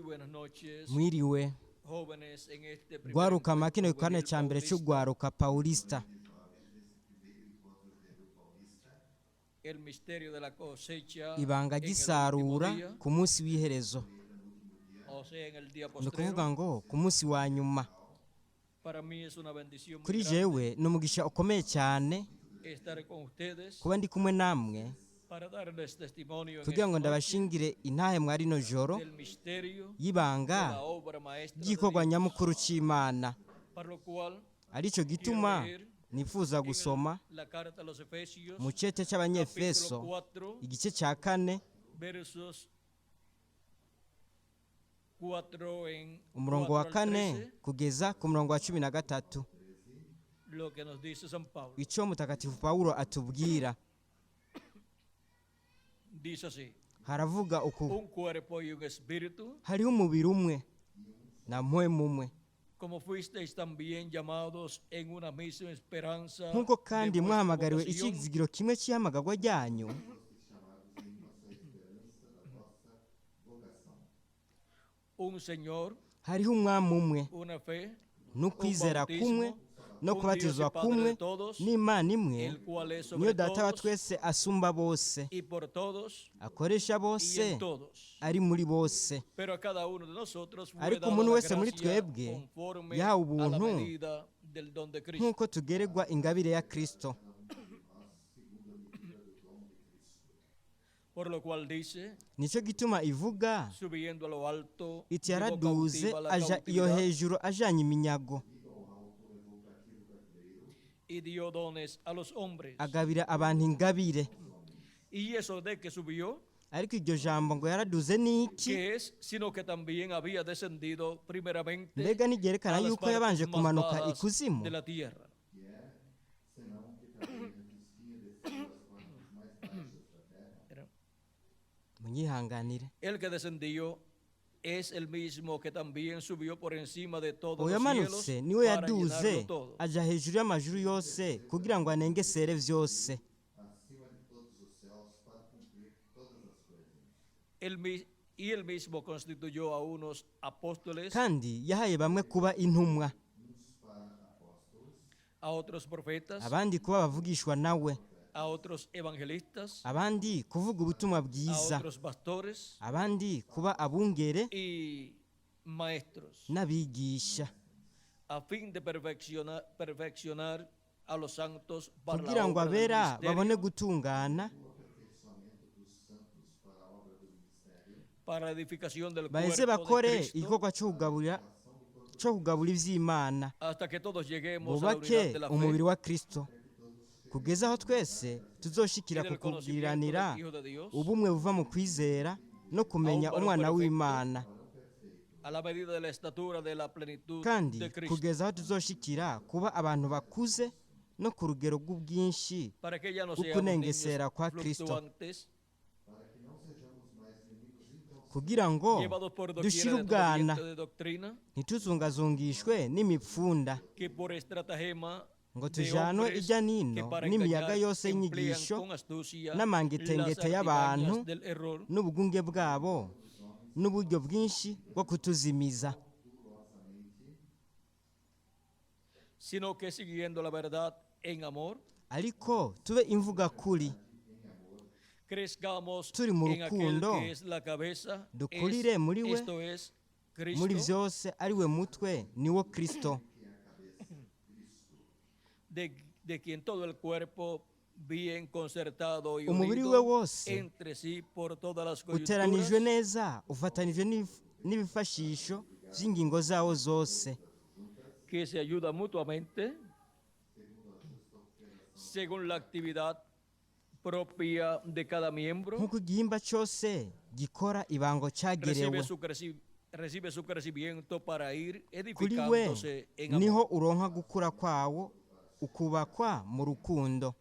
buenas noches, mwiriwe jóvenes, en este primer gwaruka makino encuentro gikane juvenil ca mbere paulista. c'ugwaruka paulista El misterio de la cosecha ibanga en el ry'isarura último día, ku munsi w'iherezo o sea, en el día ni ukuvuga postrero. ngo ku munsi wa nyuma Para mí es una bendición muy kuri grande jewe ni umugisha ukomeye cyane estar con ustedes kuba ndi kumwe namwe para darles testimonio en kugira ngo esta noche ndabashingire intahe mwa rino joro del misterio de y'ibanga la obra maestra de ry'igikorwa Dios, nyamukuru c'imana para lo cual arico gituma nifuza gusoma la carta a los Efesios, mu cete capítulo c'abanyefeso 4, igice ca kane versos 4 en umurongo 4 wa al kane 13, kugeza ku murongo wa 13 lo que nos dice San Pablo. ico mutagatifu pawulo atubwira Dice así: haravuga uku un cuerpo y un espíritu, hariho umubiri umwe na mpwemu umwe como fuisteis también llamados en una misma esperanza nk'uko kandi de vuestra mwahamagariwe vocación, ikizigiro kimwe cy'ihamagarwa ryanyu un Señor, hariho umwami umwe una fe, n'ukwizera kumwe no un kubatizwa Dios y Padre kumwe de todos, n'imana imwe el cual es niyo sobre data wa todos twese asumba bose y por todos akoresha y bose en todos. ari muri bose Pero a cada uno de nosotros fue ariko dada umuntu la wese muri gracia twebwe conforme yahawe a la ubuntu medida del don de Cristo. nk'uko tugeregwa ingabire ya kristo Por lo cual dice, nicyo gituma ivuga subiendo a lo alto, iti llevó yaraduze cautiva la aja iyo cautividad hejuru ajanye iminyago y dio dones a los hombres. agabira abantu ingabire Y eso de que subió, ariko iryo jambo ngo yaraduze ni iki que es, sino que también había descendido primeramente mbega ntiryerekana a las yuko yabanje partes más kumanuka bajas ikuzimu de la tierra. munyihanganire El que descendió es el mismo que también subió por encima de todos uwo los cielos yamanutse niwe para yaduze llenarlo todo. aja hejuru y'amajuru yose kugira ngo anengesere vyose Y él mismo constituyó a unos apóstoles, kandi yahaye bamwe kuba intumwa a otros profetas, abandi kuba abavugishwa nawe a otros evangelistas, abandi kuvuga ubutumwa a bwiza otros pastores abandi kuba abungere y maestros, n'abigisha a fin de perfeccionar a los santos para kugira la ngo obra del abera babone ministerio, gutungana para la edificación del baheze cuerpo de bakore Cristo, igikorwa cyo kugabura ivy'imana hasta que todos lleguemos a la unidad bubake de la umubiri fe wa kristo kugeza aho twese tuzoshikira y del ku conocimiento kubwiranira del Hijo de Dios, ubumwe buva mu kwizera no kumenya umwana w'imana a la medida de la estatura de la plenitud kandi de Cristo, kugeza aho tuzoshikira kuba abantu bakuze no ku rugero rw'ubwinshi para que ya no ukunengesera seamos kwa niños Kristo. fluctuantes, kugira ngo llevados por dushire doquiera de ubwana corriente de doctrina, ntituzungazungishwe n'imipfunda que por estratagema ngo de tujanwe hombres ijya que nino para n'imiyaga engañar yose emplean y'inyigisho con astucia n'amangetengete las y'abantu artimañas del error, n'ubugunge bwabo n'uburyo bwinshi bwo kutuzimiza sino que siguiendo la verdad en amor, ariko tube imvuga kuri crezcamos Turi mu en aquel rukundo, que es la cabeza, dukurire muri we, esto es Cristo, muri byose ari we mutwe niwo kristo de quien todo el cuerpo bien concertado y umubiri we unido wose entre sí por todas las uteranijwe coyunturas, neza ufatanijwe n'ibifashisho by'ingingo zawo zose que se ayuda mutuamente según la actividad propia de cada miembro, nk'uko igihimba cyose gikora ibango cyagerewe recibe su crecimiento para ir kuri we edificándose en amor. niho uronka gukura kwawo ukubakwa mu rukundo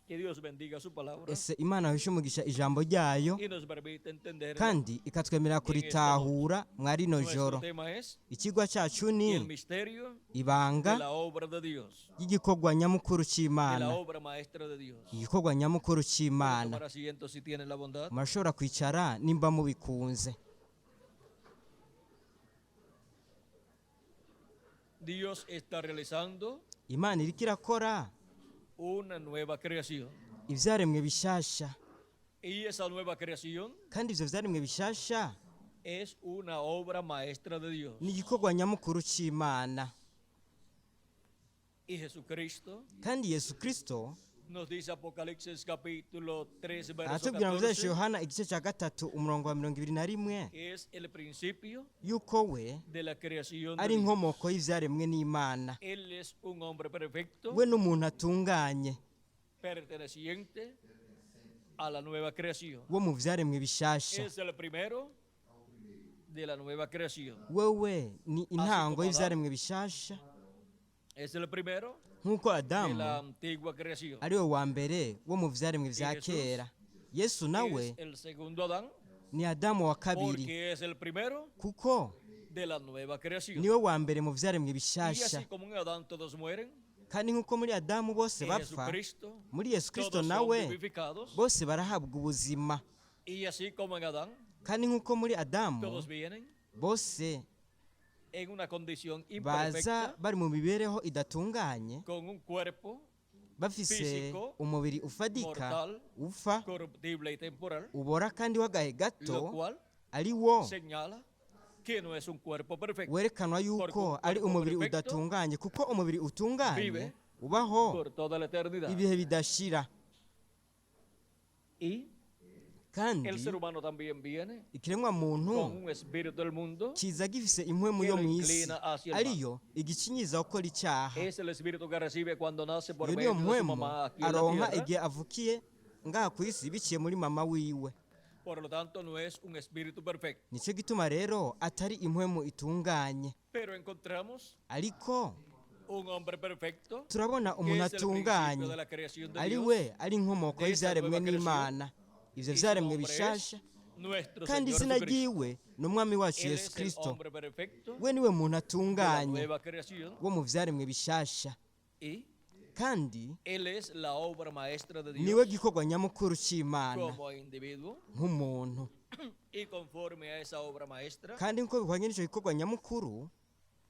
Que Dios bendiga su palabra ese imana yaheshe umugisha ijambo ryayo y nos permite entender. kandi ikatwemerera kuritahura mwa rino Nuestro joro tema es ikigwa cyacu el ni misterio de ibanga la obra de Dios, ry'igikorwa nyamukuru de cy'imana la obra maestra de Dios. igikorwa nyamukuru Pueden cy'imana tomar asiento si tienen la bondad. murashobora kwicara nimba mubikunze Dios está realizando imana iriko irakora una nueva creación. ivyaremwe bishasha, Y esa nueva creación kandi ivyo vyaremwe bishasha es una obra maestra de Dios. ni igikorwa nyamukuru c'imana. Y Jesucristo Kandi Yesu Kristo nos dice Apocalipsis capítulo 3, verso aratubwira mu vyeshe 14, Yohana igice ca 3 umurongo wa 21 que es el principio yuko we de la creación de ari Dios. inkomoko y'ivyaremwe n'Imana. Él es un hombre perfecto, We n'umuntu atunganye perteneciente a la nueva creación. wo mu vyaremwe bishasha. Es el primero de la nueva creación. Wewe ni intango y'ivyaremwe bishasha, Es el primero nk'uko de Adamu la antigua creación. ari we wa mbere wo mu vyaremwe vya kera. Yesu nawe Es el segundo Adán, ni Adamu wa kabiri, porque es el primero kuko de la nueva creación. niwe wa mbere mu vyaremwe Y bishasha. así como en Adán todos mueren, Kandi nk'uko muri Adamu bose en bapfa, Jesucristo muri Yesu Kristo todos son nawe vivificados. bose barahabwa ubuzima. Y así como en Adán Kandi nk'uko muri Adamu todos vienen bose en una condición baza imperfecta, bari mu mibereho idatunganye, con un cuerpo bafise físico, umubiri ufadika, mortal, ufa, corruptible y temporal, ubora kandi w'agahe lo gato, cual ari wo señala que no es un cuerpo perfecto. werekanwa yuko ari umubiri udatunganye, kuko umubiri utunganye ubaho Por toda la eternidad. ibihe bidashira. Y Kandi el ser humano también viene ikiremwa con muntu un espíritu del mundo. kiza gifise impwemu yo que lo mu isi, inclina hacia el ariyo igicinyiza gukora icyaha. Es el espíritu que recibe cuando nace por Iyo medio niyo de su mpwemu mamá aquí en la aronka tierra. igihe avukiye ngaha ku isi biciye muri mama wiwe. Por lo tanto, no es un espíritu perfecto. Nicyo gituma rero atari impwemu itunganye, Pero encontramos ariko un hombre perfecto, turabona que umuntu es el principio atunganye de la creación de ari Dios. we ari inkomoko de esa y'ivyaremwe nueva n'Imana. Ivyo Y su vyaremwe nombre bishasha, es nuestro kandi Señor izina Jesucristo. ryiwe ni umwami wacu Él Yesu es el Kristo. hombre perfecto We niwe muntu de la atunganye nueva creación wo mu vyaremwe bishasha, y kandi Él es la obra maestra de niwe Dios gikorwa nyamukuru c'Imana como individuo. nk'umuntu. Y conforme a esa obra maestra Kandi nkuko bihwanye n'ico gikorwa nyamukuru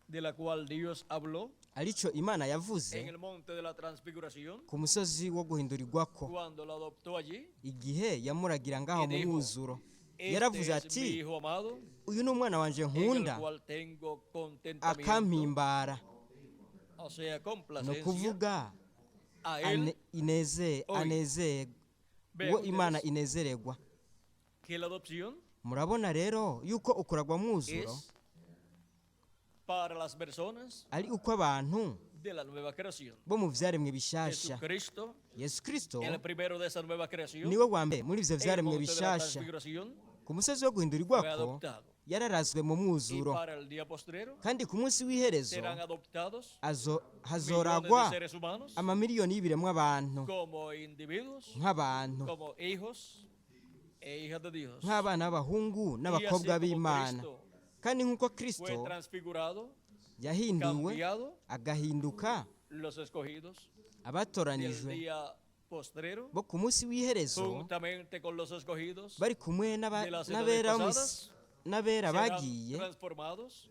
de la cual Dios habló arico Imana en yavuze el monte de la transfiguración, ku musozi wo guhindurirwako cuando lo adoptó allí, igihe yamuragira ngaho mu dijo, mwuzuro, este yaravuze es mi ati, hijo amado, uyu ni umwana wanje en el nkunda cual tengo contentamiento, akampimbara. o sea, Ni complacencia ukuvuga a él. Oye. anezerwa Vean uwo Imana ustedes inezererwa. que la adopción Murabona rero yuko ukuragwa mwuzuro es para las personas ari uko abantu de la nueva creación. bo mu vyaremwe bishasha. Jesucristo, Yesu Kristo el primero de esa nueva creación, niwe wa mbere muri ivyo en el vyaremwe monte de la bishasha. transfiguración, Ku musozi wo fue guhindurirwako adoptado. yararazwe mu Y mwuzuro, para el día postrero kandi ku munsi w'iherezo serán adoptados azo- millones de hazoragwa seres humanos amamiliyoni y'ibiremwa abantu como individuos, nk'abantu, como hijos e hijas de Dios. nk'abana b'abahungu n'abakobwa b'Imana. Kandi nk'uko Fue Kristo transfigurado, yahinduwe cambiado, agahinduka los escogidos del abatoranijwe día postrero, bo ku munsi w'iherezo juntamente con los escogidos bari kumwe de las edades n'abera bo pasadas, n'abera serán bagiye transformados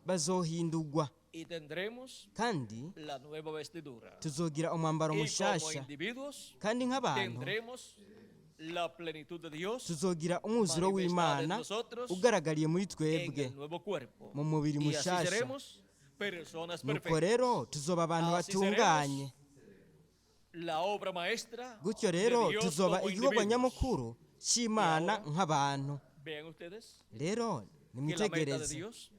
bazohindurwa, y tendremos kandi la nueva vestidura. tuzogira umwambaro Y como mushasha, individuos kandi nk'abantu tendremos la plenitud de Dios tuzogira umwuzuro manifestada en w'Imana nosotros ugaragariye muri en twebwe el nuevo cuerpo. mu mubiri Y así mushasha. seremos personas Nuko perfectas. rero tuzoba abantu Así batunganye, La obra maestra gutyo de rero Dios tuzoba como igikorwa individuos. nyamukuru c'Imana ahora, nk'abantu. Vean ustedes Rero que la meta de nimwitegereze Dios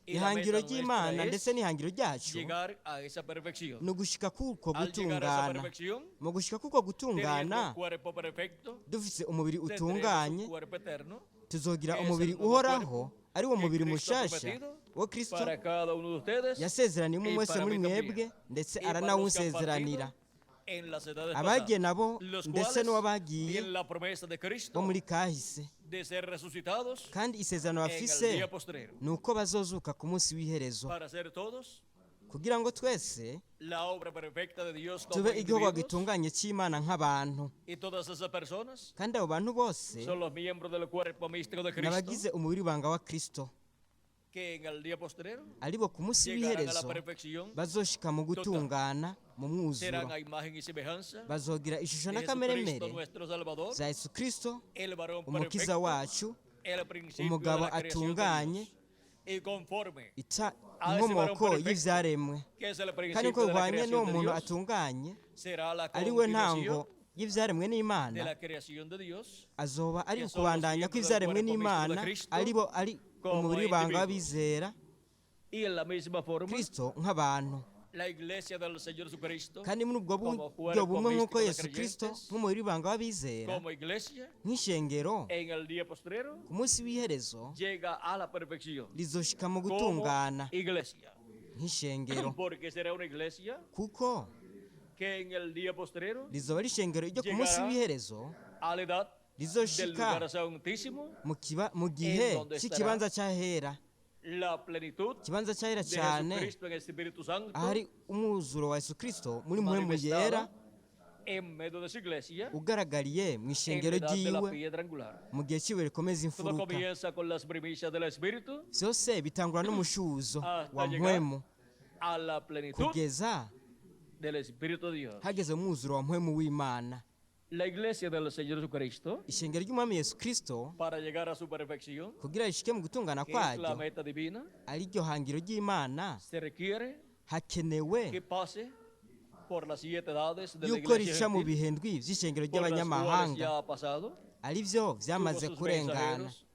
y la ihangiro meta ry'Imana nuestra ndetse es n'ihangiro ryacu llegar a esa perfección. ni ugushika kuko Al llegar a esa gutungana. perfección, Mu gushika kuko teniendo gutungana un cuerpo perfecto, dufise umubiri tendremos utunganye, un cuerpo eterno tuzogira que es umubiri el nuevo uhoraho cuerpo ari wo que mubiri Cristo ha mushasha prometido wo Kristo para cada uno de ustedes yasezeraniye umwe y wese para muri mí también. mwebwe ndetse y para los que han aranawunsezeranira. partido en las edades Abagiye pasadas, nabo los ndetse cuales n'uwabagiye tienen la promesa de bo Cristo muri kahise, de ser resucitados kandi isezerano en el bafise día postrero, ni uko bazozuka ku munsi w'iherezo, para ser todos kugira ngo twese la obra perfecta de Dios como tube igikorwa individuos, gitunganye c'Imana nk'abantu. y todas esas personas Kandi abo bantu bose son los miembros del cuerpo místico de ni Cristo, abagize umubiri w'ibanga wa Kristo, que en el día postrero aribo ku munsi llegarán a la w'iherezo perfección, bazoshika mu gutungana mu mwuzuro serán a imagen y semejanza bazogira ishusho de n'akameremere Jesucristo nuestro Salvador, za yesu kirisito el varón umukiza perfecto, wacu el principio de umugabo la creación de atunganye Dios. Y conforme inkomoko y'ibyaremwe que es el kandi principio uko de la bihwanye n'uwo creación de muntu Dios, atunganye será la ari we continuación ntango y'ibyaremwe de n'imana la creación de Dios, azoba ari que son ukubandanya los miembros kw'ibyaremwe del cuerpo n'imana místico de Cristo, ari como umubiri w'ibanga individuos. w'abizera y en la misma forma kirisito nk'abantu la iglesia del Señor Jesucristo, kandi muri ubwo como buryo cuerpo bumwe nk'uko místico de yesu kirisito creyentes, nk'umubiri w'ibanga w'abizera como iglesia, nk'ishengero en el día postrero, ku munsi w'iherezo llega a la perfección rizoshika mu como gutungana iglesia. nk'ishengero Porque será una iglesia kuko que en el día postrero, rizoba ari ishengero ryo ku munsi Llegará w'iherezo a la edad del rizoshika lugar santísimo, mu gihe donde cy'ikibanza cy'ahera la plenitud ikibanza cy'ahera de cyane Jesucristo en el Espíritu Santo, ahari umwuzuro wa yesu kirisito muri muhemu yera manifestada en medio de su iglesia, ugaragariye mu en ishengero la edad de la ryiwe piedra angular. mu gihe cy'ibuye rikomeza Todo imfuruka comienza con las primicias del Espíritu byose bitangura n'umushuzo hasta wa llegar muhemu a la plenitud kugeza del Espíritu de Dios. hageze mu mwuzuro wa muhemu w'imana La iglesia del Señor Jesucristo, ishengero ry'umwami yesu kirisito para llegar a su perfección, kugira rishike mu gutungana que es la kwaryo meta divina, ari ryo hangiro ry'imana se requiere hakenewe que pase por las 7 edades de la yuko iglesia rica mu gentil, bihe ndwi by'ishengero por las cuales ry'abanyamahanga ya ha pasado, ari byo byamaze tuvo sus kurengana mensajeros,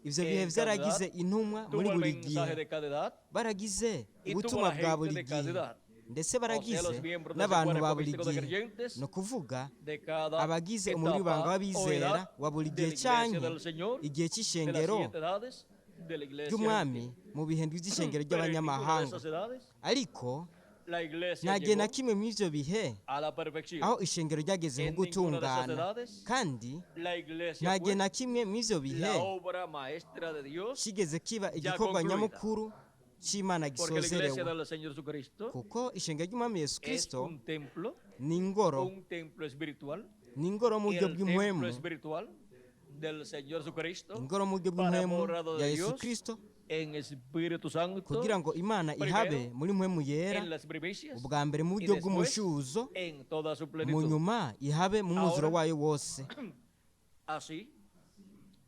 ibyo bihe en byaragize cada intumwa muri tuvo el buri mensaje gihe de cada edad, baragize y tuvo ubutumwa la bwa gente buri de cada gihe edad. ndetse O sea, baragize los miembros de ese n'abantu ba cuerpo buri místico de gihe creyentes, ni ukuvuga de cada abagize umubiri w'ibanga etapa o w'abizera edad wa buri de gihe la iglesia cyane del Señor, igihe de las cy'ishengero 7 edades de la iglesia ry'umwami gentil. mu bihe ndwi by'ishengero Pero en ninguna de ry'abanyamahanga esas edades, ariko la iglesia nta gihe na llegó kimwe muri ibyo bihe a la perfección. aho ishengero ryageze En mu ninguna de esas gutungana edades, kandi la iglesia nta gihe fue na kimwe muri ibyo bihe la obra maestra de Dios, kigeze kiba ya igikorwa concluida. nyamukuru cy'imana porque la iglesia gisozerewe del Señor Jesucristo kuko ishengero ry'umwami yesu es kirisito un templo espiritual, ni ingoro mu y buryo el bw'impwemu templo espiritual del Señor Jesucristo, ingoro mu buryo para bw'impwemu morada ya de yesu Dios, kirisito en Espíritu Santo, kugira ngo imana primero, ihabe muri mpwemu yera en las primicias, ubwa mbere mu y buryo después bw'umushuzo en toda su mu plenitud. nyuma ihabe mu mwuzuro Ahora, wayo wose Así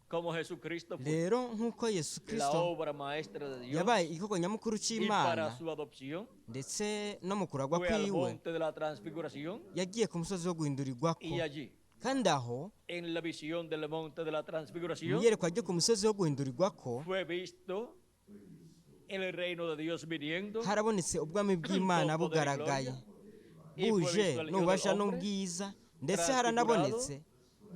como Jesucristo fue rero nk'uko yesu la kirisito obra maestra de Dios, yabaye igikorwa nyamukuru y para cy'imana su adopción ndetse no mu kuragwa fue al kwiwe monte de la transfiguración, yagiye ku musozi wo guhindurirwako y allí, kandi aho en la visión del monte de la mu transfiguración, iyerekwa ryo ku musozi wo guhindurirwako fue visto el reino de Dios viniendo, harabonetse ubwami bw'imana con poder y bugaragaye y fue buje visto el Hijo n'ububasha del Hombre, n'ubwiza ndetse transfigurado haranabonetse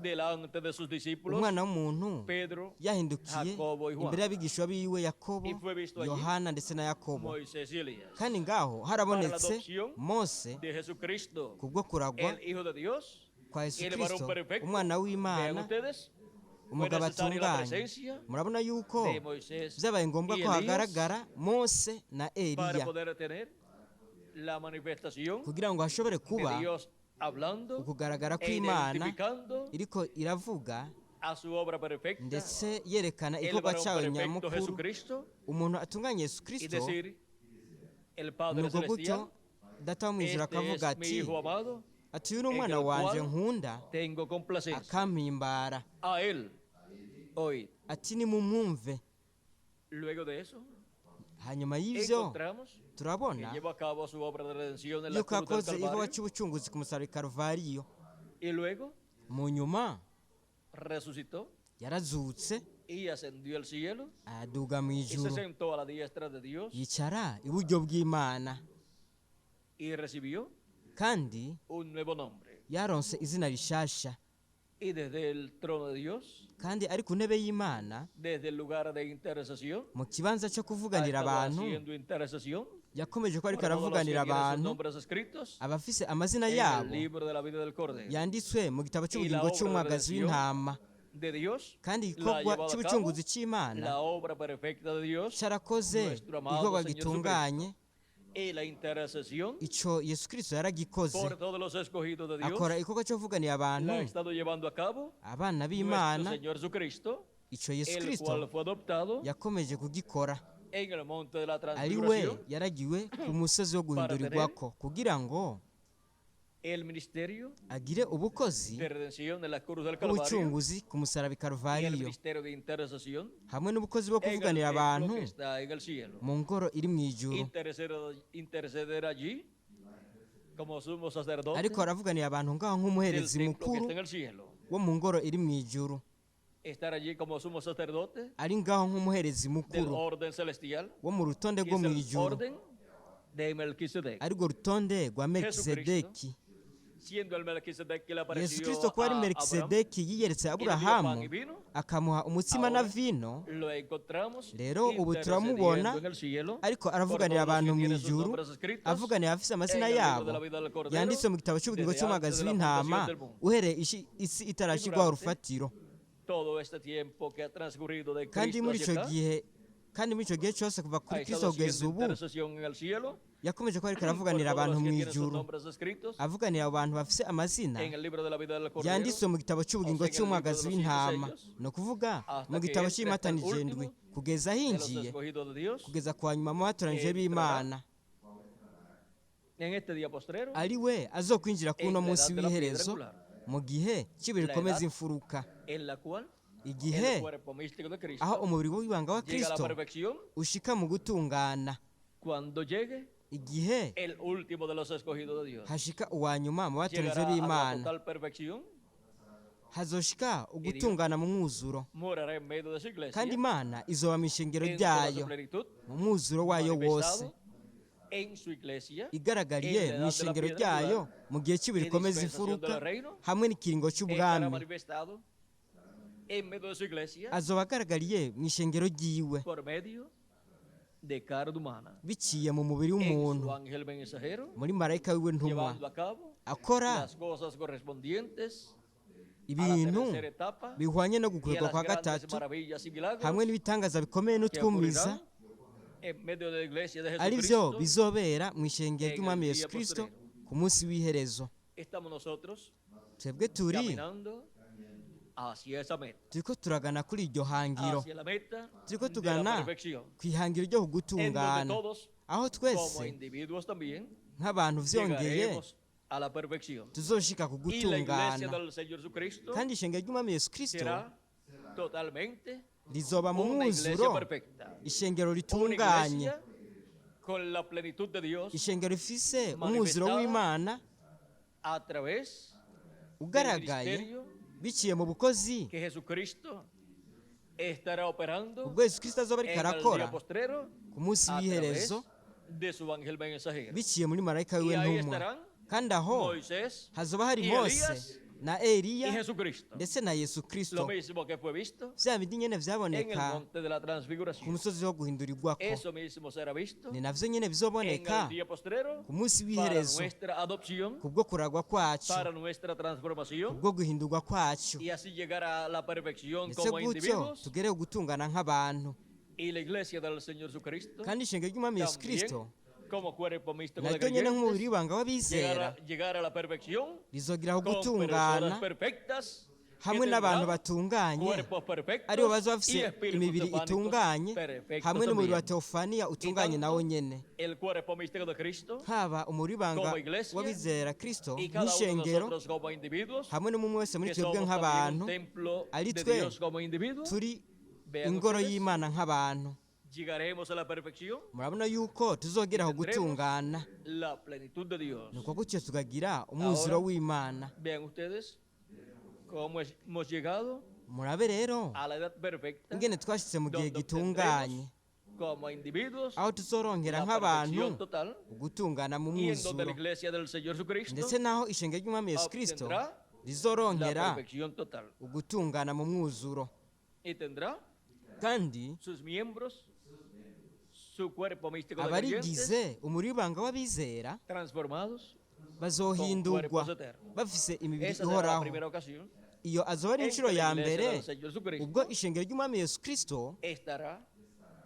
delante de sus discípulos, umwana w'umuntu Pedro, yahindukiye Jacobo y Juan, imbere y'abigishwa biwe yakobo y fue visto allí yohana ndetse na yakobo Moisés y Elías. kandi ngaho Para harabonetse la adopción mose de Jesucristo, kubwo kuragwa el Hijo de Dios, kwa yesu y el varón kirisito perfecto. umwana Vean w'imana ustedes, fue umugabo necesaria la atunganye presencia murabona yuko de Moisés byabaye ngombwa y ko Elías hagaragara mose na para eliya poder tener la manifestación kugira ngo hashobore de kuba Dios hablando ukugaragara e kw'imana identificando iriko iravuga a su obra perfecta, ndetse yerekana el igikorwa varón cyayo perfecto nyamukuru Jesucristo, umuntu atunganye yesu y kirisito decir, el Padre nubwo gutyo Celestial, data wo mu ijuru este akavuga es mi ati Hijo amado, ati uyu ni en umwana el wanje cual nkunda tengo complacencia. akampimbara A él, hoy, ati nimumwumve luego de eso, hanyuma y'ivyo encontramos que turabona llevó a cabo su obra de redención en la yuko cruz del yakoze igikorwa Calvario, cy'ubucunguzi ku musaraba i karuvariyo y luego mu nyuma resucitó yarazutse y ascendió al cielo aduga mu y se ijuru sentó a la diestra de Dios yicara iburyo bw'imana y recibió kandi un nuevo nombre. yaronse izina rishasha Y desde el trono de Dios, kandi ari ku ntebe y'imana desde el lugar de intercesión, mu kibanza cyo ha kuvuganira estado abantu haciendo intercesión yakomeje ko ariko por todos los que aravuganira tienen sus abantu nombres escritos abafise amazina en el yabo libro de la vida del Cordero. yanditswe mu gitabo Y la cy'ubugingo obra de cy'umwagazi redención w'intama de Dios, kandi la ha igikorwa llevado a cy'ubucunguzi cabo cy'imana la obra perfecta de Dios cyarakoze nuestro amado igikorwa Señor gitunganye y la intercesión ico yesu kirisito yaragikoze por todos los escogidos de Dios akora igikorwa cyo kuvuganira abantu la ha estado llevando a cabo abana nuestro b'imana Señor Jesucristo icyo yesu el kirisito cual fue adoptado yakomeje kugikora en el monte de la ari we transfiguración, yaragiwe ku musozi wo guhindurirwako kugira ngo el ministerio agire ubukozi de redención de la cruz del Calvario bw'ubucunguzi ku musaraba i y el karuvariyo ministerio de intercesión hamwe n'ubukozi bwo en el kuvuganira templo abantu que está en el cielo. mu ngoro iri mu ijuru Interceder allí como sumo sacerdote ariko aravuganira abantu ngaho del nk'umuherezi templo que mukuru está en el cielo. wo mu ngoro iri mu ijuru Estar allí como sumo sacerdote ari ngaho nk'umuherezi del mukuru orden celestial, wo mu rutonde que rwo es mu el ijuru orden de Melquisedec. ari rwo rutonde rwa melikisedeki Siendo el Melquisedec que le yesu apareció kirisito ko ari a Abraham, melikisedeki yiyeretse y le dio aburahamu pan y vino, akamuha umutsima na ahora vino lo encontramos rero ubu intercediendo turamubona en el cielo ariko por aravuganira todos los abantu que mu tienen sus ijuru nombres escritos avuganira abafise amazina en el libro yabo de la vida del Cordero, yanditse mu gitabo cy'ubugingo desde cy'umwagazi antes de la w'intama fundación del mundo. uhereye isi itarashyirwaho durante urufatiro todo este tiempo que ha transcurrido de kandi Cristo muri hacia icyo acá, gihe kandi muri icyo gihe cyose kuva ha kuri kristo estado kugeza haciendo ubu intercesión en el cielo yakomeje ko ariko por aravuganira todos abantu los mu que tienen sus ijuru nombres escritos avuganira abantu bafise amazina en el libro de la vida del Cordero, yanditswe mu gitabo cy'ubugingo o sea, en el cy'umwagazi libro de los w'intama siete sellos, ni ukuvuga hasta mu que gitabo entre cy'imatani hasta el indwi último kugeza de los hinjiye escogidos de Dios. kugeza ku wanyuma mu batoranije entrará b'imana En este día postrero, ari we azokwinjira kuri uno en la munsi edad de la piedra w'iherezo angular, mu gihe cy'ibuye La rikomeza edad imfuruka en la cual igihe el cuerpo místico de Cristo aho umubiri w'ibanga wa llega a la kristo perfección ushika mu gutungana cuando llegue igihe el último de los escogidos de Dios. hashika uwa nyuma mu batoranije Llegará a la b'imana total perfección, hazoshika ugutungana mu mwuzuro morará en medio de su iglesia kandi imana izoba mu ishengero en toda ryayo su plenitud, mu mwuzuro wayo wose manifestado en su iglesia, igaragariye en la mu edad ishengero de la piedra ryayo mu gihe cy'ibuye en rikomeza dispensación imfuruka del reino, hamwe n'ikiringo estará cy'ubwami manifestado en medio de su iglesia azoba agaragariye mu ishengero ryiwe por medio de carne humana, biciye mu mubiri en w'umuntu su ángel mensajero, muri marayika wiwe ntumwa llevando a cabo akora las cosas correspondientes a la ibintu tercera etapa bihwanye no y a gukurwa las kwa grandes gatatu maravillas y milagros hamwe n'ibitangaza bikomeye que n'utwumiza ocurrirán en medio de la iglesia de ari byo Jesucristo. bizobera mu ishengero en ry'umwami el yesu día kirisito postrero. ku munsi w'iherezo Estamos nosotros twebwe turi caminando hacia esa meta, turiko turagana kuri iryo hangiro hacia la meta turiko de la tugana perfección, ku ihangiro ryo en donde kugutungana todos aho como twese individuos también nk'abantu vyongeye llegaremos a la perfección. tuzoshika ku Y la iglesia gutungana del Señor Jesucristo kandi ishengero ry'umwami yesu kirisito será totalmente rizoba mu una iglesia mwuzuro perfecta, ishengero una ritunganye iglesia con la plenitud de Dios ishengero rifise manifestada umwuzuro w'imana a través del ugaragaye ministerio biciye mu bukozi que Jesucristo estará operando ubwo yesu kirisito azoba ariko en el arakora día postrero ku munsi a través w'iherezo de su ángel mensajero. biciye muri marayika Y wiwe ahí ntumwa estarán kandi aho Moisés hazoba hari y mose Elías na y eliya Jesucristo. ndetse na yesu Lo kirisito mismo que fue visto vya bindi nyene en el vyaboneka monte de la ku transfiguración. musozi wo guhindurirwako Eso mismo será visto ni navyo nyene en bizoboneka el día postrero ku munsi para w'iherezo nuestra adopción, kubwo kuragwa kwacu para nuestra transformación kubwo guhindurwa kwacu y así llegar a la perfección ndetse como gutyo individuos. tugere gutungana nk'abantu Y la iglesia del Señor Jesucristo kandi ishengero ry'umwami yesu también kirisito como cuerpo místico de naryo nyene nk'umubiri creyentes w'ibanga w'abizera llegar a la perfección rizogeraho con personas gutungana perfectas que hamwe n'abantu tendrán batunganye cuerpos perfectos aribo baza y bafise espíritus imibiri teofánicos itunganye perfectos hamwe n'umubiri wa también. teofaniya utunganye tanto, nawo nyene El cuerpo místico de Cristo haba umubiri w'ibanga como iglesia, w'abizera kristo y cada uno de n'ishengero nosotros como individuos hamwe n'umwe wese muri que twebwe somos también nk'abantu un templo ari de twe Dios como individuos. turi Vean ingoro ustedes, y'imana nk'abantu llegaremos a la perfección, murabona yuko tuzogeraho tendremos gutungana la plenitud de Dios. nuko gutyo tukagira umwuzuro Ahora, w'imana Vean ustedes cómo hemos llegado murabe rero a la edad perfecta ingene twashitse mu gihe donde gitunganye obtendremos como individuos aho tuzorongera la nk'abantu perfección total ugutungana mu y en donde la mwuzuro iglesia del Señor Jesucristo ndetse naho ishengero ry'umwami yesu kirisito obtendrá la rizorongera perfección total ugutungana mu mwuzuro y tendrá kandi sus miembros, su cuerpo místico de creyentes abarigize umubiri w'ibanga w'abizera transformados con bazohindurwa cuerpos eternos. bafise imibiri Esa será la ihoraho primera ocasión iyo azoba ari en inshuro que ya la iglesia mbere del Señor Jesucristo ubwo ishengero ry'umwami yesu kirisito estará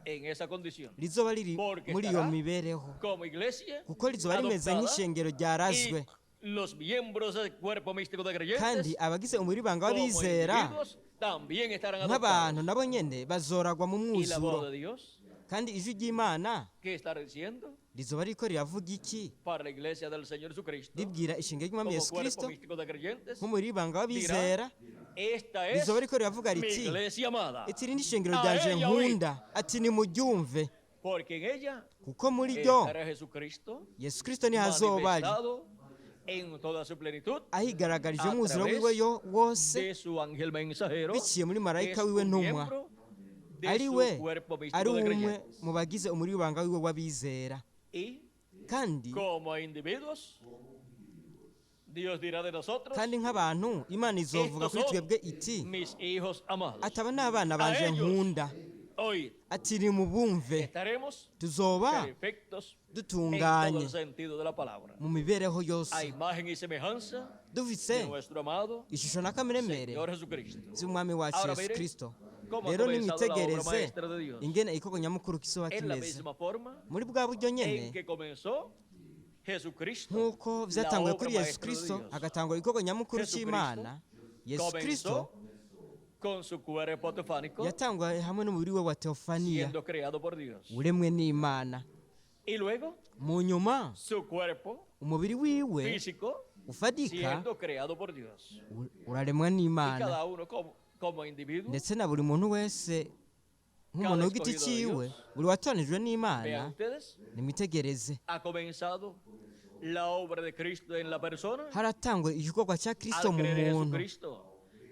en esa condición rizoba riri Porque muri iyo estará mibereho como iglesia kuko rizoba rimeze adoptada nk'ishengero ryarazwe y los miembros del cuerpo místico de kandi creyentes abagize umubiri w'ibanga como w'abizera individuos también estarán nk'abantu adoptados. nabo nyene bazoragwa mu Y la voz mwuzuro de Dios, kandi ijwi ry'imana ¿qué está diciendo? rizoba riko riravuga iki Para la iglesia del Señor Jesucristo, ribwira ishingiro ry'umwami como yesu cuerpo kirisito místico de creyentes, nk'umubiri w'ibanga w'abizera esta es rizoba riko riravuga mi riti iglesia amada, iti iri ni ishingiro A ryanje ella nkunda ati nimuryumve porque en ella kuko muri ryo estará Jesucristo yesu kirisito niho azoba ari manifestado en toda su plenitud ahigaragarije a umwuzuro través wiwe wose de su ángel mensajero, biciye muri que es marayika un wiwe ntumwa miembro de ari su we cuerpo ari místico de umwe creyentes. mu bagize umubiri w'ibanga wiwe w'abizera Y kandi como individuos, Dios dirá de nosotros, kandi nk'abantu imana izovuga estos kuri twebwe son iti mis hijos amados. ataba ni abana banje ellos. nkunda Hoy ati nimubumve estaremos tuzoba perfectos en todo dutunganye el sentido de la palabra, mu mibereho a yose imagen y semejanza de dufise nuestro amado ishusho n'akameremere Señor Jesucristo. z'umwami wacu Ahora yesu mire kirisito cómo ha rero comenzado la obra nimwitegereze maestra de Dios. ingene igikorwa nyamukuru kizoba En la kimeze misma forma muri bwa buryo en nyene que comenzó Jesucristo, nk'uko la vyatanguye obra kuri yesu maestra de kirisito Dios. hagatangwa igikorwa nyamukuru Jesu c'imana yesu kirisito Comenzó con su cuerpo teofánico, yatangwa hamwe n'umubiri we wa teofaniya siendo creado por Dios. uremwe n'imana Y luego mu nyuma su cuerpo umubiri wiwe físico ufadika siendo creado por Dios. uraremwa Y n'imana cada uno como individuo, ndetse na buri muntu wese nk'umuntu w'igiti ciwe buri watoranijwe vean n'imana ustedes, nimwitegereze ha comenzado la obra de Cristo en la persona haratangwa igikorwa cya kirisito al mu creer en muntu Jesucristo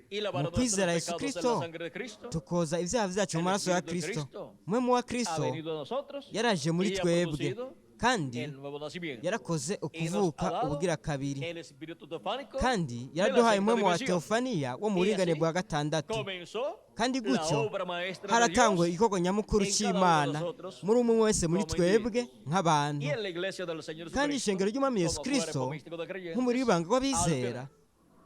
y lavar mu nuestros kwizera yesu pecados en la kirisito sangre de Cristo. tukoza ibyaha byacu mu maraso ya kirisito mwe mu wa Ha kirisito venido a nosotros yaraje muri y ha twebwe producido kandi el nuevo nacimiento. yarakoze Y nos ha ukuvuka dado ubugira kabiri el espíritu teofánico kandi de la yaraduhaye sexta umwe mu wa dimensión. teofaniya wo mu Y buringane así bwa gatandatu comenzó kandi la gutyo obra maestra de haratangwa Dios igikorwa nyamukuru en cada uno de cy'imana nosotros muri umwe wese muri como twebwe individuos. nk'abantu y en la iglesia del Señor kandi Jesucristo ishengero ry'umwami yesu como kirisito cuerpo místico de creyentes, nk'umubiri w'ibanga al w'abizera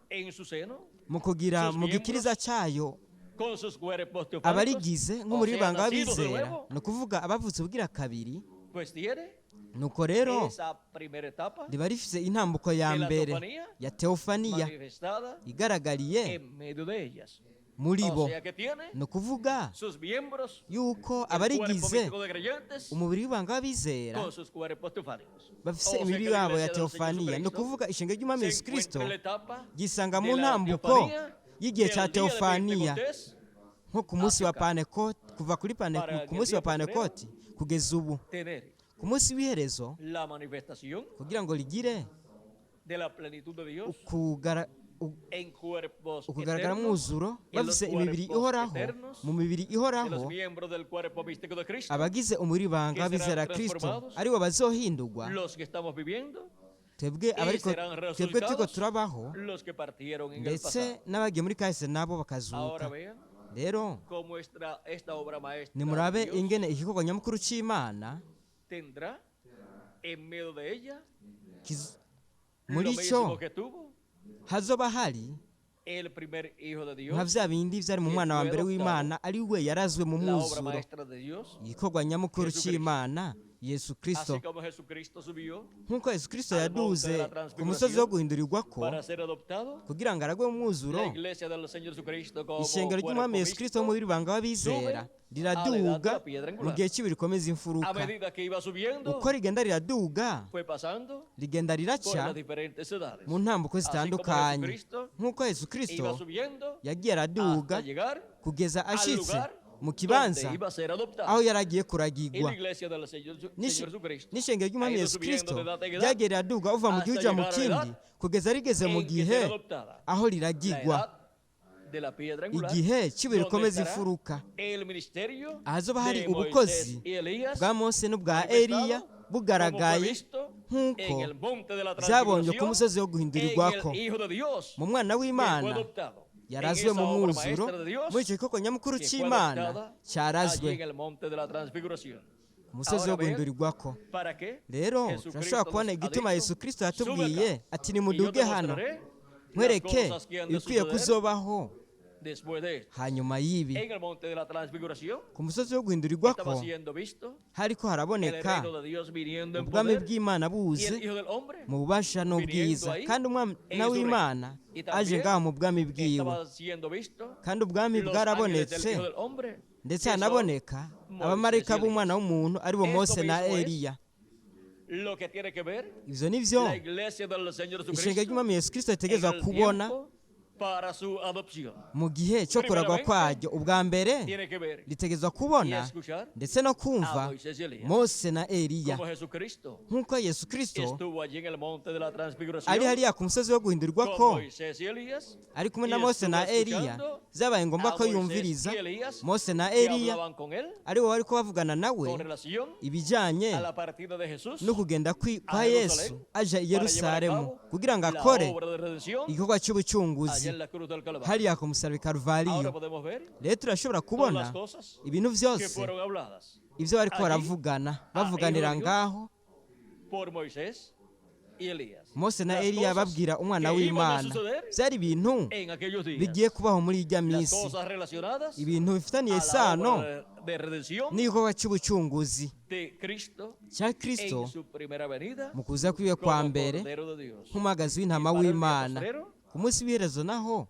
tener en su seno mu kugira sus mu gikiriza miembros cyayo con sus cuerpos teofánicos, abarigize o nk'umubiri sea, w'ibanga nacidos de w'abizera nuevo, ni ukuvuga abavutse ubugira kabiri pues tiene nuko rero esa primera etapa riba rifite intambuko ya de la mbere teofanía ya teofaniya manifestada igaragariye en medio de ellas. muri bo O sea que tiene ni ukuvuga sus miembros, yuko el cuerpo abarigize místico de creyentes, umubiri w'ibanga w'abizera con sus cuerpos teofánicos. bafite O sea que imibiri la yabo ya iglesia del Señor teofaniya ni Jesucristo ukuvuga ishengero ry'umwami se yesu kirisito encuentra en la etapa gisanga de mu la ntambuko teofanía y'igihe del cya día de teofaniya Pentecostés nko ku munsi wa Africa. panekoti kuva kuri Para ku munsi wa que el día panekoti kugeza ubu tener ku munsi w'iherezo la manifestación kugira ngo rigire de la plenitud de Dios en cuerpos ukugaragara eternos, mwuzuro en los bafise imibiri cuerpos ihoraho eternos mu mibiri de ihoraho los miembros del cuerpo místico de Cristo, abagize umubiri w'ibanga que w'abizera serán kirisito transformados, aribo bazohindurwa los que estamos viviendo twebwe y abariko serán twebwe turiko resucitados turabaho los que partieron en el ndetse pasado. n'abagiye muri kahise nabo Ahora bakazuka vean rero cómo esta obra maestra nimurabe de Dios ingene igikorwa nyamukuru c'imana tendrá en medio de ella lo muri mismo cyo que tuvo hazoba hari el primer hijo de nka Dios, vya bindi vyari mu mwana wa mbere w'imana ari we yarazwe mu la obra mwuzuro maestra de Dios, igikorwa nyamukuru Jesucristo. c'imana yesu kirisito así como Jesucristo subió nk'uko yesu kirisito al monte yaduze de la ku transfiguración musozi wo guhindurirwako para ser adoptado. kugira ngo aragwe mu mwuzuro La iglesia del Señor Jesucristo como ishengero cuerpo ry'umwami yesu kirisito wo místico, muri banga w'abizera riraduga mu gihe cy'ibiri rikomeza a imfuruka medida que iba subiendo, uko rigenda riraduga fue pasando rigenda por riraca las diferentes edades. mu ntambuko Así como zitandukanye Jesucristo nk'uko yesu iba kirisito subiendo yagiye araduga hasta llegar kugeza al ashitse lugar mu kibanza donde iba a ser adoptado. aho yari agiye Y kuragirwa la iglesia del Señor Nishi- Jesucristo n'ishengero ry'umwami ha ido yesu subiendo kirisito de edad en edad ryagiye riraduga uva mu hasta gihe uja mu llegar a la kindi edad kugeza rigeze mu en que gihe será adoptada. aho La riragirwa edad de la piedra angular, igihe cy'ibiri donde rikomeza estará imfuruka el ministerio ahazoba hari de ubukozi Moisés y Elías bwa mose n'ubwa manifestado eliya como fue bugaragaye visto nk'uko en el monte de la byabonye ku transfiguración, musozi wo en guhindurirwako el Hijo de Dios, mu mwana que fue w'imana adoptado. yarazwe En mu esa obra mwuzuro maestra de Dios, muri icyo gikorwa nyamukuru que fue cy'imana adoptada allí cyarazwe en el monte de la transfiguración. ku musozi Ahora wo vean, guhindurirwako ¿para qué? rero Jesucristo turashobora kubona nos ha igituma dicho, yesu kirisito "Sube yatubwiye acá, ati y yo nimuduge te hano mostraré las nkwereke cosas que han de ibikwiye suceder kuzobaho Después de esto, hanyuma y'ibi en el monte de la transfiguración, ku musozi wo guhindurirwa estaba ko siendo visto hariko el haraboneka reino de Dios viniendo en ubwami poder bw'imana y buze el Hijo del Hombre mu bubasha n'ubwiza kandi umwana w'imana Y aje también ngaho mu bwami bwiwe estaba siendo visto kandi ubwami los ángeles del bwarabonetse Hijo del Hombre, ndetse que son hanaboneka Moisés abamarayika y Elías. b'umwana w'umuntu ari bo Esto mose na mismo es eliya lo que tiene que ver ivyo nivyo la iglesia del Señor ishenga Jesucristo ry'umwami yesu kristo en ritegerezwa el kubona tiempo para su adopción. mu gihe cyo kuragwa kwaryo ubwa mbere Tiene que ver ritegerezwa y kubona escuchar ndetse no a kumva Moisés y Elías, mose na eliya como Jesucristo nk'uko yesu kristo estuvo allí en el monte de la ari transfiguración hariya ku musozi wo guhindurirwa con ko Moisés y Elías, ari kumwe y na mose na estuvo eliya escuchando byabaye ngombwa a ko Moisés yumviriza y Elías mose na que eliya hablaban con él ari bo bariko bavugana nawe con relación ibijanye a la partida de Jesús no kugenda kwa a yesu Jerusalén aja i para llevar a yerusalemu cabo kugira ngo la akore obra de redención igikorwa allá cy'ubucunguzi en la cruz del Calvario. hariya ku musaraba Ahora karuvariyo podemos ver rero turashobora todas kubona las cosas ibintu que byose fueron habladas ibyo bariko allí baravugana bavuganira Dios ngaho por Moisés y Elías. mose na Las eliya cosas babwira umwana que iban a w'imana suceder byari ibintu en aquellos días. bigiye kubaho muri ijya Las minsi cosas relacionadas ibintu bifitaniye a la isano obra de redención n'igikorwa cy'ubucunguzi de Cristo cya kristo en su primera venida mu kuza kwiwe kwa como mbere Cordero de Dios. nk'umwagazi w'intama Y para el día w'imana postrero, ku munsi w'iherezo naho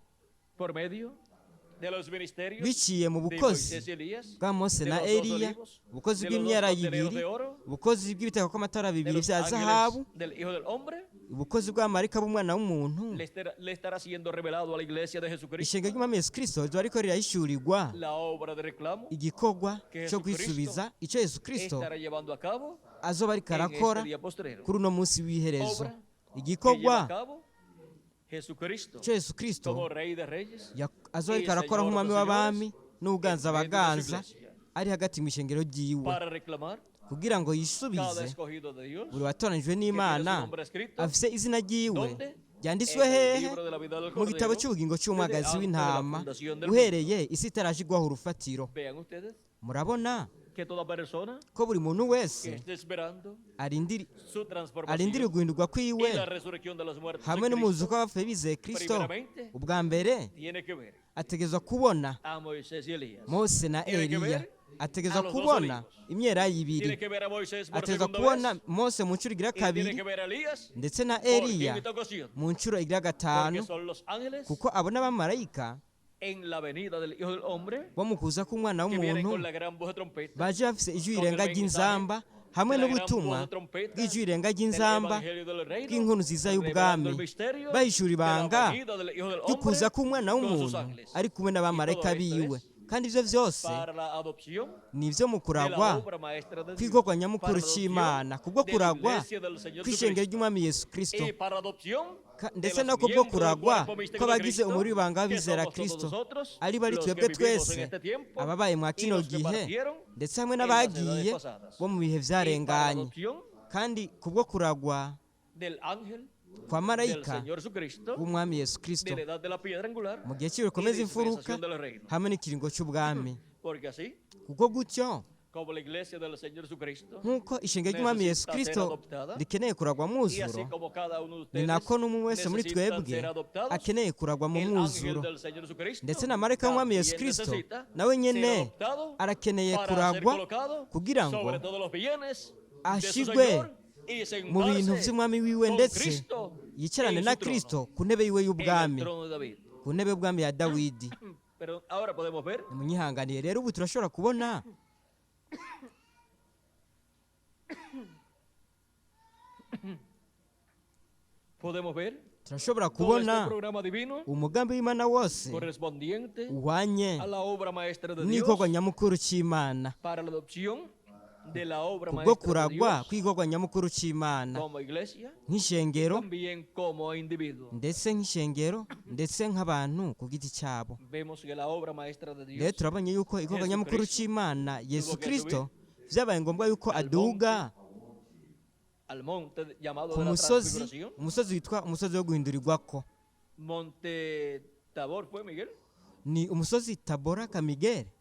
por medio de los ministerios biciye mu de bukozi Moisés y Elías, bwa mose de na los dos eliya olivos, ubukozi de los dos bw'imyera candeleros yibiri de oro, ubukozi bw'ibitego kw'amatara de bibiri los bya zahabu ángeles del Hijo del Hombre, ubukozi bw'abamarayika b'umwana w'umuntu le estará siendo revelado a la iglesia de Jesucristo ishenga ry'umwami yesu kristo riba ariko rirahishurirwa la obra de reclamo igikorwa que cyo Jesucristo kwisubiza icyo yesu kristo estará llevando a cabo azoba ariko en arakora este día postrero. kuri uno munsi w'iherezo Obra que lleva a igikorwa cabo Jesucristo cyo yesu kristo como Rey de Reyes azoba ariko y arakora Señor nk'umwami de los w'abami n'uganza en medio de su abaganza iglesia, ari hagati mu ishengero ryiwe para reclamar kugira ngo cada yisubize escogido de Dios buri watoranijwe que tiene su n'imana nombre escrito afise izina ryiwe ¿dónde? ryanditswe En el hehe libro de la vida del mu gitabo Cordero, cy'ubugingo cy'umwagazi desde antes de la w'intama fundación del uhereye isi itarashigwaho urufatiro Vean ustedes murabona que toda persona ko buri muntu que wese esté esperando arindiriye su transformación guhindurwa kwiwe y la resurrección de los muertos hamwe en n'umuzuko Cristo, w'abapfuye bizeye kristo primeramente ubwa mbere tiene que ver ategerezwa kubona a Moisés y Elías. mose na Tiene que eliya ver ategerezwa a los dos kubona olivos. imyera Tiene y'ibiri que ver a Moisés por ategerezwa segunda kubona vez mose mu nshuro igira y tiene kabiri que ver a Elías ndetse na por eliya quinta ocasión, mu nshuro igira porque gatanu son los ángeles kuko abo n'abamarayika en la venida del Hijo del Hombre bo mu kuza k'umwana que vienen w'umuntu con la gran voz de trompeta, baje bafise ijwi con rirenga el ry'inzamba hamwe de la gran n'ubutumwa voz de trompeta bw'ijwi rirenga del ry'inzamba evangelio del reino, bw'inkuru nziza revelando y'ubwami el misterio bahishura de la ibanga venida del Hijo del ry'ukuza Hombre k'umwana con sus w'umuntu ángeles. ari kumwe n'abamarayika Y todo esto biwe es kandi ibyo byose para la adopción ni ibyo mu de la kuragwa obra maestra de Dios, kw'igikorwa nyamukuru para la adopción cy'imana kubwo de la kuragwa iglesia del Señor kw'ishengero Jesucristo, ry'umwami yesu kristo y para la adopción de ndetse los no kubwo miembros del kuragwa cuerpo místico de kw'abagize Cristo, umubiri w'ibanga que w'abizera somos todos kristo nosotros, ari bari los twebwe que vivimos twese en este tiempo, ababaye mwa y kino los que gihe partieron ndetse hamwe en las n'abagiye edades pasadas. bo mu bihe Y para la byarenganye adopción kandi kubwo kuragwa del ángel kwa del marayika Señor Jesucristo, w'umwami yesu kristo de la edad de la piedra angular mu gihe y cy'ibikomeza imfuruka dispensación del reino. hamwe n'ikiringo cy'ubwami Porque así, kuko gutyo como la iglesia del Señor Jesucristo, nk'uko ishengero ry'umwami yesu necesita ser kristo adoptada, rikeneye kuragwa y mwuzuro así como cada uno de ni ustedes nako n'umwe wese muri necesitan twebwe ser adoptados, akeneye kuragwa mu el ángel mwuzuro del Señor Jesucristo ndetse na marayika w'umwami yesu también kristo necesita nawe ser nyene adoptado arakeneye para ser kuragwa colocado kugira ngo sobre todos los bienes de su ashigwe Señor y mu bintu sentarse by'umwami wiwe con ndetse Cristo yicarane en na su trono, kristo ku ntebe yiwe en el y'ubwami trono de David. ku ntebe y'ubwami ya dawidi Pero ahora podemos ver nimunyihanganiye rero ubu turashobora kubona turashobora todo este kubona programa divino umugambi w'imana wose correspondiente uhwanye a la obra maestra de Dios n'igikorwa nyamukuru cy'imana para la adopción de la obra kubwo maestra de kuragwa Dios kw'igikorwa nyamukuru cy'imana como iglesia, nk'ishengero también como individuo. ndetse nk'ishengero ndetse nk'abantu ku giti cyabo Vemos que la obra maestra de rero Dios turabonye yuko igikorwa Yesu nyamukuru Kristo cy'imana yesu que kristo byabaye ngombwa yuko al aduga al monte llamado ku de la musozi transfiguración. umusozi witwa umusozi wo guhindurirwako Monte Tabor fue Miguel. ni umusozi tabora kamigere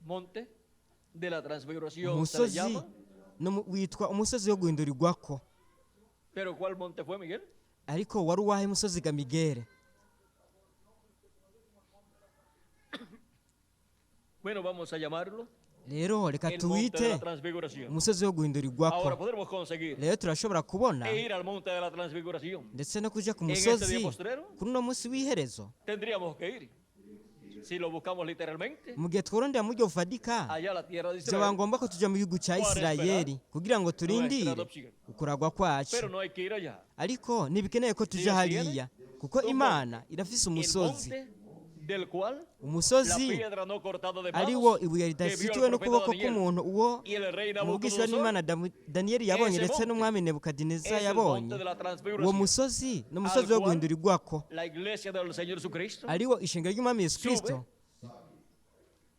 Monte de la transfiguración se le umusozi llama. witwa umusozi wo guhindurirwako Pero ¿cuál monte fue Miguel? ariko wari uwahe musozi ga Migere? Bueno, vamos a llamarlo Rero reka el monte de tuwite la transfiguración. umusozi wo Ahora guhindurirwako. podemos conseguir Rero turashobora kubona ir al monte de la transfiguración. ndetse no kuja ku En este musozi día postrero kuri uno munsi w'iherezo, tendríamos que ir. Si lo buscamos literalmente, mu gihe tworondera mu buryo bufatika allá a la tierra de byaba Israel. ngombwa ko tuja mu gihugu cya Para Isirayeli kugira ngo turindire adoption. ukuragwa kwacu, Pero no hay que ir allá. ariko ntibikeneye ko tuja hariya kuko Imana irafise El umusozi, monte del cual la umusozi piedra no cortada de ari wo manos ibuye que vio ridashikiwe el profeta n'ukuboko Daniel k'umuntu uwo y el rey umubwishwa Nabucodonosor n'Imana Daniyeli yabonye Ese ndetse monte n'umwami Nebukadineza es el yabonye. monte de la Uwo transfiguración. musozi ni umusozi wo cual guhindurirwako, La iglesia del Señor Jesucristo ari wo ishengero ry'umwami Yesu Kristo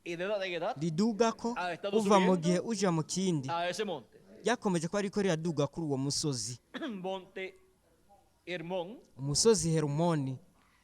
y de edad en edad ridugako Ha estado uva mu subiendo gihe uja mu kindi, a ese monte. ryakomeje ko ariko riraduga kuri uwo musozi, Monte Hermón. umusozi Herumoni.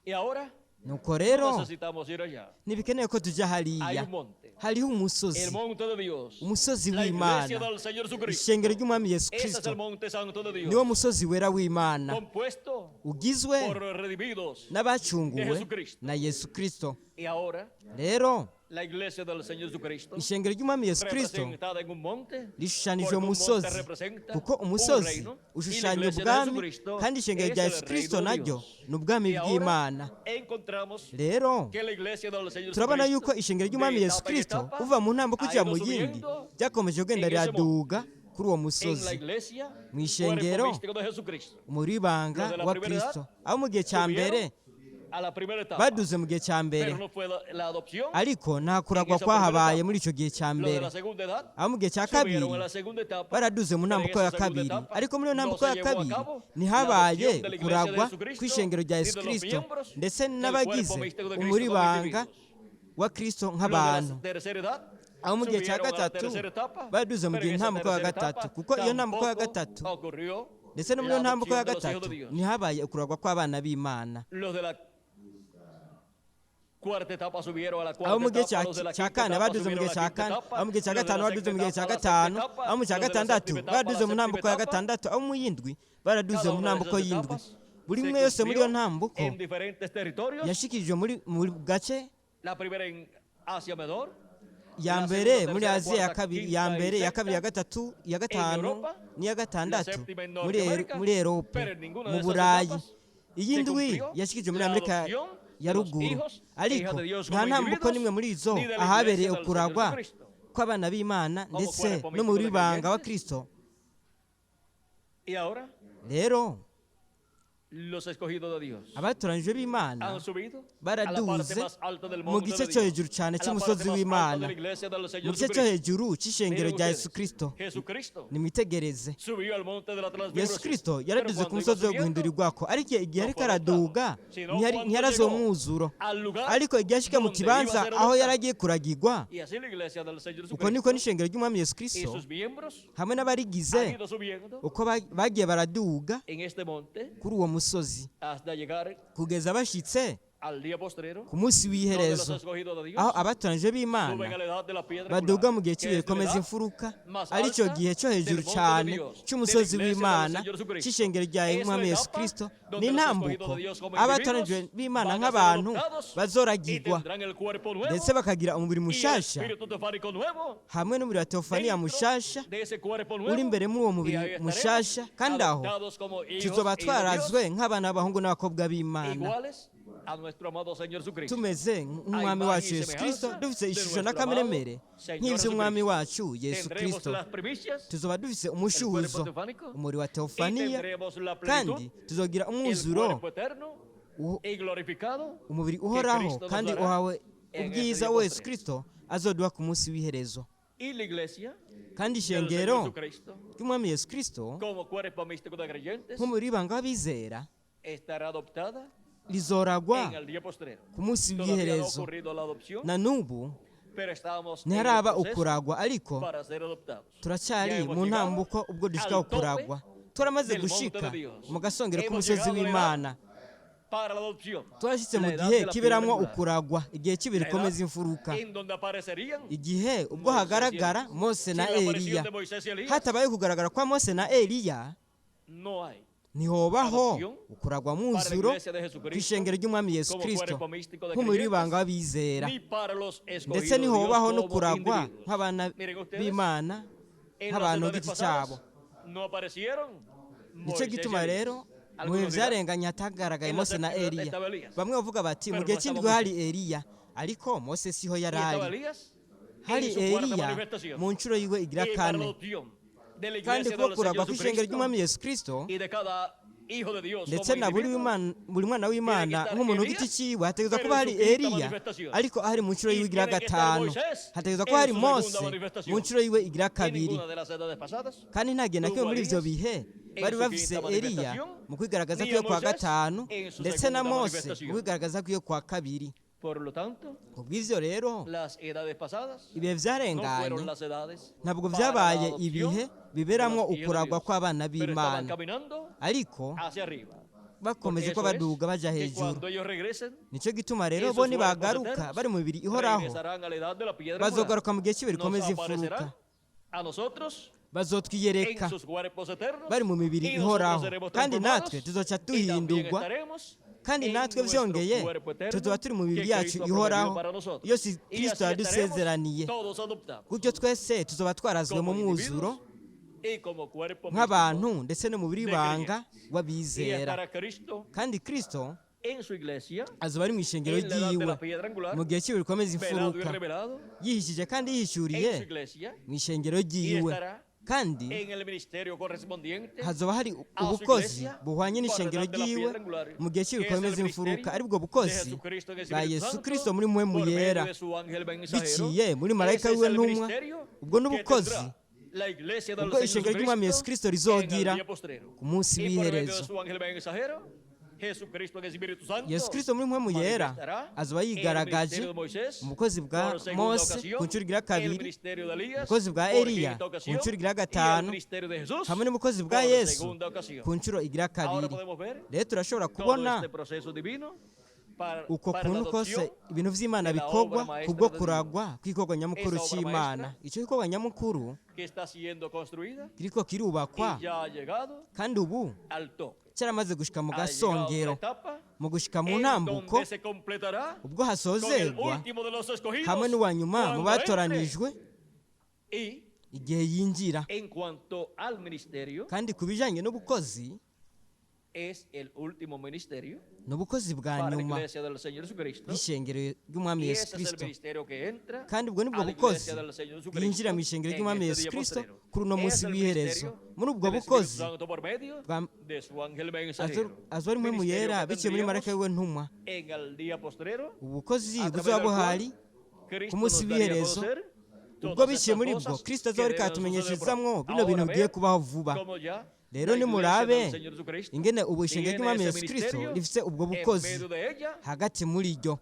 Y ahora Nuko no rero necesitamos ir allá. ntibikeneye ko tuja Hay hariya, un monte. hariho umusozi, El monte de Dios. umusozi La w'Imana, iglesia del Señor Jesucristo. ishengero ry'umwami Yesu Ese es Kristo el monte santo de niwo Dios. musozi wera w'Imana, Compuesto ugizwe por redimidos. de n'abacunguwe Jesucristo. na Yesu Kristo. Y ahora Rero la iglesia del Señor Jesucristo. ishengero ry'umwami Yesu Kristo Representada en un monte. rishushanije Porque un umusozi monte representa kuko un umusozi reino, ushushanya y la iglesia de ubwami, Jesucristo kandi ishengero es rya el Yesu reino Kristo de naryo Dios. ni ubwami Y ahora bw'Imana. encontramos Rero que la iglesia del Señor turabona Jesucristo, yuko ishengero ry'umwami de Yesu etapa en Kristo etapa, uva mu ntambo ha kuja ido mu yindi subiendo ryakomeje kugenda en ese riraduga kuri uwo en la musozi, iglesia mu ishengero cuerpo místico de Jesucristo. umubiri w'ibanga Los de la wa primera Kristo, aho mu gihe cya mbere A la primera etapa. baduze mu gihe cya mbere, Pero no fue la adopción. ariko nta kuragwa esa kwahabaye primera muri icyo gihe cya Los de mbere, la segunda edad aho mu gihe cya kabiri subieron a la segunda etapa. baraduze mu Pero en ntambuko esa ya segunda kabiri, etapa ariko muri iyo no ntambuko se ya llevó a kabiri cabo ntihabaye la adopción de la iglesia de kuragwa Jesucristo kw'ishengero rya y Yesu de los Kristo miembros ndetse del n'abagize cuerpo místico de Cristo umubiri como banga individuos. wa Kristo Los de nk'abantu, la tercera edad aho mu gihe cya subieron a la gatatu tercera etapa, baduze mu pero gihe en esa ntambuko ya tercera gatatu, etapa kuko iyo ntambuko ya tampoco gatatu ocurrió ndetse no muri iyo la ntambuko ya adopción de los hijos gatatu de Dios. ntihabaye ukuragwa kw'abana b'Imana. Los de la cuarta etapa subieron a la Aho cuarta mu gihe etapa, los de la cya quinta kane etapa baduze mu subieron gihe a cya la quinta kane, etapa, aho mu gihe cya los de gatanu la baduze mu sexta gihe cya etapa a la gatanu, sexta etapa, aho mu cya los de la gatandatu séptima etapa a la baduze mu séptima ntambuko ya etapa. gatandatu, aho mu yindwi baraduze Cada mu una de ntambuko esas y'indwi. etapas Buri se umwe yose muri iyo cumplió ntambuko en diferentes territorios. yashikirijwe muri gace, La primera en Asia Menor, ya la mbere segunda, muri tercera, Aziya, ya cuarta, kabiri, quinta ya y mbere, ya sexta kabiri, ya gatatu, ya gatanu Europa, n'iya la gatandatu séptima en muri Norteamérica, muri Erope, pero en ninguna mu de esas Burayi. etapas Iyi se ndwi cumplió yashikirijwe muri la Amerika adopción ya de los ruguru, hijos e ariko hijas de Dios nta como ntambuko individuos, n'imwe muri izo ni de la ahabereye iglesia del ukuragwa Señor Jesucristo. kw'abana b'Imana Como ndetse cuerpo no muri místico de banga wa creyentes. Kristo. Y ahora, Rero los escogidos de Dios abatoranijwe b'Imana han subido a la parte baraduze más alta del mu monte gice de cyo Dios, hejuru cyane a la cy'umusozi parte más alta w'Imana, de la iglesia del mu Señor gice cyo Jesucristo. hejuru cy'ishengero Miren rya ustedes, Yesu Kristo. Jesucristo Nimwitegereze, subió al monte de la Yesu transfiguración. Kristo Pero yaraduze ku cuando iba musozi wo subiendo guhindurirwako, ariko igihe no ariko fue araduga adoptado, sino cuando ntiyarazi uwo llegó mwuzuro, al lugar ariko igihe ashika mu donde iba a kibanza ser aho adoptado. yaragiye kuragirwa, Y así la iglesia del Señor uko niko Jesucristo n'ishengero ry'umwami Yesu y Kristo sus miembros hamwe han n'abarigize ido subiendo uko bagiye baraduga en este monte kuri uwo musozi hasta llegar kugeza bashitse al día postrero, ku munsi donde los w'iherezo, escogidos de Dios aho abatoranijwe suben b'Imana a la edad de la piedra baduga mu gihe angular, que cy'ibihe es la bikomeza edad imfuruka, más aricyo alta gihe cyo hejuru del monte de cyane Dios, cy'umusozi de la iglesia w'Imana del Señor Jesucristo. cy'ishengero rya Es la umwami Yesu etapa Kristo. donde Ni los intambuko escogidos de Dios como abatoranijwe individuos b'Imana van a ser nk'abantu adoptados y bazoragirwa tendrán el cuerpo nuevo ndetse bakagira umubiri y el mushasha espíritu teofánico nuevo hamwe n'umubiri wa teofaniya dentro mushasha de ese cuerpo uri nuevo, imbere muri uwo y mubiri ahí estaremos mushasha, kandi aho adoptados como hijos tuzoba e hijas de twarazwe Dios, nk'abana b'abahungu n'abakobwa b'Imana, iguales a nuestro amado Señor Jesucristo. tumeze nk'umwami wacu Yesu Kristo, dufite ishusho n'akameremere nk'iby'umwami wacu Yesu Tendremos Kristo. las primicias, Tuzoba dufise el umushuzo, cuerpo teofánico, umubiri wa y teofaniya, tendremos la kandi plenitud, tuzogira el umwuzuro, cuerpo eterno u- y glorificado umubiri que uhoraho Cristo nos kandi dará uhawe en ubwiza ese día we Yesu postrero. Kristo azoduha ku munsi w'iherezo. Y la iglesia Kandi del Señor ishengero Jesucristo, ry'umwami Yesu Kristo como cuerpo místico de creyentes, nk'umubiri w'ibanga w'abizera estará adoptada rizoragwa en el día postrero. ku munsi Todavía no ha w'iherezo. ocurrido la adopción, Na n'ubu pero estábamos en el ntiharaba proceso ukuragwa, ariko para ser adoptados. turacyari Ya hemos mu llegado ntambuko ubwo dushika al tope ukuragwa. Turamaze del monte gushika de Dios. mu gasongero Hemos k'umusozi llegado a la w'Imana. Para la adopción, Turashyitse mu la edad gihe de la kiberamwo piedra angular, ukuragwa, igihe cy'ibiri la edad komeza imfuruka, en donde aparecerían igihe ubwo hagaragara Mose sin na la aparición Eliya. de Moisés y Elías, Hatabaye kugaragara kwa Mose na Eliya, no hay ntihobaho adopción ukuragwa mu para la nzuro iglesia de Jesucristo kw'ishengero ry'umwami yesu como kristo cuerpo místico de nk'umubiri w'ibanga creyentes, w'abizera ni para los escogidos ndetse de Dios ntihobaho no como kuragwa individuos. nk'abana Miren ustedes, b'imana en nk'abantu las ku giti edades cyabo pasadas no aparecieron nicyo Moisés y gituma Elías. rero mu bihe Algunos dirán, byarenganye hatagaragaye en mose las na épocas eliya estaba Elías. bamwe bavuga bati mu Pero gihe no estaba cy'indwi hari Moisés. eliya ariko mose siho Y yari estaba ari Elías hari en su cuarta eliya manifestación. mu nshuro yiwe igira Y para la kane adopción de la kandi iglesia kuba del kuragwa Señor kw'ishengero ry'umwami Jesucristo yesu kristo y de cada hijo de Dios ndetse como na buri individuo, buri mwana w'imana Tiene que estar nk'umuntu Elias, w'igiti cyiwe hategerezwa pero kuba en hari su quinta eliya manifestación. ariko hari mu nshuro yiwe Y igira tiene que estar gatanu Moisés hategerezwa en kuba hari su mose segunda manifestación. mu nshuro yiwe igira en kabiri ninguna de las edades pasadas kandi nta gihe na kimwe tuvo muri ibyo Elías bihe en bari su bafise quinta eliya manifestación, mu kwigaragaza ni kwiwe a kwa Moisés gatanu en su ndetse na segunda mose manifestación. mu kwigaragaza kwiwe kwa kabiri por lo tanto ku bw'ivyo rero las edades pasadas ibihe no byarenganye fueron las edades ntabwo para byabaye la adopción ibihe de biberamwo los hijos de ukuragwa Dios, kw'abana pero estaban b'imana caminando ariko hacia arriba. bakomeje ko Eso es baduga baja que hejuru cuando ellos regresen nicyo gituma rero esos bo cuerpos nibagaruka eternos bari mu mibiri ihoraho regresarán a la edad de la piedra bazogaruka mu gihe cy'ibihe angular. rikomeza Nos imfuruka aparecerán a nosotros bazotwiyereka en sus cuerpos eternos bari mu mibiri y nosotros ihoraho seremos kandi transformados natwe tuzoca y también duhindurwa estaremos kandi en natwe nuestro byongeye cuerpo eterno tuzoba turi mu mibiri que yacu Cristo ha ihoraho prometido para nosotros. iyo Y kristo así estaremos yadusezeraniye todos adoptados gutyo twese tuzoba twarazwe mu como mwuzuro individuos y como cuerpo nk'abantu místico. ndetse no mu de bw'ibanga Y w'abizera estará Cristo kandi kristo en su iglesia azoba ari mu ishengero en la edad de ryiwe la piedra angular, mu gihe cy'ibihe rikomeza velado y imfuruka revelado yihishije kandi en yihishuriye su iglesia mu ishengero y ryiwe estará kandi en el ministerio correspondiente hazoba hari a su ubukozi iglesia buhwanye n'ishengero por la edad de la ryiwe piedra angular, mu gihe que es el cy'ibikomeza imfuruka ministerio aribwo de bukozi Jesucristo en el bwa Espíritu yesu Santo, kristo muri mwe por medio yera de su ángel mensajero. biciye muri marayika Ese es wiwe el ntumwa ministerio ubwo que n'ubukozi tendrá la iglesia del ubwo Señor ishengero ry'umwami yesu Jesucristo kristo en el rizogira día postrero. ku munsi Y por medio de w'iherezo su ángel mensajero, Jesucristo en el Espíritu Santo yesu kristo muri mwe yera manifestará azoba en el yigaragaje ministerio de Moisés, mu bukozi bwa por segunda mose ocasión, ku nshuro igira el kabiri ministerio de Elías, ubukozi bwa por eliya quinta ku ocasión, nshuro igira y el gatanu ministerio de Jesús, hamwe n'ubukozi bwa por yesu segunda ocasión. ku nshuro igira Ahora kabiri podemos ver rero turashobora todo kubona este proceso divino uko para la kuntu kose adopción ibintu by'imana de la bikorwa obra maestra kubwo de Dios. kuragwa kw'igikorwa nyamukuru Esa obra cy'imana maestra icyo gikorwa nyamukuru que está siendo construida kiriko kirubakwa y ya ha llegado kandi ubu al tope. cyaramaze gushika mu Ha llegado a una gasongero etapa mu gushika mu en ntambuko donde se completará ubwo con el hasozerwa último de los escogidos hamwe n'uwa nyuma mu cuando batoranijwe entre. Y igihe yinjira en cuanto al ministerio, kandi ku bijanye n'ubukozi es el último ministerio ni ubukozi bwa para la nyuma iglesia del Señor Jesucristo. bw'ishengero ry'umwami Y yesu ese es el kristo ministerio que entra kandi ubwo nibwo a la bukozi iglesia del Señor Jesucristo bwinjira mu ishengero ry'umwami en yesu este día kristo postrero. kuri uno munsi Es el w'iherezo ministerio muri ubwo del Espíritu bukozi Santo por medio bwa- de su ángel mensajero. azo ari mwe mu Ministerio yera que biciye muri tendríamos marayika wiwe ntumwa en el día postrero, ubukozi a través buzoba del cual buhari Cristo ku munsi nos daría a w'iherezo conocer ubwo todas biciye estas muri bwo cosas kristo que azoba deben rikatumenyesherezamwo suceder bino bintu pronto. bigiye Ahora kubaho vuba como ya rero la iglesia nimurabe del Señor Jesucristo ingene ubu ishengero tiene ry'umwami ese yesu kristo ministerio rifite ubwo en bukozi medio de ella, hagati muri ryo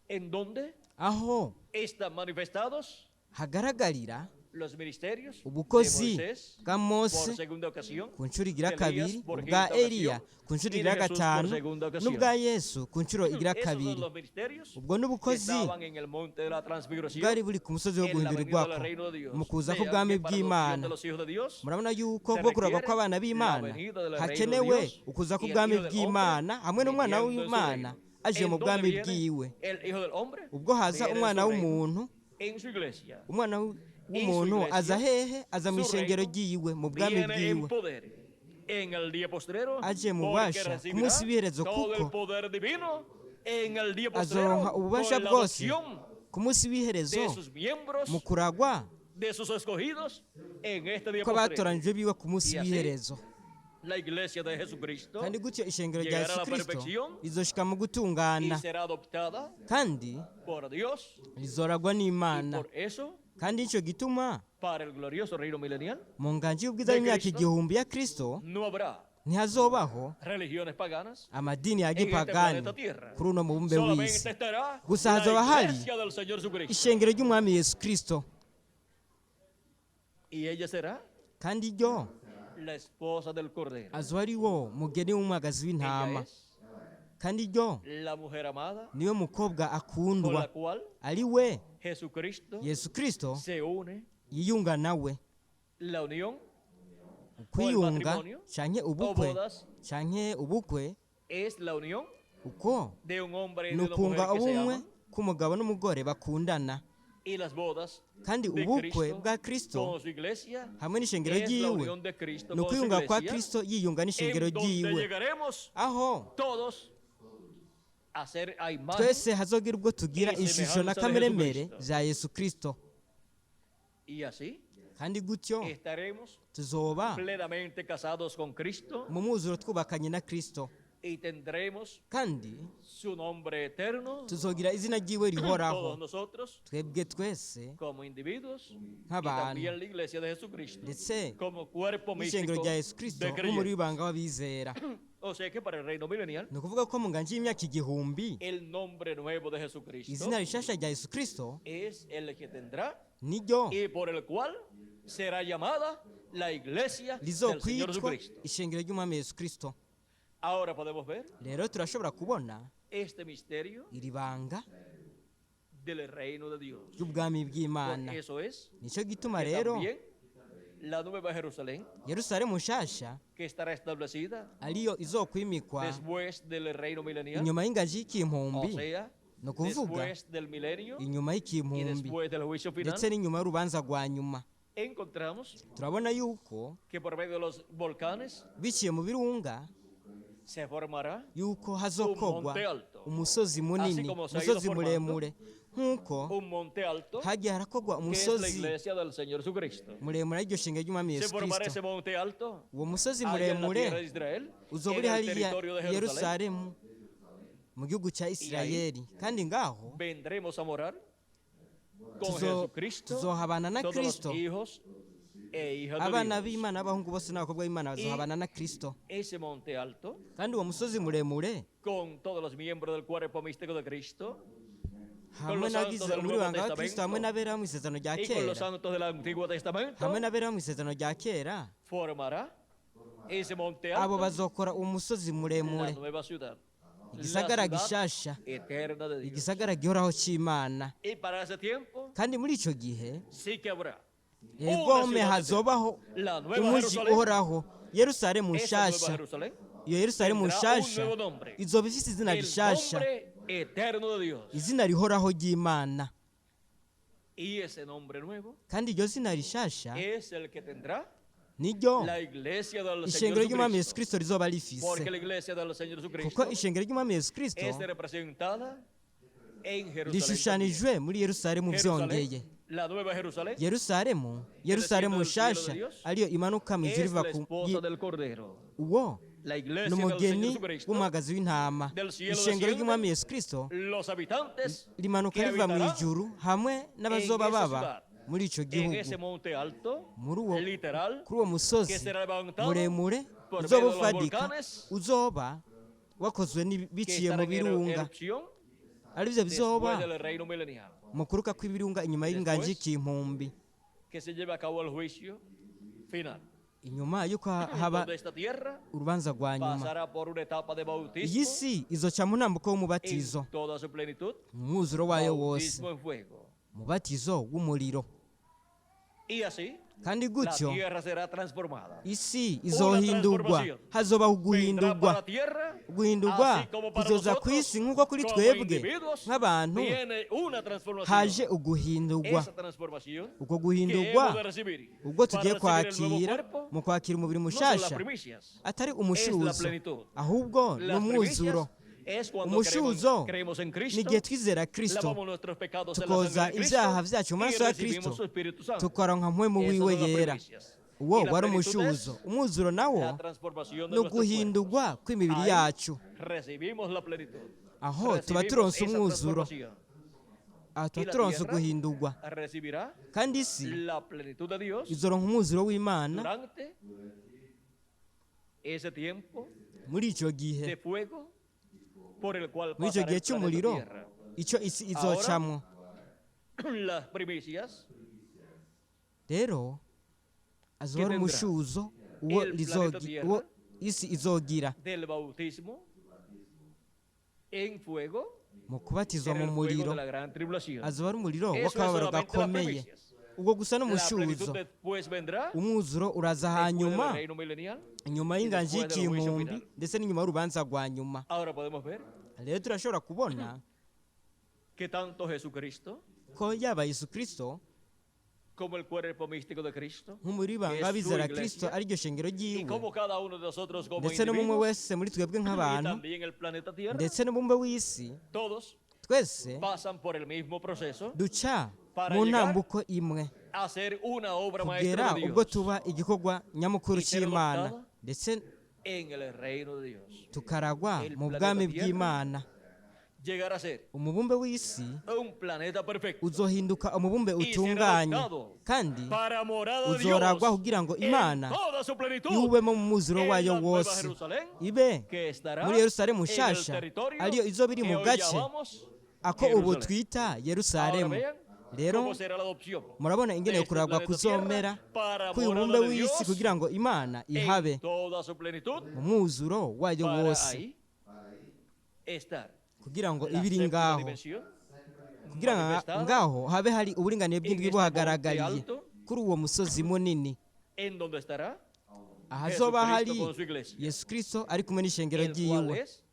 en donde aho están manifestados hagaragarira los ministerios ubukozi de Moisés bwa por mose segunda ocasión, ku nshuro igira de Elías kabiri por ubwa quinta eliya ocasión, ku nshuro y de igira Jesús por gatanu segunda ocasión. n'ubwa yesu ku nshuro igira Esos kabiri son los ministerios ubwo que n'ubukozi estaban en el monte de la transfiguración, bwari buri ku musozi wo en la venida guhindurirwako del reino de Dios. mu kuza Vean k'ubwami que para la adopción bw'imana de los hijos de Dios murabona yuko se bwo kuragwa requiere kw'abana la b'imana venida del reino de hakenewe Dios ukuza y el k'ubwami hijo del bw'imana hombre hamwe n'umwana viviendo en su w'imana reino. aje mu ¿En dónde bwami viene bwiwe el hijo del hombre? ubwo haza Viene en umwana su reino, w'umuntu en su iglesia. umwana En su w'umuntu iglesia, aza hehe aza mu su ishengero reino, ryiwe mu bwami Viene en bwiwe poder en el día postrero, aje mu porque bubasha ku recibirá munsi w'iherezo todo el kuko poder divino en el día azoronka postrero ububasha con la bwose adopción ku munsi w'iherezo de sus miembros, mu kuragwa de sus escogidos en este día ko postrero. abatoranijwe biwe ku munsi Y así, w'iherezo La iglesia de Jesucristo kandi gutyo ishengero rya llegará a yesu la kristo perfección rizoshika mu y gutungana será adoptada kandi por Dios, rizoragwa y n'imana por eso, kandi nicyo gituma para el glorioso reino milenial, mu nganji y'ubwiza y'imyaka Kristo, igihumbi ya kristo no habrá ntihazobaho religiones paganas amadini ya en este gipagani planeta Tierra. kuri uno mubumbe w'isi Solamente estará Gusa hazoba la hari iglesia del Señor Jesucristo. ishengero ry'umwami yesu kristo Y ella será kandi ryo la esposa del Cordero. azoba ari wo mugeni w'umwagazi Ella w'intama es kandi ryo la mujer amada niwe mukobwa con akundwa la cual ari we Jesucristo yesu kristo se une. yiyunga nawe La unión ukwiyunga matrimonio canke o ubukwe bodas canke ubukwe es la unión uko de un hombre y ni de una ukunga mujer que se ubumwe aman, k'umugabo n'umugore bakundana y las bodas kandi de ubukwe Cristo bwa kristo con su iglesia hamwe n'ishengero es la ryiwe unión de Cristo ni con su ukwiyunga kwa iglesia, kristo yiyunga n'ishengero en donde ryiwe llegaremos aho todos a ser a imagen twese hazogira ubwo tugira y ishusho na semejanza de kameremere Jesucristo. vya yesu kristo y así kandi gutyo estaremos tuzoba plenamente casados con Cristo mu mwuzuro twubakanye na kristo y tendremos kandi su nombre eterno tuzogira izina ryiwe rihoraho todos nosotros twebwe twese como individuos y nk'abantu también la iglesia de Jesucristo ndetse como cuerpo n'ishengero místico rya yesu kristo de nk'umuri creyentes. w'ibanga w'abizera O sea que para el reino milenial ni ukuvuga ko mu nganje y'imyaka igihumbi el nombre nuevo de Jesucristo izina rishasha rya yesu kristo es el que tendrá niryo y por el cual será llamada la iglesia del Señor rizokwitwa Jesucristo. ishengero ry'umwami yesu kristo Ahora podemos ver rero turashobora kubona este misterio iri banga del reino de Dios. ry'ubwami Por bw'imana eso es nicyo gituma que rero también la nueva Jerusalén, yerusalemu nshasha que estará establecida ariyo izokwimikwa después del reino milenial, inyuma y'ingagi o y'ikimpumbi sea, ni ukuvuga después del milenio inyuma y y'ikimpumbi después del juicio final, ndetse n'inyuma y'urubanza rwa nyuma encontramos turabona yuko que por medio de los volcanes biciye mu birunga se formará yuko hazokogwa monte alto. umusozi munini Así como se ha ido umusozi formando muremure nk'uko un monte alto hagiye harakogwa que es la umusozi iglesia del Señor Jesucristo. muremure y'iryo shengero ry'umwami Se yesu formará kristo ese monte alto uwo musozi allá en la tierra de muremure Israel, uzoba en uri el hariya territorio de Jerusalén. yerusalemu mu gihugu cya isirayeli kandi ngaho Vendremos a morar con tuzo- Jesucristo, tuzohabana na todos kristo los hijos e hijas de abana Dios. b'imana b'abahungu bose n'abakobwa b'imana bazohabana na kristo Ese monte alto, kandi uwo musozi muremure con todos los miembros del cuerpo místico de Cristo hamwe los n'abagize santos del muri Nuevo banga wa kristo Testamento hamwe n'abera bo mu isezerano rya y con los kera santos del Antiguo Testamento, hamwe n'abera bo mu isezerano rya kera formará ese monte abo alto bazokora uwo musozi la muremure nueva ciudad, la igisagara ciudad gishasha eterna de Dios. igisagara gihoraho cy'imana Y para ese tiempo kandi muri icyo gihe sí que habrá egome hazobaho la nueva umuji Jerusalén. uhoraho yerusalemu Esa nueva nshasha Jerusalén iyo yerusalemu tendrá un nshasha nuevo nombre, izoba ifite izina el rishasha nombre eterno de Dios. izina rihoraho ry'imana Y ese nombre nuevo kandi iryo zina rishasha es el que tendrá niryo la iglesia del ishengero Señor ry'umwami yesu Jesucristo. kristo rizoba rifise Porque la iglesia del Señor kuko Jesucristo ishengero ry'umwami yesu kristo es representada en Jerusalén. rishushanijwe muri yerusalemu Jerusalén, byongeye la nueva Jerusalén, yerusalemu desciende yerusalemu del cielo de nshasha Dios, ariyo imanuka mu ijuru es riva la ku esposa del Cordero. uwo La ni iglesia del Señor umugeni Jesucristo, w'umuhagazi w'intama del cielo ishengero desciende, ry'umwami yesu kristo los habitantes rimanuka que riva mu habitarán ijuru hamwe n'abazoba en esa baba ciudad, muri icyo en gihugu ese monte alto, muri uwo literal, kuri uwo que musozi será levantado muremure por uzoba medio de los ufadika volcanes uzoba wakozwe que biciye mu estarán en birunga erupción aribyo bizoba después del reino milenial, mu kuruka kw'ibirunga inyuma y'inganji y'ikimpumbi que se lleva a cabo el juicio final. inyuma y'uko haba Donde esta tierra urubanza rwa nyuma pasará por una etapa de iyi bautismo si izoca mu ntambuko w'umubatizo en toda su plenitud, mu mwuzuro wayo wose bautismo en fuego. umubatizo w'umuriro Y así kandi la gutyo tierra será transformada. isi izohindurwa transformación. hazobaho Vendrá guhindurwa para la tierra, guhindurwa así como para kuzoza ku nosotros, isi nk'uko kuri como twebwe individuos, nk'abantu viene una transformación. haje uguhindurwa Esa transformación uko que guhindurwa hemos de recibir ubwo para tugiye recibir el nuevo kwakira cuerpo, mu kwakira umubiri no son las mushasha primicias. atari Es la umushuzo plenitud. ahubwo ni Las umwuzuro primicias es cuando umushuzo creemos en ni Cristo, igihe twizera kristo lavamos nuestros pecados en la tukoza sangre de Cristo ibyaha byacu mu y maraso ya recibimos kristo su Espíritu Santo. tukaronka mpwemu Esas wiwe son las yera primicias. uwo Y la wari plenitud umushuzo es umwuzuro nawo la transformación de ni nuestros uguhindurwa cuerpos. kw'imibiri Ahí yacu recibimos la plenitud. aho tuba Recibimos turonse esa umwuzuro transformación. aho Y tuba la turonse tierra uguhindurwa recibirá kandi isi la plenitud de Dios izoronka umwuzuro w'imana durante ese tiempo muri icyo gihe de fuego por el cual muri icyo pasará gihe el planeta cy'umuriro Tierra. icyo isi izocamwo Las primicias rero azoba ari tendrá umushuzo uwo el planeta uwo Tierra isi izogira del bautismo en fuego mu kubatizwa en mu el fuego muriro de la gran tribulación. azoba ari umuriro Eso es w'akababaro solamente las gakomeye primicias. ubwo gusa La plenitud n'umushuzo después vendrá, umwuzuro uraza después del hanyuma reino milenial. inyuma y'inganji después del juicio y'ikihumbi final. ndetse n'inyuma y'urubanza rwa nyuma Ahora podemos ver rero turashobora kubona que tanto Jesucristo ko yaba yesu kirisito como el cuerpo místico de Cristo nk'umuri banga Es abizera su iglesia. kirisito ariryo shengero y ryiwe como cada uno de nosotros como ndetse n'umwe individuos wese muri twebwe y nk'abantu también el planeta Tierra, ndetse n'umubumbe w'isi todos twese pasan por el mismo proceso duca Para mu llegar ntambuko imwe a hacer una obra kugera maestra de ubwo Dios tuba igikorwa nyamukuru Y ser cy'imana adoptado ndetse en el reino de Dios. tukaragwa El mu planeta bwami Tierra. bw'imana Llegar a ser umubumbe w'isi un planeta perfecto uzohinduka umubumbe y ser utunganye adoptado kandi para morada de uzoragwa Dios kugira ngo en imana toda su plenitud iwubemo mu muzuro en wayo la Nueva wose Jerusalén, ibe que estará muri yerusalemu en el nshasha territorio ariyo izoba iri que mu hoy gace llamamos ako ubu Jerusalén. twita Ahora yerusalemu vean rero cómo será la adopción murabona ingene de este kuragwa planeta kuzomera Tierra para k'uyu morada mubumbe de w'isi Dios kugira ngo imana ihabe en toda su plenitud mu mwuzuro wayo para wose ahí estar kugira ngo la ibe iri séptima ngaho dimensión kugira ngo manifestada ngaho habe hari uburinganire bw'indwi en este buhagaragariye monte alto, kuri uwo musozi munini en donde estará ahazoba hari Jesucristo con su iglesia, yesu kirisito ari kumwe n'ishengero el cual ryiwe es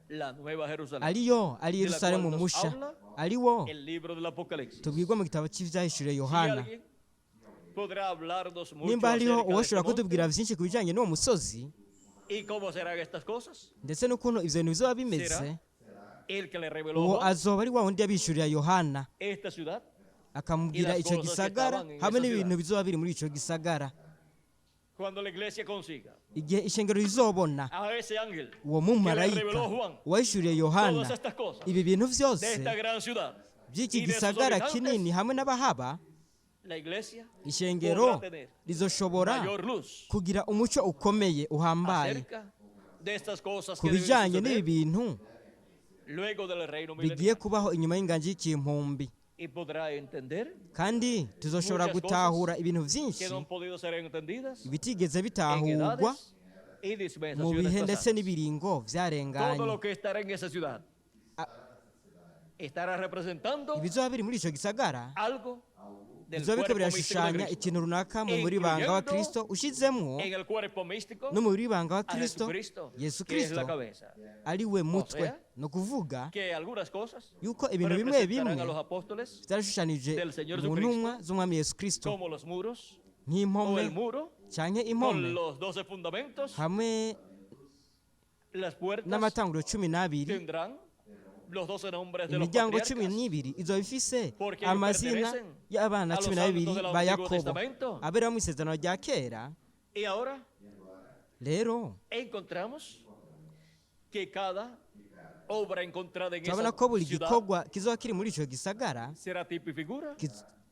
la nueva Jerusalén. ariyo ari de la yerusalemu cual nos musha habla ariwo El libro del Apocalipsis. tubwirwa mu gitabo cy'ibyahishuriye Si yohana alguien podrá hablarnos mucho nimba hariho acerca de uwashobora este kutubwira monte byinshi ku bijyanye n'uwo musozi y cómo serán estas cosas, ndetse n'ukuntu ibyo bintu bizaba bimeze será el que le reveló uwo a Juan azoba ari wa wundi yabishurira yohana esta ciudad akamubwira Y las icyo cosas que gisagara estaban en hamwe esa n'ibintu ciudad. bizoba biri muri icyo gisagara cuando la iglesia consiga igihe ishengero rizobona a ese ángel uwo que le mumarayika reveló Juan wahishuriye todas yohana estas cosas ibi bintu de byose esta gran ciudad by'iki y de sus gisagara habitantes, kinini hamwe n'abahaba la iglesia ishengero podrá tener rizoshobora mayor luz kugira umucyo ukomeye uhambaye acerca de estas cosas ku que deben bijyanye n'ibi suceder bintu luego del reino bigiye milenial kubaho inyuma y'inganji y'ikimpumbi y podrá entender kandi tuzoshobora Muchas gutahura cosas ibintu byinshi que no han podido ser entendidas ibitigeze en bitahurwa edades y mu dispensaciones bihe ndetse pasadas. n'ibiringo Todo byarenganye lo que estará en esa ciudad Ah. estará representando ibizoba biri muri icyo gisagara algo del bizoba biriko cuerpo místico de birashushanya Cristo. ikintu runaka mu muri banga wa kirisito ushyizemo En el cuerpo místico no mu muri banga wa a kirisito Jesucristo, yesu que es la kirisito cabeza. ari we mutwe sea, ni ukuvuga Que algunas cosas yuko ibintu bimwe representarán bimwe a los apóstoles byarashushanije del Señor mu Jesucristo, ntumwa z'umwami yesu kirisito como los muros o nk'impome el muro cyangwa con impome los 12 fundamentos. hamwe Las puertas n'amatanguriro 12 tendrán los 12 nombres de los imiryango patriarcas. 12 izoba ifise Porque amazina pertenecen y'abana a los 12 santos del ba Antiguo yakobo Testamento. abera mu isezerano rya kera Y ahora rero encontramos que cada obra encontrada en turabona esa ko buri ciudad gikorwa kizoba kiri muri icyo gisagara será tipo y figura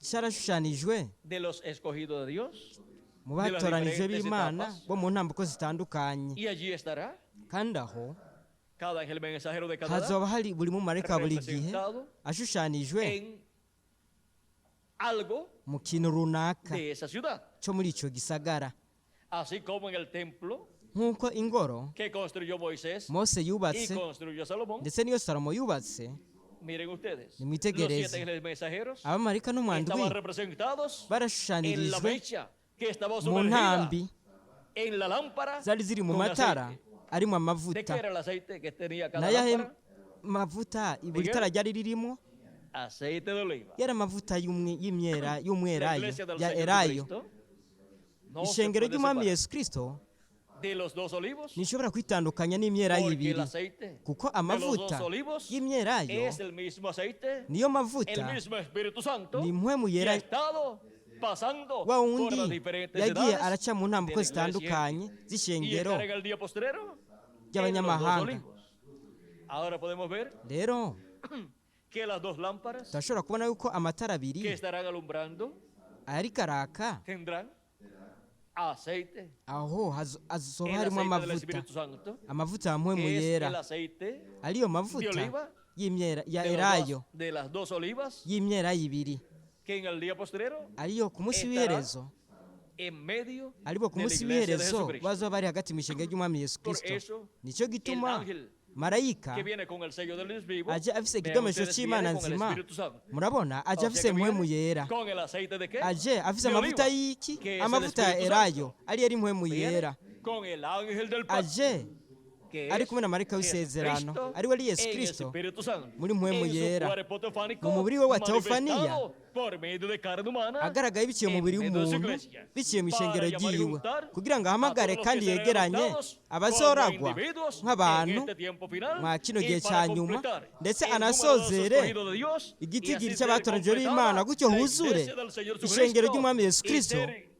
cyarashushanijwe de los escogidos de Dios. mu de las batoranije diferentes b'imana etapas. bo mu ntambuko zitandukanye Y allí estará kandi aho cada ángel mensajero de cada edad hazoba hari buri mumarayika buri gihe representado ashushanijwe en algo mu kintu runaka de esa ciudad. cyo muri icyo gisagara Así como en el templo nk'uko ingoro que construyó Moisés mose y yubatse construyó Salomón. ndetse n'iyo salomo yubatse Miren ustedes, los Nimwitegereze. 7 ángeles mensajeros abamarayika n'umwandwi estaban representados en la barashushanyirijwe mecha que estaba mu sumergida ntambi en la lámpara zari ziri mu con matara aceite. arimo ¿De qué amavuta era el aceite que tenía cada nayahe lámpara? mavuta buri Miguel? tara ryari ririmo Aceite de oliva. yari amavuta La y'umwelayo iglesia del ya Señor erayo Jesucristo no se ishengero puede ry'umwami separar yesu kirisito de los 2 olivos ntishobora kwitandukanya n'imyelayo porque el ibiri aceite kuko de los amavuta 2 olivos y'imyelayo es el mismo aceite, niyo el mavuta mismo Espíritu Santo ni mpwemu que ha yera estado pasando wa por wundi las diferentes yagiye edades araca mu de ntambuko la iglesia zitandukanye y z'ishengero estar en el día postrero en los 2 ry'abanyamahanga olivos. Ahora podemos ver rero que las 2 lámparas turashobora kubona yuko amatara que abiri estarán alumbrando ariko araka tendrán aceite, aho hazoba el harimo aceite del amavuta Espíritu Santo, amavuta ya mpwemu que es el yera aceite ariyo de mavuta oliva ya de, erayo de las 2 olivas y'imyelayo ibiri que en el día postrero ariyo ku munsi estará w'iherezo en medio aribo ku de la munsi iglesia de w'iherezo Jesucristo. bazaba bari hagati mu ishengero ry'umwami yesu Por kirisito eso nicyo el gituma ángel marayika que viene con el sello del Dios vivo. aje afise Vean ikidometso ustedes, c'imana viene con el nzima Espíritu Santo. murabona aje O afise sea que mpwemu viene yera con el aceite de qué? aje afise De amavuta oliva, y'iki que es el amavuta ya Espíritu elayo Santo. ari yari mpwemu Viene yera con el ángel del pacto, aje que ari es kumwe na marayika w'isezerano Jesucristo ari we ari yesu en el kristo Espíritu Santo, muri mpwemu en su yera cuerpo teofánico, mu mubiri we wa teofaniya manifestado por medio de carne humana, agaragaye biciye mu mubiri en medio de su w'umuntu iglesia, biciye mu ishengero para llamar y ryiwe juntar kugira ngo a ahamagare todos los kandi que serán yegeranye adoptados abazoragwa como individuos nk'abantu en este tiempo final, mwa kino y gihe para cya nyuma completar ndetse el número de los anasozere escogidos de Dios, y igitigiri así ser cy'abatoranijwe completada b'imana gutyo la huzure iglesia del Señor ishengero Jesucristo, ry'umwami yesu y kristo ser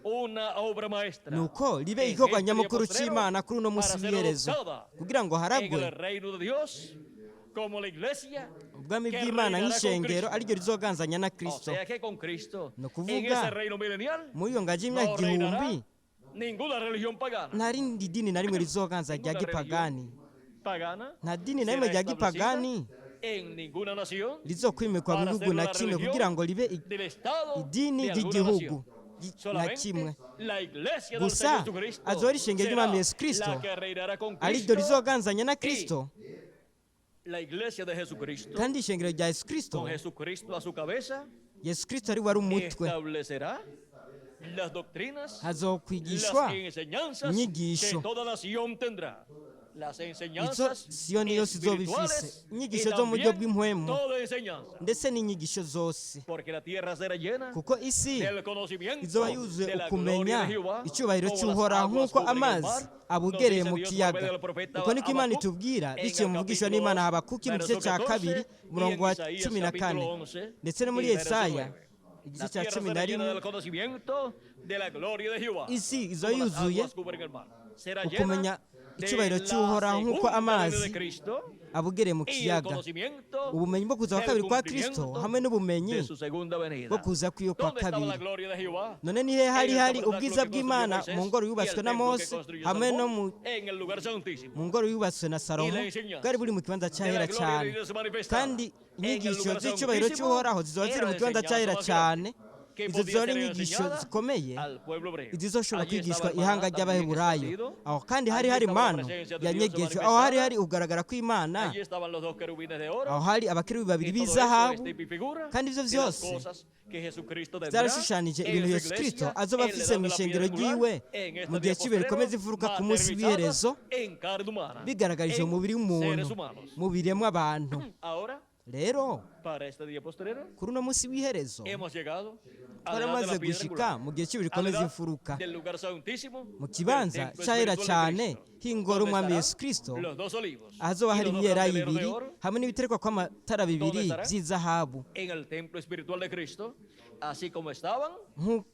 una obra maestra nuko ribe en igikorwa este día nyamukuru postrero cy'imana kuri uno para munsi ser w'iherezo adoptada kugira ngo en haragwe el reino de Dios como la iglesia, ubwami que bw'imana reinará con nk'ishengero Cristo. ariryo rizoganzanya na O kristo sea que con Cristo, Ni en ukuvuga, ese reino milenial, muri iyo ngagi y'imyaka no reinará igihumbi ninguna religión pagana. nta rindi dini na rimwe rizoganza rya gipagani Pagana nta dini na rimwe será rya gipagani establecida en ninguna nación rizokwimikwa mu bihugu na kimwe kugira ngo ribe del Estado idini de alguna ry'igihugu nación. na Solamente kimwe la iglesia del gusa Señor Jesucristo azoba ari ishengero ry'umwami será yesu kristo la que reinará con ariryo Cristo, rizoganzanya na kristo la iglesia de Jesucristo, kandi ishengero rya yesu kristo con Jesucristo a su cabeza, yesu kristo ari we ari umutwe establecerá las doctrinas, hazokwigishwa las enseñanzas inyigisho que toda nación tendrá. Las izo enseñanzas siyoni yose izoba ifise espirituales y inyigisho zo mu buryo también bw'impwemu toda enseñanza. ndetse n'inyigisho zose Porque la tierra será llena kuko isi del conocimiento izoba yuzuye de la ukumenya gloria de Jehová, icyubahiro como las cy'uhoraho aguas nk'uko cubren el amazi mar. abugereye Nos mu dice Dios por kiyaga medio del profeta uko niko imana Habacuc, itubwira en biciye el mu bwigisho capítulo n'imana habakuki mu gice 14, cya kabiri y umurongo wa en Isaías 14 capítulo 11, ndetse no muri y verso yesaya 9. igice La cya tierra 11 será llena del conocimiento de la gloria de Jehová, isi izo como las yuzuye aguas cubren el mar. Será ukumenya llena icyubahiro de cy'uhoraho la nk'uko segunda venida amazi de Cristo abugereye mu y el kiyaga conocimiento ubumenyi bwo kuza kwa del kabiri kwa kristo cumplimiento hamwe n'ubumenyi de su segunda venida. bwo kuza kwiwe kwa ¿Dónde estaba la kabiri gloria de Jehová? none ni he hari En el hari tabernáculo ubwiza que construyó bw'imana Moisés mu ngoro y el yubatswe na templo que mose construyó hamwe no Salomón mu en el lugar santísimo. mu ngoro yubatswe na salomo la enseñanza bwari buri mu kibanza De cyahera la gloria de cyane Dios manifestada kandi en el inyigisho lugar z'icyubahiro santísimo cy'uhoraho zizoba ziri era mu la kibanza enseñanza cyahera más cyane grande que izo podía zizoba ari ser inyigisho enseñada zikomeye al pueblo hebreo. izizoshobora Allí kwigishwa estaba el ihanga maná también ry'abaheburayo escondido. aho kandi hari Allí hari estaba la manu presencia de Dios yanyegejwe manifestada. aho hari hari ugaragara kw'imana Allí estaban los dos querubines de oro. aho hari abakerubi babiri Y todo eso b'izahabu es tipo y figura kandi ibyo de las byose cosas que Jesucristo tendrá byarashushanije en ibintu su yesu kristo iglesia, azoba en la afise edad mu de la ishengero piedra angular, ryiwe en este mu gihe día cy'ibere rikomeza postrero, imfuruka ku munsi w'iherezo materializada en carne humana, bigaragarije en mu mubiri seres w'umuntu humanos. mu biremwa abantu Ahora, rero para este día postrero, kuri uno munsi w'iherezo hemos llegado a la edad de twaramaze la piedra gushika angular, mu gihe cy'ibere a la rikomeza edad imfuruka del lugar santísimo, mu kibanza del templo cyahera espiritual de cyane Cristo, h'ingoro donde umwami estarán yesu kristo los dos olivos ahazoba y hari los dos imyera candeleros de ibiri oro hamwe n'ibiterekwa kw'amatara bibiri estará? by'izahabu en el templo espiritual de Cristo, así como estaban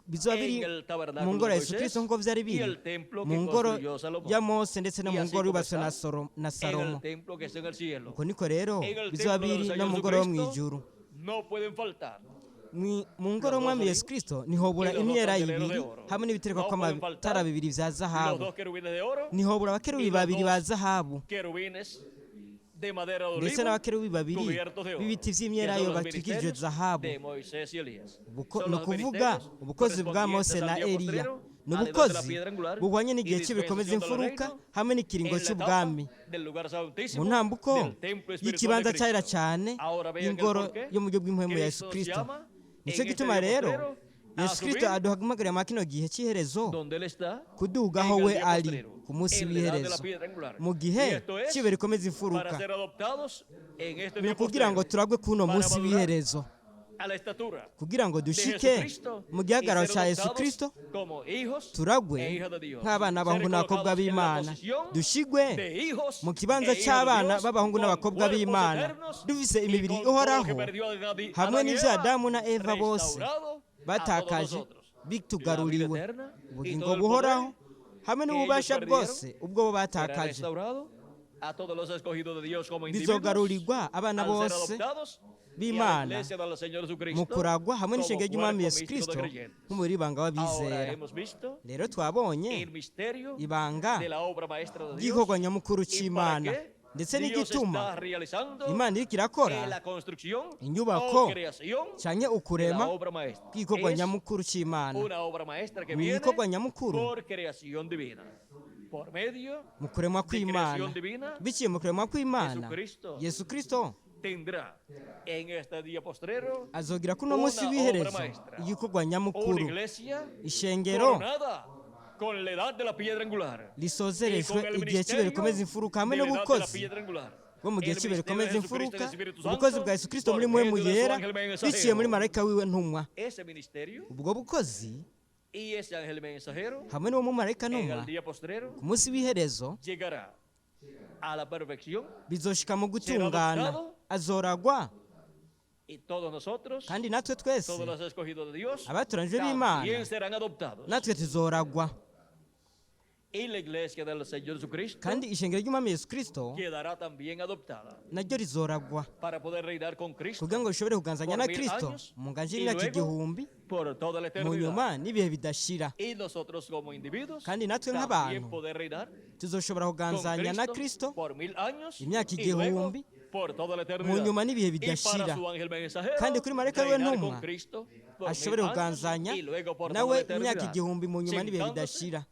bizoba biri en el tabernáculo mu ngoro de ya yesu Moisés kristo nk'uko byari y biri el templo mu que ngoro construyó Salomón, ya mose ndetse no Y mu así ngoro como yubatswe na está na en salomo el templo que está en el cielo. uko niko rero En el bizoba templo del biri no Señor mu ngoro yo mu Jesucristo ijuru no pueden faltar mu ngoro y'umwami yesu kristo nihobura y los dos imyera candeleros de ibiri oro. hamwe n'ibiterekwa No kw'amatara pueden faltar bibiri bya los zahabu dos querubines de oro, nihobura abakerubi y los babiri ba dos zahabu querubines de madera de ndetse olivo n'abakerubi babiri cubiertos de oro, b'ibiti que by'imyelayo son los batwikirije ministerios zahabu de Moisés y Elías. Ubuko- Son ni los ukuvuga ministerios ubukozi bwa mose correspondientes na al día eliya postrero, ni a la edad de la ubukozi piedra angular, buhwanye y n'igihe cy'ibikomeza dispensación del imfuruka reino, hamwe n'ikiringo en la etapa cy'ubwami del lugar mu santísimo, ntambuko del templo espiritual y'ikibanza de cyahera Cristo. cyane Ahora vean el y'ingoro porqué. yo mu buryo bw'impwemu ya yesu Cristo kristo llama nicyo en gituma este día rero postrero a yesu kristo subir aduhamagarira muri kino gihe cy'iherezo donde él está, kudugaho en el we día ari postrero, ku munsi en la edad de la w'iherezo piedra angular. mu Y gihe esto es cy'ibere rikomeza para imfuruka ser adoptados en este ni día ukugira ngo postrero, turagwe kuno para munsi madurar w'iherezo a la estatura kugira ngo de dushike Jesucristo mu y gihagararo ser cya yesu adoptados kristo como hijos turagwe e hijas de Dios. nk'abana b'abahungu Ser n'abakobwa colocados en la b'imana posición dushigwe de hijos mu kibanza e hijas de cy'abana Dios, b'abahungu con n'abakobwa cuerpos b'imana eternos dufise y imibiri con todo lo ihoraho que perdió Adán hamwe y n'ibyo Eva, adamu na eva bose restaurado a todos batakaje nosotros. bitugaruriwe La vida eterna y ubugingo todo el buhoraho poder hamwe que n'ububasha ellos bwose ubwo bo será batakaje restaurado a todos los escogidos de Dios como individuos, bizogarurirwa abana al ser bose adoptados, y a la b'imana iglesia del Señor Jesucristo mu kuragwa hamwe como n'ishengero ry'umwami cuerpo yesu místico kristo de creyentes. nk'umubiri w'ibanga Ahora w'abizera hemos visto rero twabonye el misterio ibanga de la obra maestra de Dios ry'igikorwa nyamukuru y para cy'imana qué ndetse Dios n'igituma está realizando imana iriko irakora la construcción inyubako o creación canke de la ukurema obra maestra. bw'igikorwa Es nyamukuru cy'imana una obra maestra que ni viene igikorwa nyamukuru por creación divina. por medio mu kuremwa de kw'imana creación divina, biciye mu kuremwa kw'imana Jesucristo yesu kristo tendrá en este día postrero azogira kuno una munsi obra w'iherezo maestra, igikorwa una nyamukuru iglesia ishengero coronada con la edad de la piedra angular y risozerejwe con el igihe cy'ibihe rikomeza ministerio imfuruka hamwe de la edad de la n'ubukozi piedra angular. bwo mu gihe El cy'ibihe ministerio rikomeza de Jesucristo imfuruka y del Espíritu ubukozi Santo bwa yesu kristo por muri mwe mu medio de su yera ángel biciye mensajero. muri marayika wiwe ntumwa Ese ministerio ubwo bukozi y ese ángel mensajero hamwe n'uwo mumarayika en ntumwa el día postrero ku munsi w'iherezo llegará a la perfección bizoshika mu gutungana azoragwa y todos nosotros, kandi natwe twese todos los escogidos de Dios, abatoranijwe b'imana también serán adoptados. natwe tuzoragwa Y la iglesia del Señor Jesucristo kandi ishengero ry'umwami yesu kristo quedará también adoptada naryo rizoragwa para poder reinar con Cristo kugira ngo rishobore kuganzanya na por 1000 kristo años mu nganje y y'imyaka luego igihumbi por toda la mu eternidad. nyuma n'ibihe bidashira Y nosotros como individuos kandi natwe también nk'abantu poder reinar tuzoshobora con kuganzanya na Cristo kristo por 1000 años imyaka y luego igihumbi por toda la mu eternidad. nyuma n'ibihe Y para bidashira su ángel mensajero kandi kuri marayika wiwe reinar ntumwa con Cristo por 1000 ashobore años kuganzanya y luego por toda nawe la imyaka eternidad. igihumbi mu nyuma n'ibihe Sentándose bidashira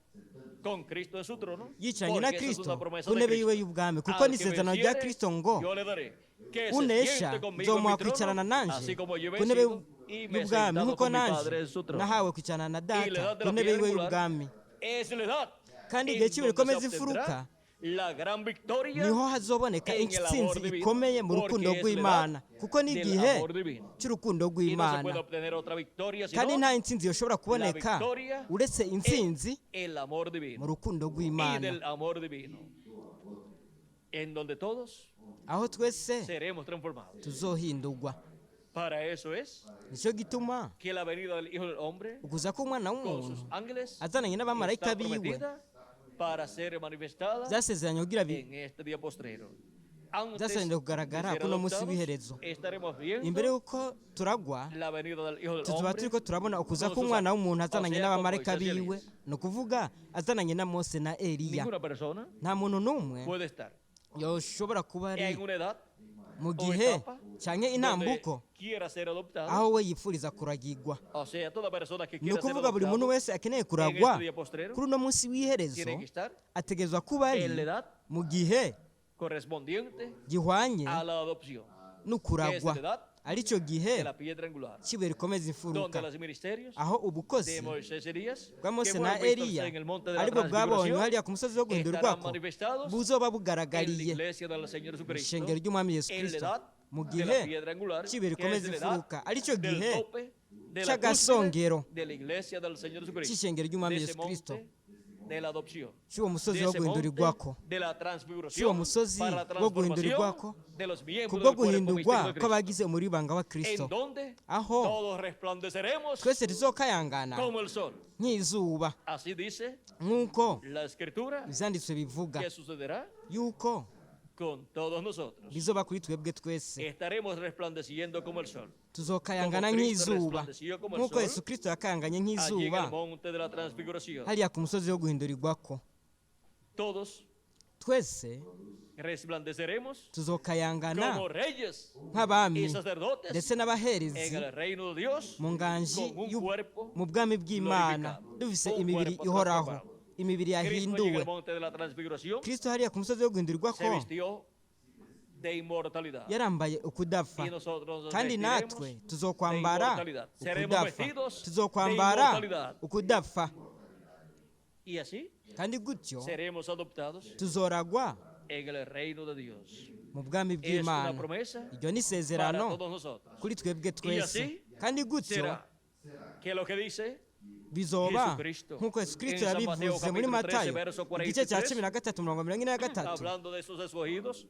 con Cristo en su trono, yicaranye na porque esa es kristo una promesa ku de ntebe Cristo. yiwe y'ubwami kuko Al ni que isezerano rya venciere, kristo ngo yo le daré que se unesha siente conmigo en nzomuha mi trono, kwicarana nanje así como yo he ku ntebe vencido y me he y'ubwami sentado nk'uko con mi nanje Padre en su trono. nahawe kwicarana na Y la edad data de ku la ntebe piedra yiwe angular y'ubwami es la edad kandi en igihe cy'ibihe donde se rikomeza imfuruka obtendrá la gran victoria niho hazoboneka en el intsinzi amor divino, ikomeye mu rukundo porque es la rw'imana edad kuko ni del igihe amor divino. cy'urukundo Y no se puede rw'imana obtener otra victoria kandi sino nta intsinzi yoshobora kuboneka victoria uretse intsinzi el amor mu divino rukundo y rw'imana del amor divino, en donde todos aho twese seremos transformados. tuzohindurwa Para eso es nicyo gituma que la venida del Hijo del Hombre ukuza k'umwana con w'umuntu sus ángeles azananye n'abamarayika está biwe prometida para ser manifestada byasezeranye kugira en este día postrero. Antes byasezeranye kugaragara de ser kuno munsi adoptados, w'iherezo estaremos imbere viendo y'uko turagwa la venida del Hijo del tuzoba Hombre turiko turabona ukuza con sus k'umwana ángeles. w'umuntu azananye O sea, n'abamarayika con Moisés y biwe Elías. ni ukuvuga azananye na mose na eliya Ninguna persona nta muntu n'umwe puede estar yoshobora kuba ari en una edad mu o gihe etapa canke donde intambuko quiera ser adoptado. aho we yipfuriza kuragirwa O sea, toda persona que ni quiera ser ukuvuga buri muntu adoptado wese akeneye en kuragwa este día postrero kuri uno munsi w'iherezo tiene que estar ategerezwa kuba ari en la edad mu gihe correspondiente gihwanye a la adopción, que es n'ukuragwa la edad aricyo gihe de la piedra angular, cy'ibuye rikomeza donde imfuruka los ministerios aho ubukozi de Moisés y Elías, bwa que mose fueron na vistos eliya en el monte de la aribwo bwabonywe transfiguración, hariya ku musozi wo estarán guhindurwako manifestados buzoba en la bugaragariye iglesia del Señor Jesucristo, ishengero ry'umwami yesu en la kristo edad mu de la gihe piedra angular, cy'ibuye que es rikomeza la edad imfuruka aricyo del gihe tope de la cy'agasongero cúspide de la iglesia del Señor Jesucristo, cy'ishengero ry'umwami de yesu ese kristo monte de la adopción, cy'uwo de musozi wo ese monte guhindurirwako de la cy'uwo transfiguración musozi para la wo transformación guhindurirwako de los miembros kubwo del cuerpo guhindurwa místico de Cristo, kw'abagize umuribanga wa kristo en donde aho todos resplandeceremos twese tuzokayangana como el sol. nk'izuba Así dice nk'uko la escritura ivyanditswe bivuga que sucederá yuko con todos nosotros. bizoba kuri twebwe twese Estaremos resplandeciendo como el sol. tuzokayangana Como Cristo nk'izuba resplandeció como el nk'uko sol, yesu kristo yakayanganye Allí en nk'izuba el monte de la transfiguración, hariya ku musozi wo guhindurirwako todos twese resplandeceremos tuzokayangana como reyes nk'abami y sacerdotes ndetse n'abaherezi en el reino de Dios, mu nganji con un y'u- cuerpo mu bwami bw'imana glorificado, dufise un imibiri cuerpo ihoraho transformado. imibiri Cristo allí en yahinduwe el monte de la transfiguración kristo hariya ku musozi wo guhindurirwako se vistió de inmortalidad. yarambaye ukudafa Y nosotros nos kandi vestiremos natwe de tuzokwambara inmortalidad. Seremos ukudafa vestidos de tuzokwambara inmortalidad. ukudafa Y así kandi gutyo seremos adoptados tuzoragwa en el reino de Dios. mu bwami Es una bw'imana promesa iryo ni para isezerano todos nosotros. kuri twebwe Y twese así kandi gutyo será que lo que dice bizoba Jesucristo. nk'uko yesu kristo En San Mateo, yabivuze muri capítulo 13, matayo verso igice cya 43, 13 mirongo 43 hablando de sus escogidos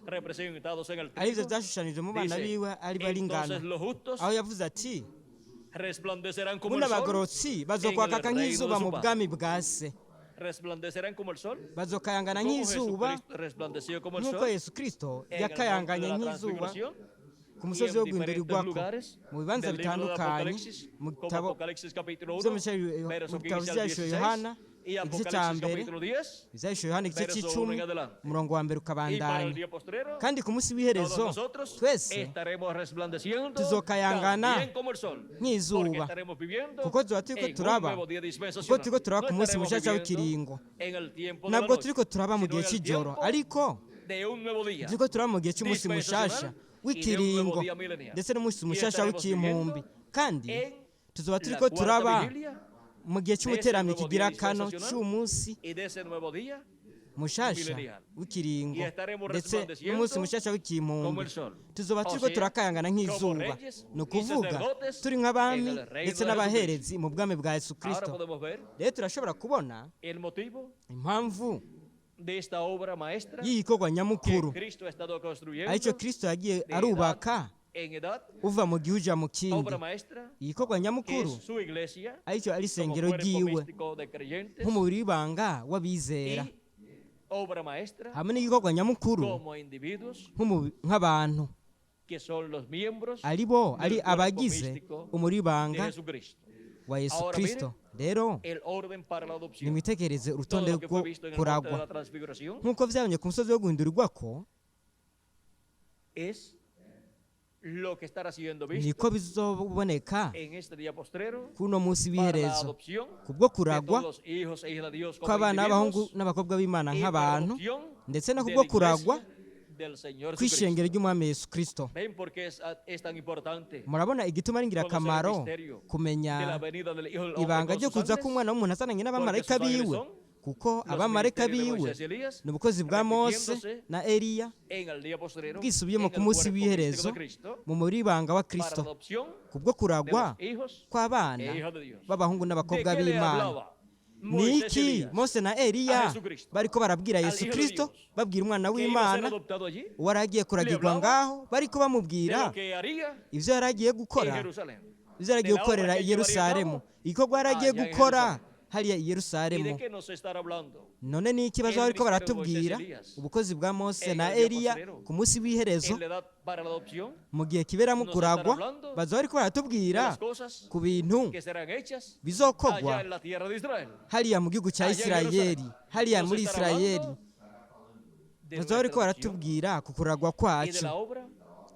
representados en el ari byo trigo, byashushanyije mu bana dice, biwe ari baringana entonces los justos aho yavuze ati resplandecerán como buno el sol, abagororotsi en bazokwakaka el reino nk'izuba de su mu Padre. bwami bwa se resplandecerán como el sol, bazokayangana como nk'izuba Jesucristo resplandeció como el nk'uko sol yesu kristo en el monte yakayanganye de la nk'izuba transfiguración ku y musozi wo en diferentes guhindurirwako lugares mu bibanza del libro de bitandukanye Apocalipsis, mu como bitabo Apocalipsis capítulo byo 1, mu verso bitabo 15 al byahishuriwe 16, yohana y igice cya Apocalipsis mbere capítulo 10. ibyahishuriwe Yohana igice Verso cy'icumi 1 en adelante. umurongo wa mbere Y para el ukabandanya día postrero, kandi ku munsi todos w'iherezo nosotros twese estaremos resplandeciendo tuzokayangana también como el sol, porque nk'izuba estaremos viviendo kuko tuba turiko en un turaba nuevo día kuko dispensacional. turiko turaba No ku munsi estaremos mushasha viviendo w'ikiringo en el tiempo de la ntabwo noche, turiko turaba mu sino gihe en el cy'ijoro tiempo ariko de un nuevo día turiko turaba mu gihe cy'umunsi mushasha w'ikiringo ndetse n'umunsi mushasha w'ikimpumbi kandi en tuzoba la turiko cuarta turaba vigilia mu gihe cy'umuteramyi nuevo kigira día kano dispensacional. cy'umunsi y de ese nuevo día mushasha millennial. w'ikiringo Y estaremos ndetse resplandeciendo n'umunsi mushasha como w'ikimpumbi el sol. tuzoba O turiko sea, turakayangana como nk'izuba reyes ni y ukuvuga sacerdotes turi nk'abami en el reino ndetse de n'abaherezi mu bwami bwa yesu Ahora kirisito podemos ver rero turashobora kubona el motivo impamvu de esta obra maestra y'igikorwa que nyamukuru Cristo ha estado construyendo aricyo kirisito yagiye de arubaka en edad, uva mu gihe uja mu kindi obra maestra igikorwa que nyamukuru es su iglesia aricyo ari como isengero cuerpo ryiwe místico de creyentes nk'umubiri w'ibanga w'abizera y obra maestra hamwe n'igikorwa nyamukuru como individuos nk'abantu que son los miembros ari bo ari del cuerpo abagize místico umubiri de w'ibanga Jesucristo. wa yesu Ahora kirisito rero El orden para la adopción. nimwitegereze Todo urutonde lo que fue rwo visto en el monte de kuragwa la transfiguración nk'uko byabonye ku musozi wo guhindurirwa ko es lo que estará siendo visto niko bizoboneka en este día postrero kuri uno munsi para la w'iherezo adopción kubwo de kuragwa todos los hijos e hijas de Dios como kw'abana b'abahungu individuos n'abakobwa b'imana y para la nk'abantu adopción ndetse no de kubwo la kuragwa iglesia del Señor Jesucristo. kw'ishengero ry'umwami yesu kirisito Ven por qué es tan importante murabona igituma ari ingirakamaro kumenya de la venida del Hijo del Hombre ibanga con ryo sus kuza ángeles, k'umwana w'umuntu azananye n'abamarayika porque sus ángeles biwe son kuko los abamarayika ministerios de biwe Moisés y Elías, ni ubukozi bwa mose repitiéndose na eliya en el día postrero, bwisubiyemo en ku el munsi cuerpo w'iherezo místico de Cristo, mu muri ibanga wa para la kirisito adopción kubwo de kuragwa los hijos kw'abana e hijas de Dios. b'abahungu ¿De n'abakobwa qué le b'imana hablaba ni Moisés y iki Elías? mose na A eliya Jesucristo. bariko barabwira Al yesu Hijo de kirisito Dios. babwira umwana Que iba a ser w'imana adoptado allí, wari agiye kuragirwa hablaba ngaho bariko de bamubwira lo que haría ivyo yari agiye en gukora Jerusalén. ivyo yari agiye de la obra gukorera que i llevaría a yerusalemu cabo igikorwa yari agiye allá en gukora Jerusalén. hariya i ¿Y de yerusalemu qué nos estará hablando? none ni ikibazo El bariko ministerio de baratubwira Moisés y Elías. ubukozi bwa mose En na el día eliya postrero. ku munsi w'iherezo En la edad para la adopción, mu gihe kiberamo Nos kuragwa estará hablando baza bariko de baratubwira las cosas ku bintu que serán hechas bizokorwa allá en la tierra de Israel. hariya mu gihugu cya Allá en isirayeli Jerusalén. hariya Nos muri estará isirayeli hablando de baza bariko nuestra adopción baratubwira ku kuragwa y de kwacu la obra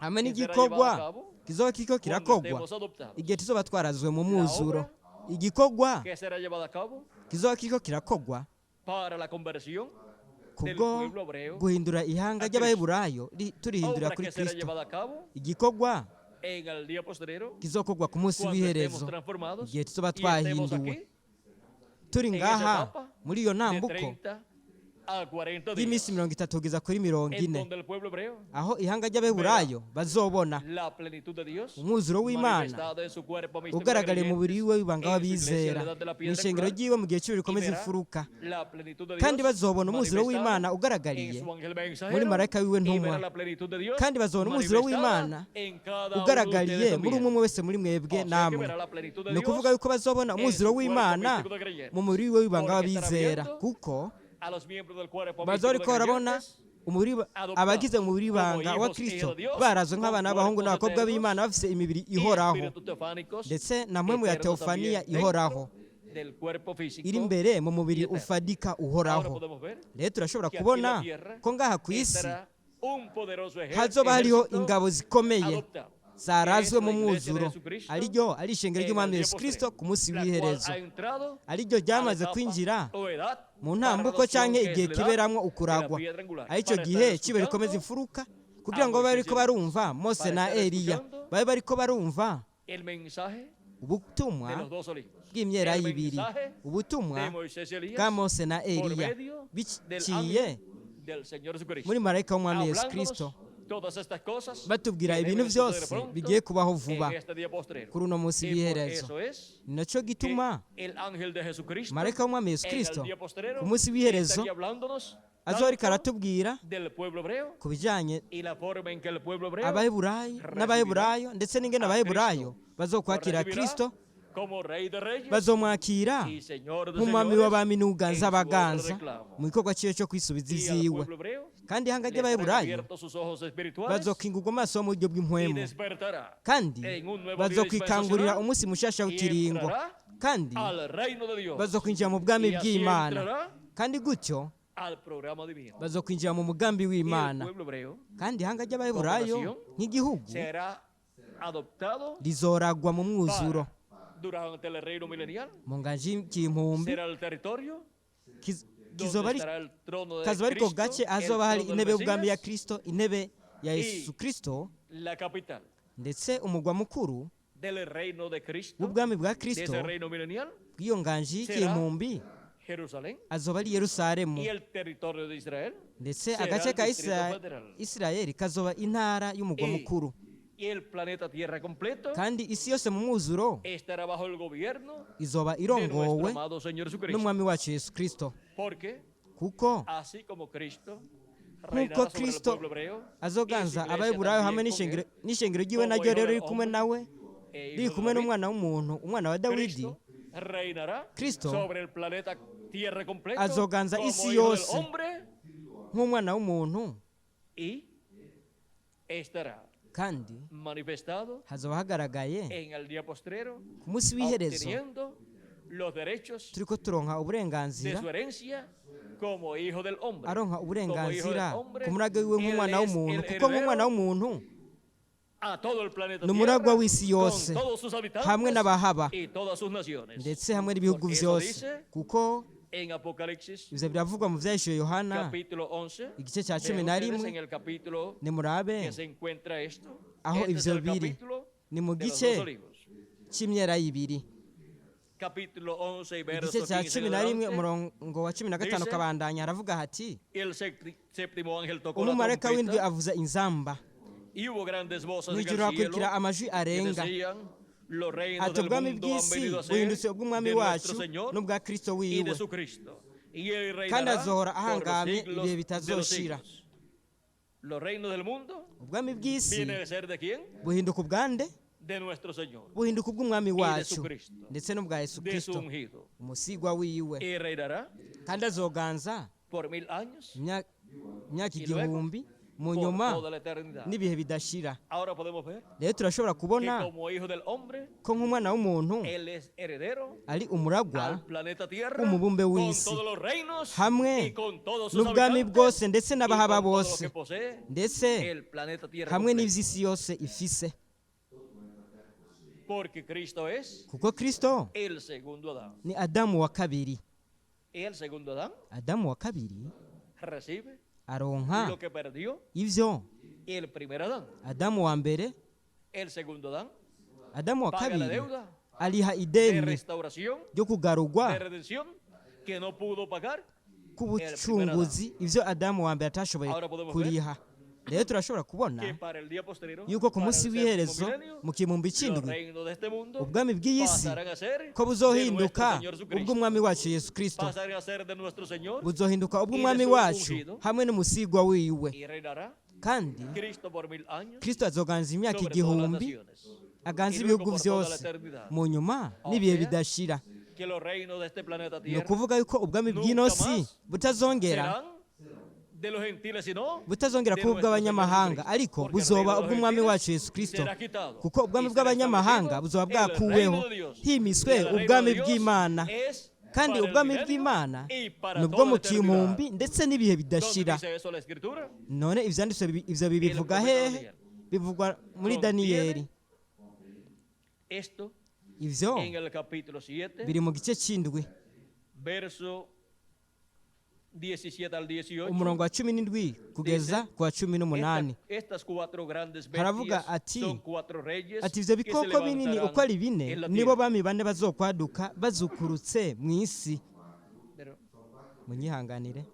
hamwe que será n'igikorwa llevada a cabo kizoba kiriko cuando kirakogwa estemos adoptados. igihe tuzoba twarazwe mu mwuzuro obra igikorwa Que será llevada a cabo kizoba kiriko kirakogwa para la conversión del kubwo pueblo hebreo. guhindura ihanga a ry'abaheburayo turihindura Obra kuri que será kristo llevada a cabo igikorwa en el día postrero kizokogwa ku munsi cuando w'iherezo estemos transformados igihe tuzoba y estemos twahinduwe aquí turi en ngaha esa etapa muri iyo de ntambuko 30 a 40 y'iminsi días 30 kugeza kuri 40 en donde el pueblo hebreo aho ihanga ry'abaheburayo bazobona la plenitud de Dios umwuzuro w'imana manifestada en su cuerpo místico de ugaragariye mu creyentes, mubiri we w'ibanga en su iglesia w'abizera en la edad de la mu piedra ishengero angular, ry'iwe mu gihe cy'ibiri y rikomeza verá imfuruka la plenitud de kandi Dios bazobona umwuzuro manifestada w'imana ugaragariye en su ángel mensajero, muri marayika wiwe y ntumwa verá la plenitud de Dios kandi bazobona umwuzuro manifestada w'imana en cada uno de ugaragariye ustedes muri también. umwe wese muri mwebwe O sea que namwe verá la plenitud de ni ukuvuga Dios yuko bazobona en umwuzuro su w'imana cuerpo místico de creyentes. mu mubiri we w'ibanga Porque estará w'abizera viendo kuko a los miembros del cuerpo baza místico de bariko barabona creyentes abagize mu mubiri w'ibanga wa kristo barazwe nk'abana b'abahungu n'abakobwa b'imana bafise imibiri y ihoraho espíritus teofánicos ndetse na mpwemu ya eternos teofaniya también ihoraho dentro del cuerpo físico. iri imbere mu mubiri eterno. ufadika Ahora uhoraho podemos ver rero turashobora que aquí en la kubona tierra ko ngaha ku isi estará un poderoso hazoba hariho ejército ingabo zikomeye adoptado, zarazwe que es mu la iglesia de mwuzuro Jesucristo ariryo ari ishengero en ry'umwami el yesu día kirisito postrero, ku munsi la cual w'iherezo ha entrado ariryo a la ryamaze etapa kwinjira o edad mu para ntambuko adopción, canke que es igihe la edad kiberamwo de la ukuragwa piedra angular. aricyo Para gihe estar kibe rikomeza escuchando imfuruka kugira ngo babe bariko barumva mose na eliya babe bariko barumva el mensaje ubutumwa de los dos olivos, bw'imyera el y'ibiri mensaje ubutumwa de Moisés y Elías bwa mose na por eliya medio del biciye ángel del Señor Jesucristo, muri marayika w'umwami yesu hablándonos kirisito todas estas cosas batubwira que ibintu deben suceder byose pronto bigiye kubaho vuba en este día postrero. kuri uno munsi Y por w'iherezo eso es ni nacyo gituma que el ángel de Jesucristo marayika w'umwami yesu en kirisito el día postrero ku munsi w'iherezo estaría hablándonos azoba ariko tanto aratubwira del pueblo hebreo ku bijyanye y la forma en que el pueblo hebreo abaheburayo n'abaheburayo ndetse n'ingene abaheburayo bazokwakira recibirá kristo como rey de reyes bazomwakira y señor de nk'umwami señores w'abami n'uganza en su obra de abaganza reclamo. mu gikorwa cyiwe cyo kwisubiza Y al iziwe pueblo hebreo kandi ihanga le serán ry'abaheburayo abiertos sus ojos espirituales bazokingurwa amaso yo mu buryo y bw'impwemu despertará kandi en un nuevo día bazokwikangurira dispensacional umunsi mushasha y w'ikiringo entrará kandi al reino de Dios. bazokwinjira mu bwami Y así bw'imana entrará kandi gutyo al programa divino. bazokwinjira mu mugambi Y el w'imana pueblo hebreo kandi ihanga ry'abaheburayo nk'igihugu será adoptado rizoragwa mu mwuzuro durante el reino milenial. mu nganji y'igihumbi Será el territorio kizoba donde ari estará el trono de kazoba ariko Cristo, gace el azoba hari trono del intebe y'ubwami ya Mesías, kristo intebe ya yesu kristo la capital ndetse umugwa mukuru del reino de Cristo, w'ubwami bwa de kristo ese reino milenial, bw'iyo nganji y'igihumbi Jerusalén, azoba ari yerusalemu y el territorio de Israel ndetse será agace el ka Distrito Federal. isirayeli kazoba intara y'umugwa Y- mukuru y el planeta Tierra completo kandi isi yose mu mwuzuro estará bajo el gobierno izoba de nuestro irongowe amado Señor Jesucristo. n'umwami wacu yesu kristo Porque kuko así como Cristo nk'uko reinará sobre el kristo pueblo hebreo, azoganza y su iglesia abaheburayo hamwe también con él, n'ishengero ry'iwe como naryo hijo rero del riri kumwe hombre, nawe e riri hijo de kumwe David, n'umwana w'umuntu umwana wa dawidi Cristo reinará Cristo sobre el planeta Tierra completo azoganza como isi hijo del yose. hombre nk'umwana w'umuntu y estará kandi manifestado hazoba hagaragaye en el día postrero, ku munsi w'iherezo obteniendo los derechos turi ko turonka de uburenganzira su herencia como hijo del hombre. aronka Como hijo del uburenganzira hombre, ku murage wiwe él nk'umwana es w'umuntu el kuko nk'umwana heredero w'umuntu a todo el planeta ni umuragwa Tierra, w'isi yose con todos sus habitantes hamwe n'abahaba y todas sus naciones. ndetse hamwe n'ibihugu Porque eso byose dice kuko en Apocalipsis ivyo biravugwa mu vyahishuwe yohana capítulo 11, igice cya vean cumi na ustedes rimwe en el capítulo nimurabe que se encuentra esto. aho Este es ivyo el biri capítulo ni mu de los gice dos olivos. c'imyera y'ibiri Capítulo 11 y verso igice cya 15 en cumi na rimwe adelante. umurongo wa 15 Dice, kabandanya haravuga hati El séptimo ángel tocó la umumarayika w'indwi trompeta avuza inzamba y hubo grandes voces mu en ijuru el cielo hakurikira amajwi que arenga decían, los reinos ati del ubwami mundo han bw'isi venido a ser buhindutse ubw'umwami de wacu nuestro Señor n'ubwa kristo y de wiwe su Cristo. Y él kandi reinará azohora por los ahangamye siglos ibihe de los bitazoshira siglos. Los reinos del mundo ubwami bw'isi viene de ser de quién? buhinduka ubwande De nuestro Señor, buhinduka ubw'umwami y de wacu su Cristo, ndetse n'ubwa yesu de su kristo ungido. umusigwa wiwe Y reinará kandi azoganza por 1000 años imyaka Y luego, igihumbi mu por nyuma toda la eternidad. n'ibihe bidashira Ahora podemos ver rero turashobora que kubona como hijo del hombre, ko nk'umwana w'umuntu él es heredero ari umuragwa al planeta Tierra umubumbe con w'isi todos los reinos hamwe y con todos sus n'ubwami habitantes bwose ndetse y n'abahaba con todo lo bose que posee ndetse el planeta Tierra hamwe completo. n'ivy'isi yose ifise Porque Cristo es kuko kristo el segundo Adán. ni adamu wa kabiri Y el segundo Adán adamu wa kabiri recibe aronka lo que perdió ivyo el primer Adán. adamu wa mbere El segundo Adán adamu wa paga la kabiri deuda aliha de ideni restauración, ryo kugarurwa de redención que no pudo pagar. k'ubucunguzi ivyo adamu wa mbere atashoboye Ahora podemos kuriha rero turashobora Que kubona para el día posterior, yuko ku para munsi el w'iherezo séptimo milenio, mu gihumbi los c'indwi reinos de este mundo ubwami bw'iyisi pasarán a ser ko de nuestro buzohinduka Señor Jesucristo. ubw'umwami wacu yesu kristo Pasarán a ser de nuestro Señor buzohinduka ubw'umwami y de su wacu ungido. hamwe n'umusigwa wiwe y reinará kandi Cristo por 1000 años kristo azoganza imyaka sobre todas las igihumbi naciones. aganza Y luego ibihugu por toda la vyose eternidad. mu nyuma O n'ibihe sea, bidashira Que los reinos de este planeta ni Tierra ukuvuga yuko ubwami nunca bw'ino si más butazongera serán de los gentiles, sino butazongera de kuba nuestro ubw'abanyamahanga Señor ariko Jesucristo. buzoba Porque el reino de los ubw'umwami gentiles wacu yesu kristo será quitado. kuko ubwami Y será bw'abanyamahanga establecido buzoba el bwakuweho reino de Dios. himiswe Y el reino ubwami de Dios bw'imana es kandi para el ubwami milenio bw'imana y para ni ubwo toda mu la eternidad. gihumbi ndetse n'ibihe ¿Dónde bidashira dice eso la Escritura? none ivyanditswe ivyo bibivuga profeta hehe Daniel. bivugwa muri Contiene daniyeli Esto ivyo en el capítulo 7, biri mu gice c'indwi verso 17 al 18. umurongo wa 17 kugeza ku wa 18 Estas cuatro grandes haravuga bestias ati son cuatro reyes ati ivyo que se bikoko binini levantarán uko ari bine en la nibo tierra. bami bane bazokwaduka bazukurutse mu isi Pero munyihanganire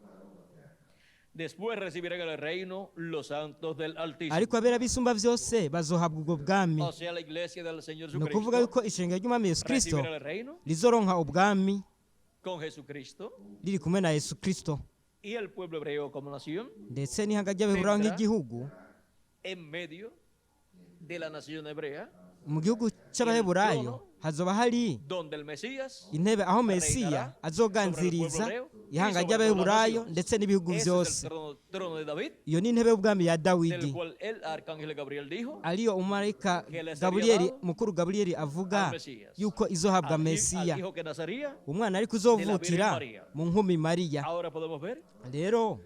después recibirán el reino los santos del Altísimo. ariko abera bisumba vyose bazohabwa ubwo bwami O sea, la iglesia del Señor ni ukuvuga Jesucristo yuko ishengero ry'umwami yesu kristo recibirá el reino rizoronka ubwami con Jesucristo riri kumwe na yesu kristo y el pueblo hebreo como nación ndetse n'ihanga ry'abaheburayo Tendrá nk'igihugu en medio de la nación hebrea mu gihugu cy'abaheburayo hazoba hari donde el Mesías intebe aho mesiya azoganziriza ihanga ry'abaheburayo ndetse n'ibihugu ese es byose el trono de David, iyo ni intebe y'ubwami ya del dawidi cual el arcángel Gabriel dijo ariyo umumarayika que le sería gaburiyeli dado mukuru gaburiyeli avuga al Mesías, yuko izohabwa al mesiya hijo que nacería. umwana ariko uzovukira de la Virgen María. mu nkumi mariya Ahora podemos ver rero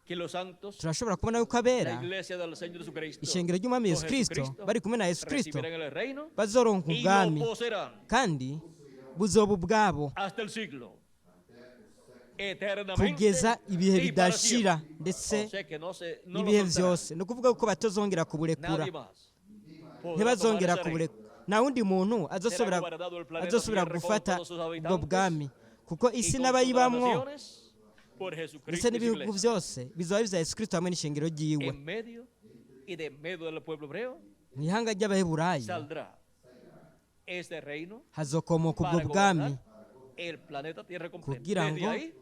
que los santos, turashobora kubona yuko la abera iglesia del Señor Jesucristo, ishengero ry'umwami yesu con kirisito Jesucristo, bari kumwe na yesu kirisito recibirán el reino bazoronka y ubwami lo poseerán kandi buzoba ubwabo hasta el siglo, eternamente kugeza ibihe y para bidashira siempre. ndetse O sea que no lo n'ibihe soltarán. byose ni ukuvuga ko batazongera kuburekura Nadie más podrá ntibazongera tomar ese reino. kuburekura nta wundi muntu azosubira gufata ubwo bwami kuko Y isi con todas las n'abayibamwo naciones, por Jesucristo ndetse y su n'ibihugu iglesia, byose bizaba biza yesu kirisito hamwe n'ishengero ryiwe en medio y de medio del pueblo hebreo mu ihanga ry'abaheburayo saldrá este reino hazokomoka ubwo para bwami gobernar el planeta Tierra completo. kugira Desde ngo ahí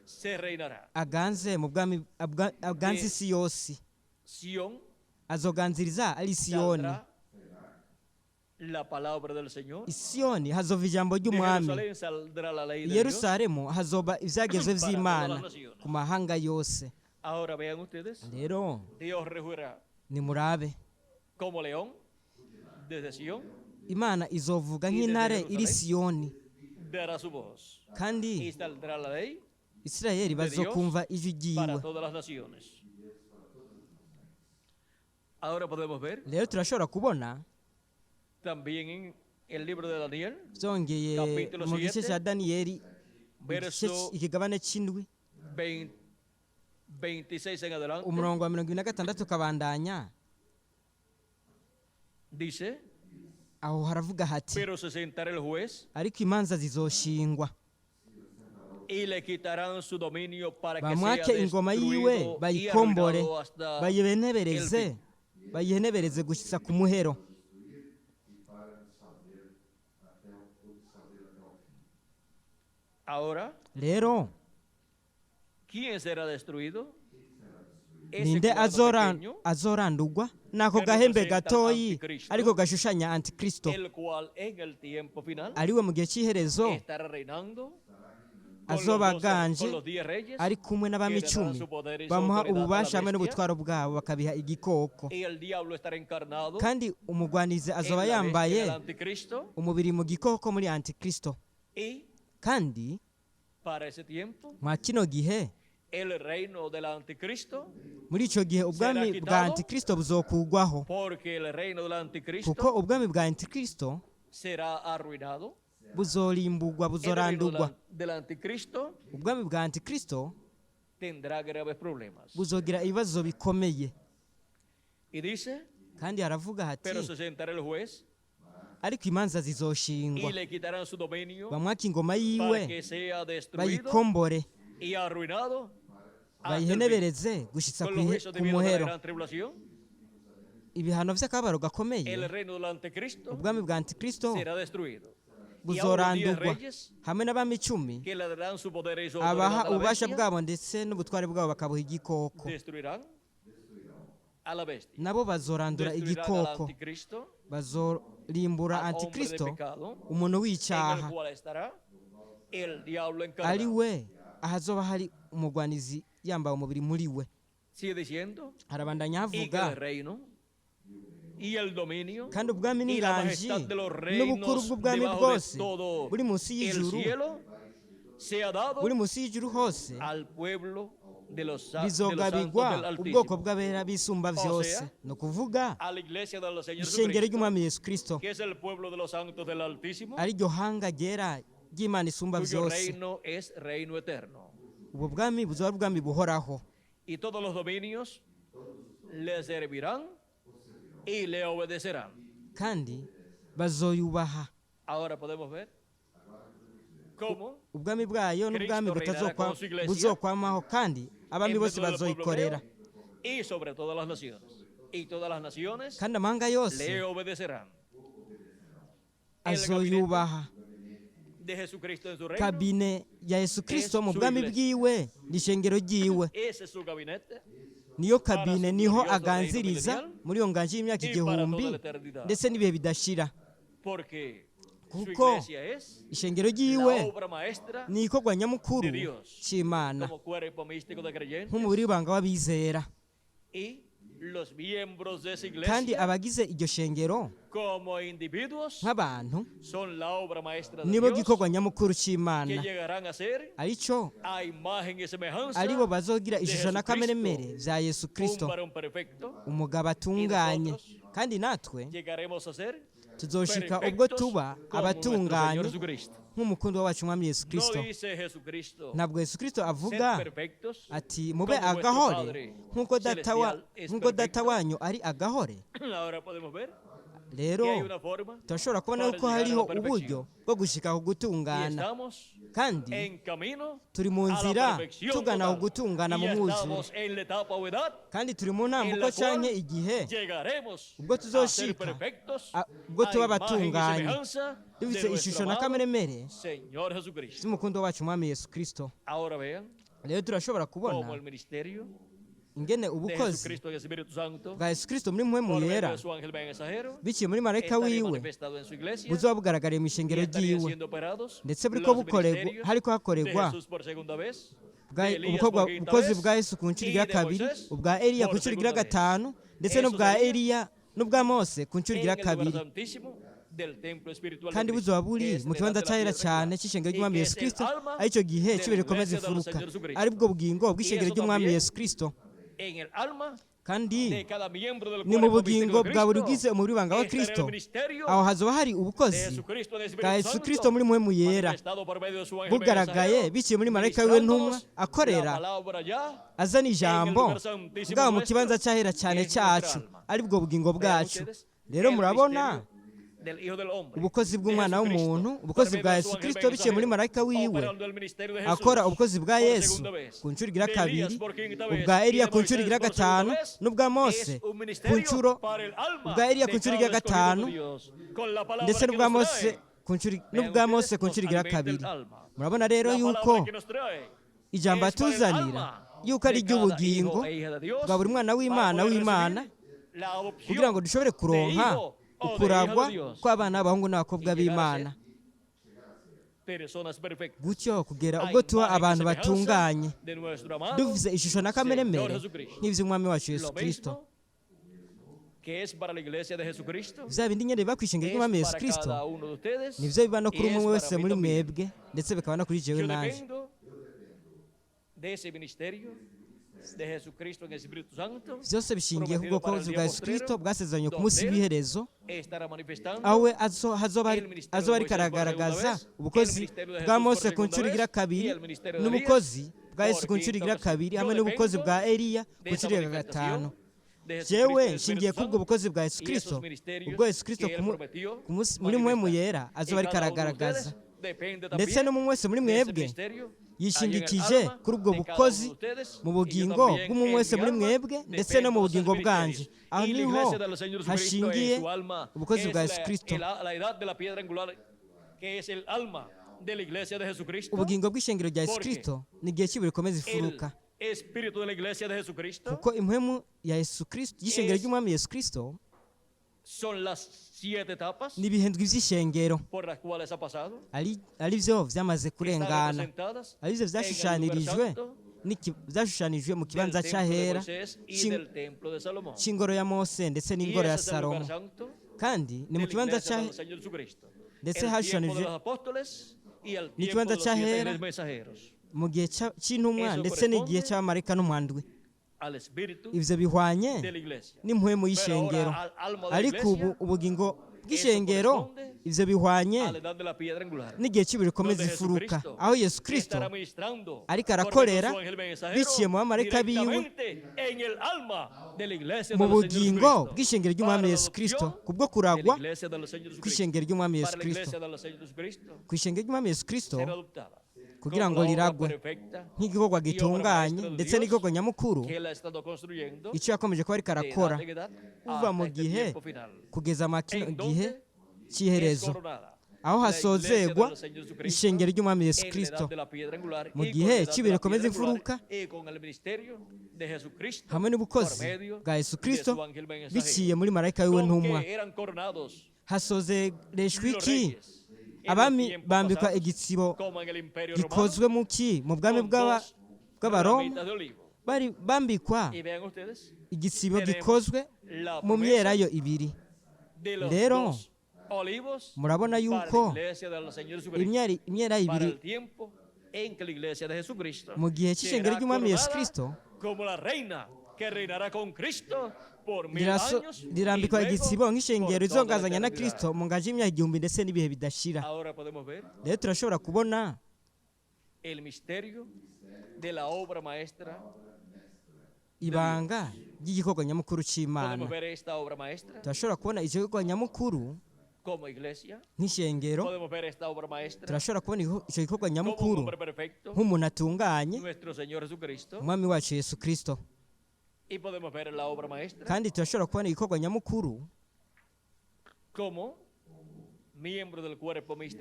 se reinará. aganze mu bwami aganze isi yose Sión azoganziriza ari siyoni saldrá la palabra del Señor. isiyoni hazova ijambo De ry'umwami Jerusalén saldrá la ley i de Dios. yerusalemu hazoba ibyagezwe Para by'imana todas las naciones. ku mahanga yose Ahora vean ustedes, rero Dios rugirá nimurabe como león desde Sión, imana izovuga desde nk'intare Jerusalén. iri siyoni dará su voz kandi y saldrá la ley isirayeli bazokumva ijwi para ryiwe todas las naciones. Ahora podemos ver rero turashobora kubona también en el libro de Daniel, byongeye Capítulo mu gice 7, cya daniyeli verso ikigabane cy'indwi 26 en adelante, umurongo wa 26 ukabandanya dice, aho haravuga hati pero se sentará el juez ariko imanza zizoshingwa y le quitarán su dominio para que sea bamwake ingoma yiwe destruido y bayikombore arruinado hasta bayihenebereze bayihenebereze gushyitsa ku muhero ahora. rero ¿Quién será destruido? Ese ninde cuadro pequeño, azorandurwa n'ako que gahembe representa gatoyi Anticristo, ariko gashushanya antikristo el cual en el tiempo final ariwe mu gihe cy'iherezo estará reinando azoba con aganje los 10 reyes ari kumwe n'abami que darán 10 su poder y su bamuha autoridad a la ububasha hamwe bestia, n'ubutwaro bwabo bakabiha igikoko y el diablo estará encarnado kandi umugwanizi en azoba la bestia yambaye del anticristo, umubiri mu gikoko muri antikristo y kandi para ese tiempo mwa kino gihe el reino del anticristo, muri icyo gihe ubwami Será bwa quitado, antikristo buzokugwaho porque el reino del anticristo kuko ubwami bwa antikristo será arruinado. buzorimburwa El reino buzorandurwa del anticristo ubwami bwa antikristo tendrá graves problemas. buzogira ibibazo bikomeye Y dice, kandi haravuga hati pero se sentará el juez ariko imanza zizoshingwa y le quitarán su dominio bamwaka ingoma para yiwe que sea destruido bayikombore y arruinado hasta el fin. bayihenebereze gushyitsa Con los juicios ku divinos de la muhero gran tribulación, ibihano by'akababaro gakomeye el reino del anticristo ubwami bwa antikristo será destruido. Y a los 10 buzorandurwa reyes hamwe n'abami 10 que le darán su poder y su autoridad abaha a la ububasha bestia, bwabo ndetse n'ubutware bwabo bakabuha igikoko destruirán a la bestia. nabo bazorandura Destruirán al igikoko anticristo, bazorimbura al hombre de antikristo pecado, umuntu en el w'icyaha cual estará el diablo ari encarnado. we ahazoba hari umugwanizi yambaye umubiri muri we Sigue diciendo, harabandanya y que havuga el reino y el dominio kandi ubwami y la n'inganji majestad de los n'ubukuru reinos bw'ubwami debajo bwose de todo buri munsi el y'ijuru cielo se ha dado buri munsi y'ijuru hose al pueblo de los santos bizogabigwa del ubwoko Altísimo, bw'abera bisumba byose ni ukuvuga a la iglesia del Señor ishengero Jesucristo, ry'umwami yesu kirisito que es el pueblo de los santos del Altísimo, ari ryo hanga ryera ry'imana isumba cuyo byose reino es reino eterno. ubwo bwami buzaba ari ubwami buhoraho Y todos los dominios le servirán y le obedecerán. kandi bazoyubaha Ahora podemos ver cómo ubwami bwayo n'ubwami Kristo reinará con su iglesia buzokwamaho kandi abami en bose medio del pueblo bazoyikorera hebreo y sobre todas las naciones. Y todas las naciones kandi amahanga yose le obedecerán. azoyubaha De Jesucristo en su reino. kabine ya yesu kirisito mu su bwami iglesia. bwiwe n'ishengero ryiwe Ese es su gabinete. niyo kabine niho aganziriza muri iyo nganje y'imyaka igihumbi ndetse n'ibihe bidashira, kuko ishengero ryiwe ni ikorwa nyamukuru cy'Imana nk'umubiri w'ibanga w'abizera, kandi abagize iryo shengero nk'abantu nibo gikorwa nyamukuru cy'Imana, aribo bazogira ishusho na kameremere bya Yesu Kristo, umugabo atunganye. Kandi natwe tuzoshika ubwo tuba abatunganye nk'umukundo wacu Umwami Yesu Kristo. Ntabwo Yesu Kristo avuga ati mube agahore nk'uko data wanyu ari agahore. Rero turashobora kubona yuko hariho uburyo bwo gushika ku gutungana, kandi turi mu nzira tugana ku gutungana mu mwuzure, kandi turi mu ntambuko canke igihe ubwo tuzoshika ubwo tuba abatunganye dufite ishusho na kameremere z'umukundo wacu Umwami Yesu Kristo. Rero turashobora kubona ingene ubukozi bwa Yesu Kristo muri mpwemu yera biciye muri marayika wiwe buzoba bugaragariye mu ishengero ryiwe, ndetse hariko hakorerwa ubukozi bwa Yesu ku nshuro igira kabiri, ubwa Eliya ku nshuro igira gatanu, ndetse n'ubwa Eliya n'ubwa Mose ku nshuro igira kabiri, kandi buzoba buri mu kibanza cyahera cyane cy'ishengero ry'Umwami Yesu Kristo, aricyo gihe cy'ibere rikomeza ifuruka, aribwo bugingo bw'ishengero ry'Umwami Yesu Kristo. Kandi ni mu bugingo bwa buri bwize umubiri w'ibanga wa Kristo, aho hazoba hari ubukozi bwa Yesu Kristo muri mpwemu yera bugaragaye biciye muri marayika wiwe ntumwa akorera azana ijambo bwaba mu kibanza cyahera cyane cyacu, aribwo bugingo bwacu. Rero murabona ubukozi bw'umwana w'umuntu, ubukozi bwa Yesu Kristo biciye muri marayika wiwe akora ubukozi bwa Yesu ku nshuro igira kabiri, ubwa Eliya ku nshuro igira gatanu, n'ubwa Mose ku nshuro igira gatanu, ndetse n'ubwa Mose ku nshuro igira kabiri. Murabona rero yuko ijambo atuzanira yuko ari iry'ubugingo bwa buri mwana w'Imana kugira ngo dushobore kuronka ukuragwa kw'abana b'abahungu n'abakobwa b'Imana, gutyo kugera ubwo tuba abantu batunganye dufise ishusho na kameremere nk'ivy'Umwami wacu Yesu Kristo. Vya bindi nyene biba kw'ishengero ry'Umwami Yesu Kristo nivyo biba no kuri umwe wese muri mwebwe, ndetse bikaba no kuri jewe nanje. Vyose bishingiye ku bw'ubukozi bwa Yesu Kristo bwasezeranywe ku munsi w'iherezo, aho we azoba ariko aragaragaza ubukozi bwa Mose ku nshuro igira kabiri, n'ubukozi bwa Yesu ku nshuro igira kabiri, hamwe n'ubukozi bwa Eliya ku nshuro igira gatanu. Jewe nshingiye kubwo bukozi bwa Yesu Kristo, ubwo Yesu Kristo muri mpwemu yera azoba ariko aragaragaza, ndetse n'umwe wese muri mwebwe yishingikije kuri ubwo bukozi mu bugingo bw'umwe wese muri mwebwe, ndetse no mu bugingo bwanje. Aho niho hashingiye ubukozi bwa Yesu Kristo. Ubugingo bw'ishengero rya Yesu Kristo ni igihe cy'ibure rikomeza ifuruka, kuko impwemu ya Yesu Kristo y'ishengero ry'Umwami Yesu Kristo ni ibihendwi by'ishengero ari byo byamaze kurengana, ari byo byashushanijwe mu kibanza cy'ahera cy'ingoro ya Mose ndetse n'ingoro ya Salomo, kandi ni mu kibanza ndetse hashushanijwe n'ikibanza cy'ahera mu gihe cy'intumwa ndetse n'igihe cy'abamarayika n'umwandwi. Ivyo bihwanye n'impwemu y'ishengero, ariko ubu ubugingo bw'ishengero ivyo bihwanye n'igihe cy'ibure rikomeza ifuruka, aho Yesu Kristo ariko arakorera biciye mu bamarayika biwe mu bugingo bw'ishengero ry'Umwami Yesu Kristo, kubwo kuragwa kw'ishengero ry'Umwami Yesu Kristo. Kw'ishengero ry'Umwami Yesu Kristo kugira ngo riragwe nk'igikorwa gitunganye ndetse n'igikorwa nyamukuru, icyo yakomeje kuba ariko arakora kuva mu gihe kugeza mu gihe cy'iherezo. aho hasozerwa ishengero ry'umwami Yesu Kristo mu gihe cy'ibintu bikomeza imfuruka hamwe n'ubukozi bwa Yesu Kristo biciye muri marayika wiwe ntumwa. Hasozereshwa iki? Abami bambikwa igitsibo gikozwe mu ki? Mu bwami bw'abaroma bari bambikwa igitsibo gikozwe mu myelayo ibiri. Rero murabona yuko imyelayo ibiri mu gihe cy'ishengero ry'umwami Yesu Kristo rirambikwa igitsibo nk'ishengero rizongazanya na Kristo mu ngaji y'imyaka 1000 ndetse n'ibihe bidashira. Rero turashobora kubona ibanga ry'igikorwa nyamukuru cy'Imana. Turashobora kubona igikorwa nyamukuru nk'ishengero. Turashobora kubona icyo gikorwa nyamukuru nk'umuntu atunganye, umwami wacu Yesu Kristo. Kandi turashobora kubona igikorwa nyamukuru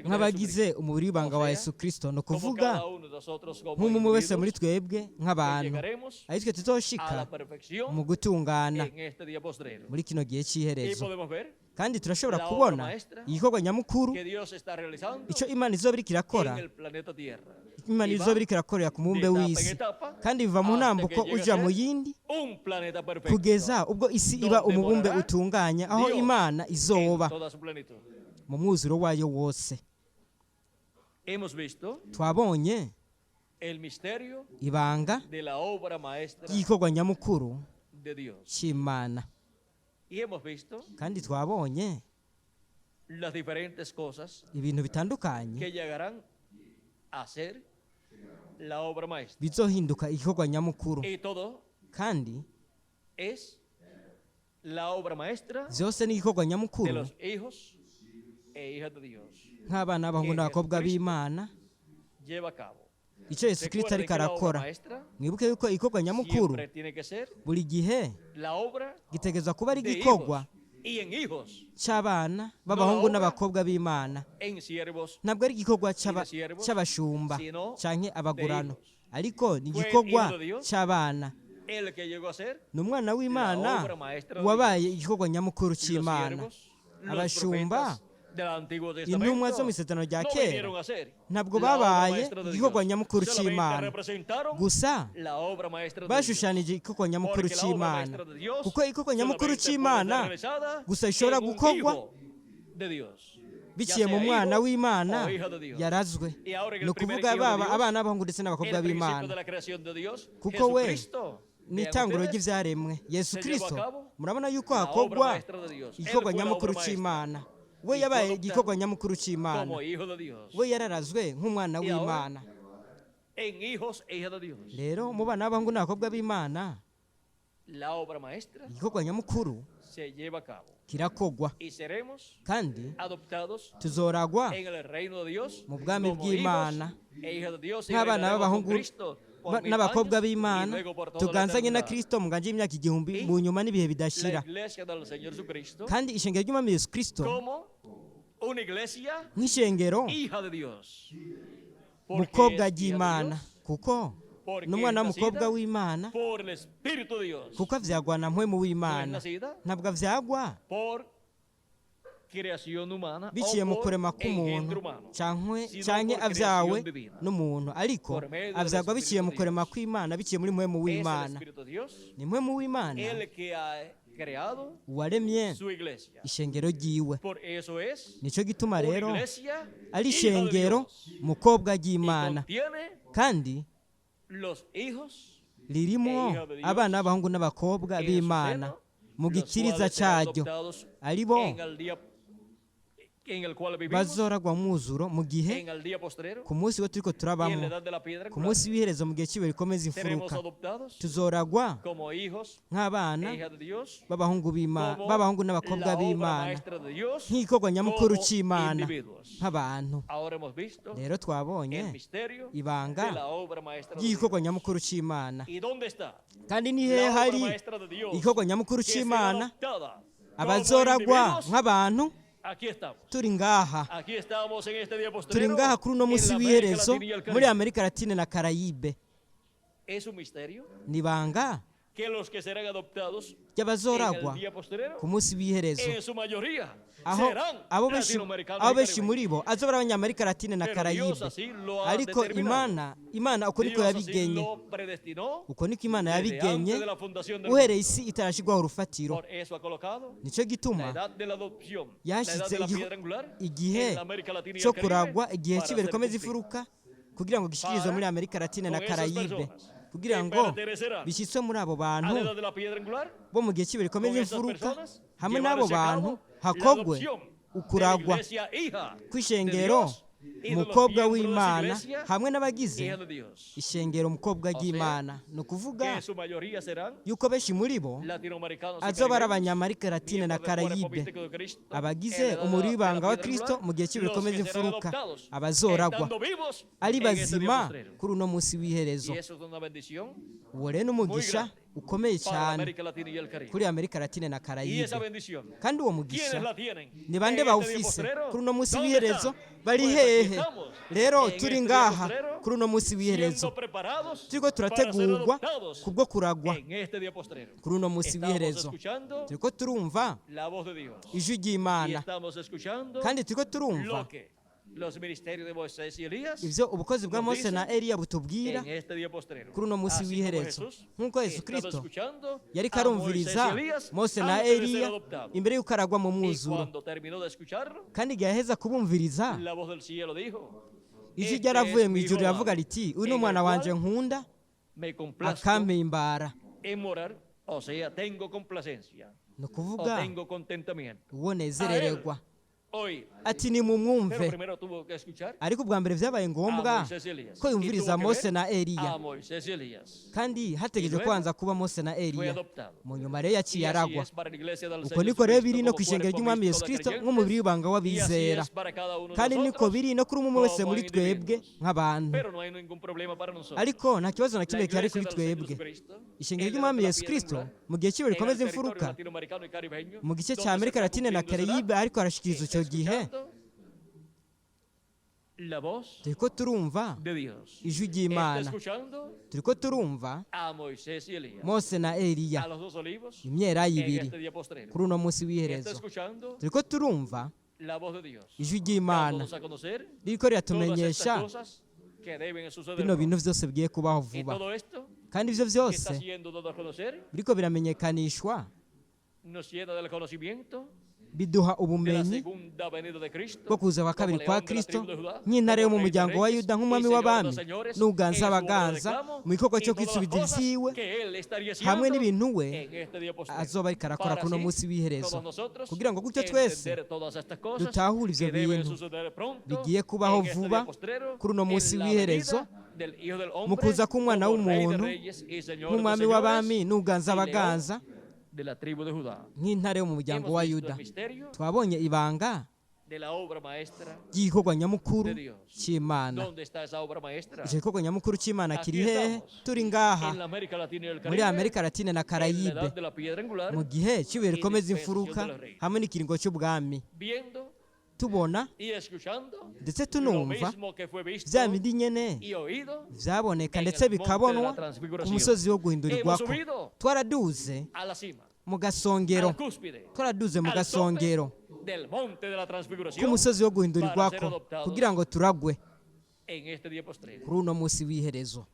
nk'abagize umubiri w'ibanga wa Yesu Kristo, no kuvuga nk'umwe wese muri twebwe nk'abantu ari twe tuzoshika mu gutungana muri kino gihe cy'iherezo. Kandi turashobora kubona igikorwa nyamukuru icyo Imana izoba iriko irakora. Imana izoba iriko irakorera ku mubumbe w'isi, kandi biva mu ntambuko uja mu yindi kugeza ubwo isi iba umubumbe utunganye, aho Imana izoba mu mwuzuro wayo wose. Twabonye ibanga ry'igikorwa nyamukuru cy'Imana, kandi twabonye ibintu bitandukanye bizohinduka igikorwa nyamukuru, kandi byose ni igikorwa nyamukuru nk'abana b'abahungu n'abakobwa b'Imana. Icyo Yesu Kristo ariko arakora, mwibuke yuko igikorwa nyamukuru buri gihe gitegerezwa kuba ari igikorwa cy'abana b'abahungu n'abakobwa b'Imana, ntabwo ari igikorwa cy'abashumba cyangwa abagurano, ariko ni igikorwa cy'abana. Ni umwana w'Imana wabaye igikorwa nyamukuru cy'Imana. Abashumba, intumwa zo mu isezerano rya kera, ntabwo babaye igikorwa nyamukuru cy'Imana gusa, bashushanije igikorwa nyamukuru cy'Imana, kuko igikorwa nyamukuru cy'Imana gusa ishobora gukorwa biciye mu mwana w'Imana yarazwe, ni ukuvuga baba abana b'abahungu ndetse n'abakobwa b'Imana, kuko we ni itanguro ry'ibyaremwe. Yesu Kristo, murabona yuko hakorwa igikorwa nyamukuru cy'Imana. We yabaye igikorwa nyamukuru cy'Imana, we yararazwe nk'umwana w'Imana. Rero mu bana b'abahungu n'abakobwa b'Imana igikorwa nyamukuru kirakogwa, kandi tuzoragwa mu bwami bw'Imana nk'abana b'abahungu n'abakobwa b'Imana, tuganzanye na Kristo mu nganje y'imyaka 1000 mu nyuma n'ibihe bidashira. Kandi ishengero ry'umwami Yesu Kristo nk'ishengero mukobwa ry'Imana, kuko n'umwana w'umukobwa w'Imana, kuko avyagwa na mpwemu w'Imana, ntabwo avyagwa biciye mu kurema k'umuntu canke avyawe n'umuntu, ariko avyagwa biciye mu kurema kw'Imana, biciye muri mpwemu w'Imana. Ni mpwemu w'Imana waremye ishengero ryiwe. Nico gituma rero ari ishengero mukobwa ry'Imana, kandi ririmo abana b'abahungu n'abakobwa b'Imana mu gikiriza cyaryo, ari bo bazoragwa mwuzuro mu gihe ku munsi we turiko turabamo, ku munsi w'iherezo mu gihe cy'ibihe bikomeza imfuruka, tuzoragwa nk'abana b'abahungu n'abakobwa b'Imana, nk'igikorwa nyamukuru cy'Imana nk'abantu. Rero twabonye ibanga ry'igikorwa nyamukuru cy'Imana, kandi ni hehe hari igikorwa nyamukuru cy'Imana? Abazoragwa nk'abantu Aquí estamos. turi ngaha Aquí estamos en este día turi postrero. ngaha kuri uno en munsi la América w'iherezo Latina y el muri Caribe. amerika latine na karayibe Es un misterio ni banga que los que serán adoptados en el ry'abazoragwa día postrero, ku munsi w'iherezo en su mayoría, aho serán abo benshi latinoamericanos abo y benshi caribeños. muri bo azobara abanyamerika latine na Pero karayibe Dios así lo ha ariko determinado. imana uko niko Dios así yabigenye lo predestinó uko niko imana desde yabigenye antes de la fundación del uhereye isi itarashyirwaho urufatiro Por eso ha colocado nicyo la gituma edad de la adopción, la edad yashyize de la piedra angular igihe en la América Latina y cyo el Caribe kuragwa igihe para cy'ibihe ser rikomeza cumplido. ifuruka kugira ngo gishyikirizwe Para muri amerika latine na con esas karayibe personas kugira que ngo pertenecerán bishyitswe muri abo a bantu la edad de la piedra angular, bo mu gihe cy'ibihe rikomeza con esas imfuruka personas hamwe n'abo llevarse a bantu cabo la hakogwe adopción de la ukuragwa iglesia hija kw'ishengero de Dios y de los umukobwa miembros de esa w'imana iglesia, hamwe n'abagize hija de Dios, ishengero umukobwa sea, ry'imana ni ukuvuga que en su mayoría serán yuko benshi muri bo latinoamericanos y azoba ari caribeños, abanyamerika latine na miembros del cuerpo karayibe místico de Cristo, abagize en la edad umubiri de la w'ibanga wa piedra kristo angular, mu gihe cy'ibihe los rikomeza que serán imfuruka adoptados, abazoragwa estando vivos ari en este día bazima postrero. kuri uno munsi w'iherezo Y eso es una bendición uwo rero ni umugisha ukomeye para cyane América Latina y el Caribe. kuri amerika latine na Y karayibe esa bendición, kandi uwo ¿quiénes mugisha la tienen? ni bande En este día bawufise postrero, kuri uno munsi ¿dónde w'iherezo están? bari Pues aquí hehe estamos, rero en turi este día ngaha postrero, kuri uno munsi w'iherezo siendo preparados turiko para ser turategurwa adoptados kubwo kuragwa en este día postrero. kuri uno munsi Estamos w'iherezo escuchando turiko turumva la voz de Dios. ijwi Y ry'imana estamos escuchando kandi turiko turumva lo que los ministerios de Moisés y Elías ivyo ubukozi bwa mose na eliya butubwira en este día postrero. kuri uno munsi Así como w'iherezo Jesús nk'uko yesu estaba kristo escuchando yariko a arumviriza Moisés y Elías mose na antes de ser eliya adoptado. imbere y'uko aragwa mu Y mwuzuro cuando terminó de escucharlo, kandi igihe yaheza kubumviriza la voz del cielo dijo, ijwi "Este ryaravuye es mu mi ijuru hijo riravuga amado, riti uyu ni en umwana el wanje cual nkunda me complazco akampimbara en morar, o sea, tengo complacencia ni o ukuvuga tengo contentamiento." uwo nezerererwa Hoy, ati pero nimumwumve primero tuvo que escuchar ariko ubwa mbere byabaye a ngombwa Moisés y Elías. ko Y yumviriza tuvo que mose ver na eliya a Moisés y Elías. kandi hategereje luego kubanza kuba mose na Fue eliya adoptado. mu nyuma rero Y yaciye así aragwa es para la iglesia del uko Señor niko rero Jesucristo biri no como ku ishengero cuerpo ry'umwami místico yesu de kristo creyentes, nk'umubiri w'ibanga y así w'abizera es para cada uno de kandi niko nosotros, biri no kuri umwe wese como muri twebwe individuos. nk'abantu Pero no hay ningún problema para nosotros. ariko nta kibazo na La kimwe gihari iglesia kuri del Señor twebwe Jesucristo, ishengero en la ry'umwami piedra yesu kristo angular, mu gihe cy'ibihe en el rikomeza territorio imfuruka latinoamericano y caribeño, mu gice donde cya se amerika está latine na cumpliendo esa karayibe edad, ariko harashikiriza está icyo gihe escuchando la voz turiko turumva de Dios. ijwi Está ry'imana escuchando turiko turumva a Moisés y Elías, mose na a eliya los dos olivos, imyelayo en ibiri este día postrero. kuri uno munsi Está w'iherezo escuchando turiko turumva la voz de Dios, ijwi ry'imana dándonos a conocer ririko todas riratumenyesha estas cosas que deben suceder. bino bintu byose bigiye kubaho Y vuba todo esto kandi ibyo que byose está siendo dado a conocer biriko biramenyekanishwa nos llena del conocimiento biduha de la ubumenyi segunda venida de Cristo, bwo kuza kwa kabiri como kwa león de la kristo tribu de Judá, nk'intare yo mu como rey de muryango wa reyes yuda y nk'umwami señor de w'abami los señores, n'uganza en su obra de abaganza reclamo, mu gikorwa y cyo todas las kwisubiza cosas ibyiwe que él estaría hamwe haciendo n'ibintu we en este día postrero. azoba ariko arakora Para kuri uno así, munsi w'iherezo todos nosotros kugira ngo gutyo twese entender todas estas cosas dutahure ivyo que deben bintu suceder pronto bigiye kubaho en este vuba día postrero, kuri uno munsi en la w'iherezo venida del Hijo del mu Hombre, kuza k'umwana como Rey de w'umuntu Reyes y Señor de nk'umwami señores, w'abami n'uganza y león abaganza de la tribu de Judá. nk'intare yo mu muryango Hemos wa visto yuda el misterio twabonye ibanga de la obra maestra. ry'igikorwa nyamukuru de Dios. cy'imana ¿Dónde está esa obra maestra? icyo gikorwa nyamukuru cy'imana Aquí kiri hehe estamos. turi ngaha En la América Latina y el muri Caribe, amerika latine na en la karayibe edad de la piedra angular, mu gihe cy'ibihe rikomeza dispensación imfuruka de los reyes. hamwe n'ikiringo cy'ubwami viendo tubona y escuchando ndetse lo tunumva mismo que fue visto bya bindi nyene y oído byaboneka en ndetse el monte de bikabonwa la transfiguración. ku musozi wo Hemos guhindurirwako subido twaraduze a la cima, mu a gasongero la cúspide, twaraduze mu al gasongero tope del monte de la transfiguración k'umusozi wo para ser guhindurirwako adoptados kugira ngo turagwe en este día postrero. kuri uno munsi w'iherezo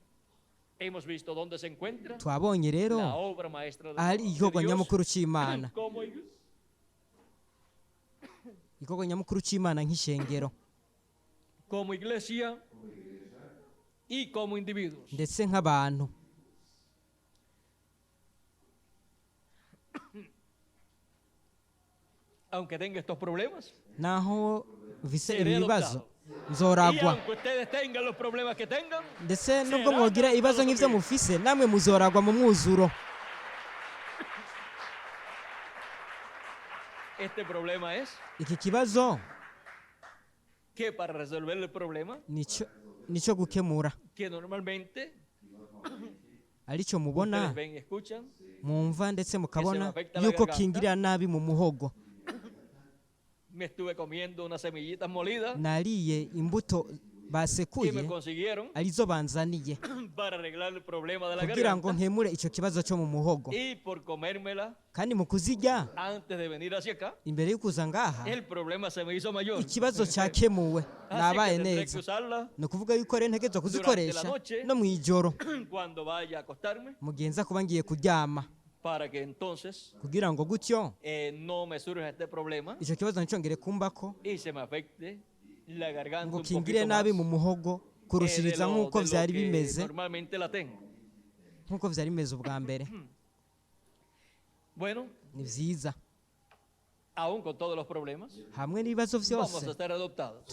Hemos visto dónde se encuentra twabonye rero la obra maestra de ahari igikorwa Dios nyamukuru cy'imana como igikorwa nyamukuru cy'imana nk'ishengero como iglesia y como individuos. ndetse nk'abantu Aunque tenga estos problemas, naho vise seré ibi bibazo adoptado. Y nzoragwa aunque ustedes tengan los problemas que tengan, ndetse nubwo será mwogira ibibazo adoptado nk'ibyo también. mufise namwe muzoragwa mu mwuzuro este problema es iki kibazo que para resolver el problema, nicyo gukemura que normalmente aricyo mubona ustedes ven y escuchan, mwumva ndetse mukabona afecta la yuko garganta. kingirira nabi mu muhogo me estuve comiendo unas semillitas molidas nariye imbuto que me basekuye consiguieron arizo banzaniye para arreglar el problema de la kugira ngo garganta. nkemure icyo kibazo cyo mu muhogo, Y por comérmela kandi mu kuzirya antes de venir hacia acá, imbere yo kuza ngaha el problema se me hizo mayor. ikibazo cyakemuwe, Así que nabaye tendré que neza. usarla ni ukuvuga yuko rero ntegerezwa kuzikoresha no mu ijoro cuando vaya a acostarme mu gihe nza kuba ngiye kuryama, para que entonces kugira ngo gutyo no me surja este problema icyo kibazo nticyongere kumbako y se me afecte la garganta ngo un kingire poquito nabi más mu muhogo de kurushiriza lo nk'uko de lo byari que bimeze normalmente la tengo. nk'uko byari bimeze ubwa mbere. Bueno, Ni byiza, aún con todos los problemas, hamwe n'ibibazo vamos byose a estar adoptados.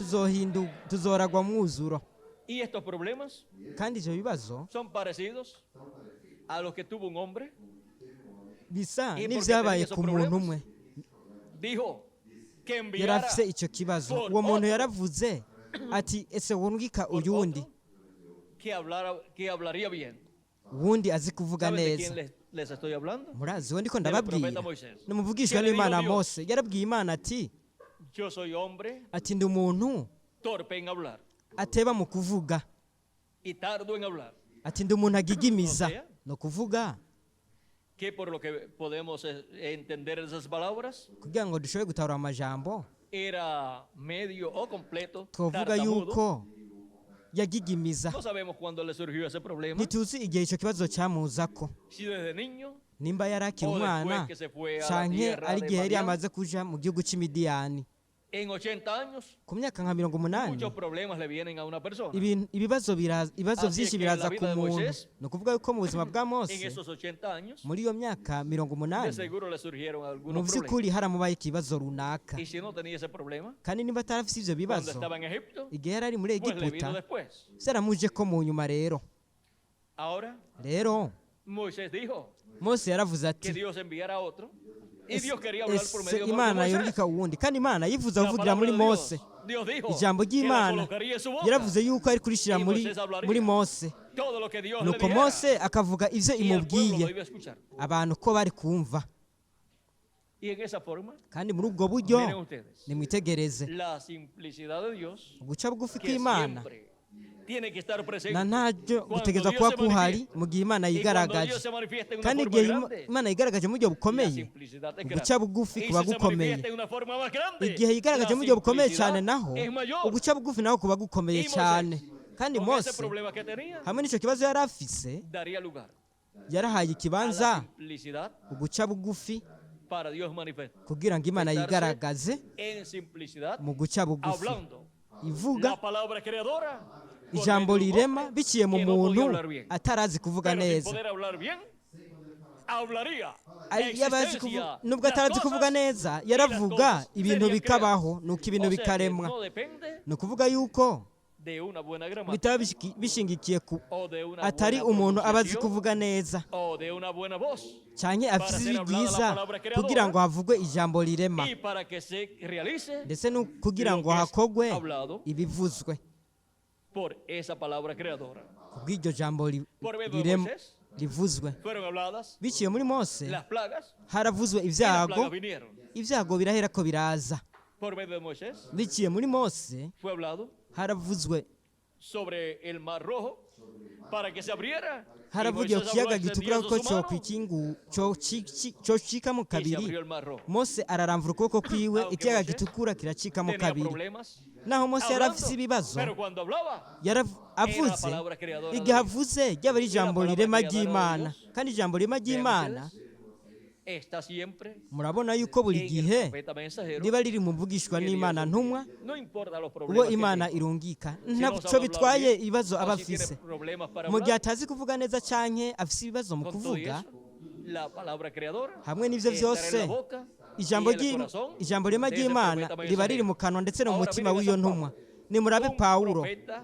tuzoragwa mwuzuro, Y estos problemas kandi ibyo bibazo son parecidos a los que tuvo un hombre. bisa Y porque n'ibyabaye tenía esos ku muntu problemas, umwe Dijo que yari enviara afite icyo kibazo. por Uwo muntu otro yaravuze ati ese wungika por uyu wundi, otro que hablaría bien. wundi azi kuvuga ¿Saben de neza. quién les estoy hablando? murazi uwo ndiko Del ndababwira profeta Moisés. ni umuvugishwa Que le n'Imana dijo Dios, Mose. Yarabwiye Imana ati Yo soy hombre ndi umuntu torpe en hablar ateba mu kuvuga, y tardo en hablar. ndi umuntu agigimiza. O sea, ni ukuvuga Que por lo que podemos entender esas palabras, kugira ngo dushobore gutahura amajambo era medio o completo twavuga tartamudo. yuko yagigimiza. No sabemos cuándo le surgió ese problema, ntituzi igihe icyo kibazo cyamuzako, si desde niño nimba yari akiri o umwana después que se fue a la canke tierra ari de igihe yari Madián. yamaze kuja mu gihugu cy'Imidiyani. En 80 años, Ku myaka nka 80 muchos problemas le vienen a una persona. ibibazo Así byinshi es que biraza la ku vida de muntu. Moisés, ni ukuvuga yuko mu buzima bwa En Mose esos 80 años, muri iyo myaka de 80 seguro le surgieron mu algunos problemas. by'ukuri haramubaye ikibazo runaka, Y si no tenía ese problema, kandi niba atarafite ibyo cuando bibazo estaba en Egipto, igihe yari ari muri pues le vino Egiputa después. byaramuje ko mu nyuma rero Ahora, Moisés dijo Mose yaravuze que ati Dios enviara a otro. Y Dios quería hablar por ese medio de Imana Moisés. yorika uwundi, kandi Imana yifuza La kuvugira palabra muri de Mose. Dios dijo Ijambo que la ry'Imana colocaría en su boca. yaravuze yuko ari kurishyira Y muri Moisés hablaría. muri Mose, Todo lo que Dios le nuko dijera. Mose akavuga ibyo Y el pueblo lo imubwiye iba a escuchar. abantu ko bari kumva. Y en esa forma, kandi muri ubwo buryo miren ustedes, nimwitegereze la simplicidad de Dios, uguca bugufi que kw'Imana siempre tiene que estar presente. na ntabyo Cuando gutegereza Dios kuba se kuhari manifiesta. mu gihe Imana Y cuando yigaragaje, Dios se manifiesta en una kandi forma igihe grande, Imana yigaragaje mu buryo la bukomeye simplicidad es uguca grande. bugufi Y kuba si se gukomeye. manifiesta en una forma más grande, igihe yigaragaje la mu buryo bukomeye simplicidad cyane naho es mayor. uguca bugufi naho kuba gukomeye Y Moisés, cyane. kandi Con Mose ese problema que tenía, hamwe n'icyo kibazo yari afise daría lugar yarahaye a ikibanza la simplicidad uguca bugufi para Dios manifestar. kugira ngo Imana yigaragaze En simplicidad, mu guca bugufi, hablando ivuga la palabra creadora, por ijambo medio de un rirema hombre biciye mu que no podía muntu hablar bien. atarazi kuvuga Pero sin neza. poder hablar bien, hablaría. Yaba azi nubwo atarazi kuvuga neza yaravuga ibintu bikabaho, nuko ibintu bikaremwa. ni ukuvuga yuko de una buena gramática bitaba bishingikiye ku o de una atari buena umuntu aba azi pronunciación kuvuga neza o de una buena voz cyane para afite ser ijwi hablada la ryiza palabra creadora kugira ngo havugwe ijambo rirema, y para que se realice ndetse no kugira lo ngo que es hakogwe hablado ibivuzwe por esa palabra creadora. kubw'iryo jambo Por medio de rirema Moisés rivuzwe. fueron habladas biciye muri Mose las plagas haravuzwe y las ibyago, plagas vinieron. ibyago birahera ko biraza. Por medio de Moisés biciye muri Mose fue hablado haravuzwe sobre el mar rojo para que se abriera. Y haravugiwe Moisés ku habló, kiyaga gitukura extendiendo ko su mano, cokwikingu cocikamo y se kabiri. abrió el mar rojo. Mose araramvura ukuboko kwiwe Aunque ikiyaga Mose gitukura kiracikamo Tenía kabiri. problemas naho Mose yari hablando, afise ibibazo pero cuando hablaba avuze palabra creadora de igihe Dios. avuze ryaba ari ijambo palabra rirema creadora de ry'Imana, Dios. kandi ijambo rirema ry'Imana está siempre murabona yuko buri en el gihe profeta mensajero. riba riri mu mvugishwa n'Imana ntumwa No importa los uwo problemas que Imana tenga. irungika, Si no ntabwo sabe hablar bitwaye bien, ibibazo aba o si tiene afise. problemas para mu gihe hablar, atazi kuvuga neza canke afise ibibazo mu con todo y kuvuga, eso, la palabra creadora hamwe n'ivyo estará en vyose la boca ijambo y en el corazón ijambo rirema de ese ry'Imana profeta riba riri mensajero. mu kanwa ndetse no mu Ahora mutima miren w'iyo a San ntumwa. nimurabe Un Pawulo, profeta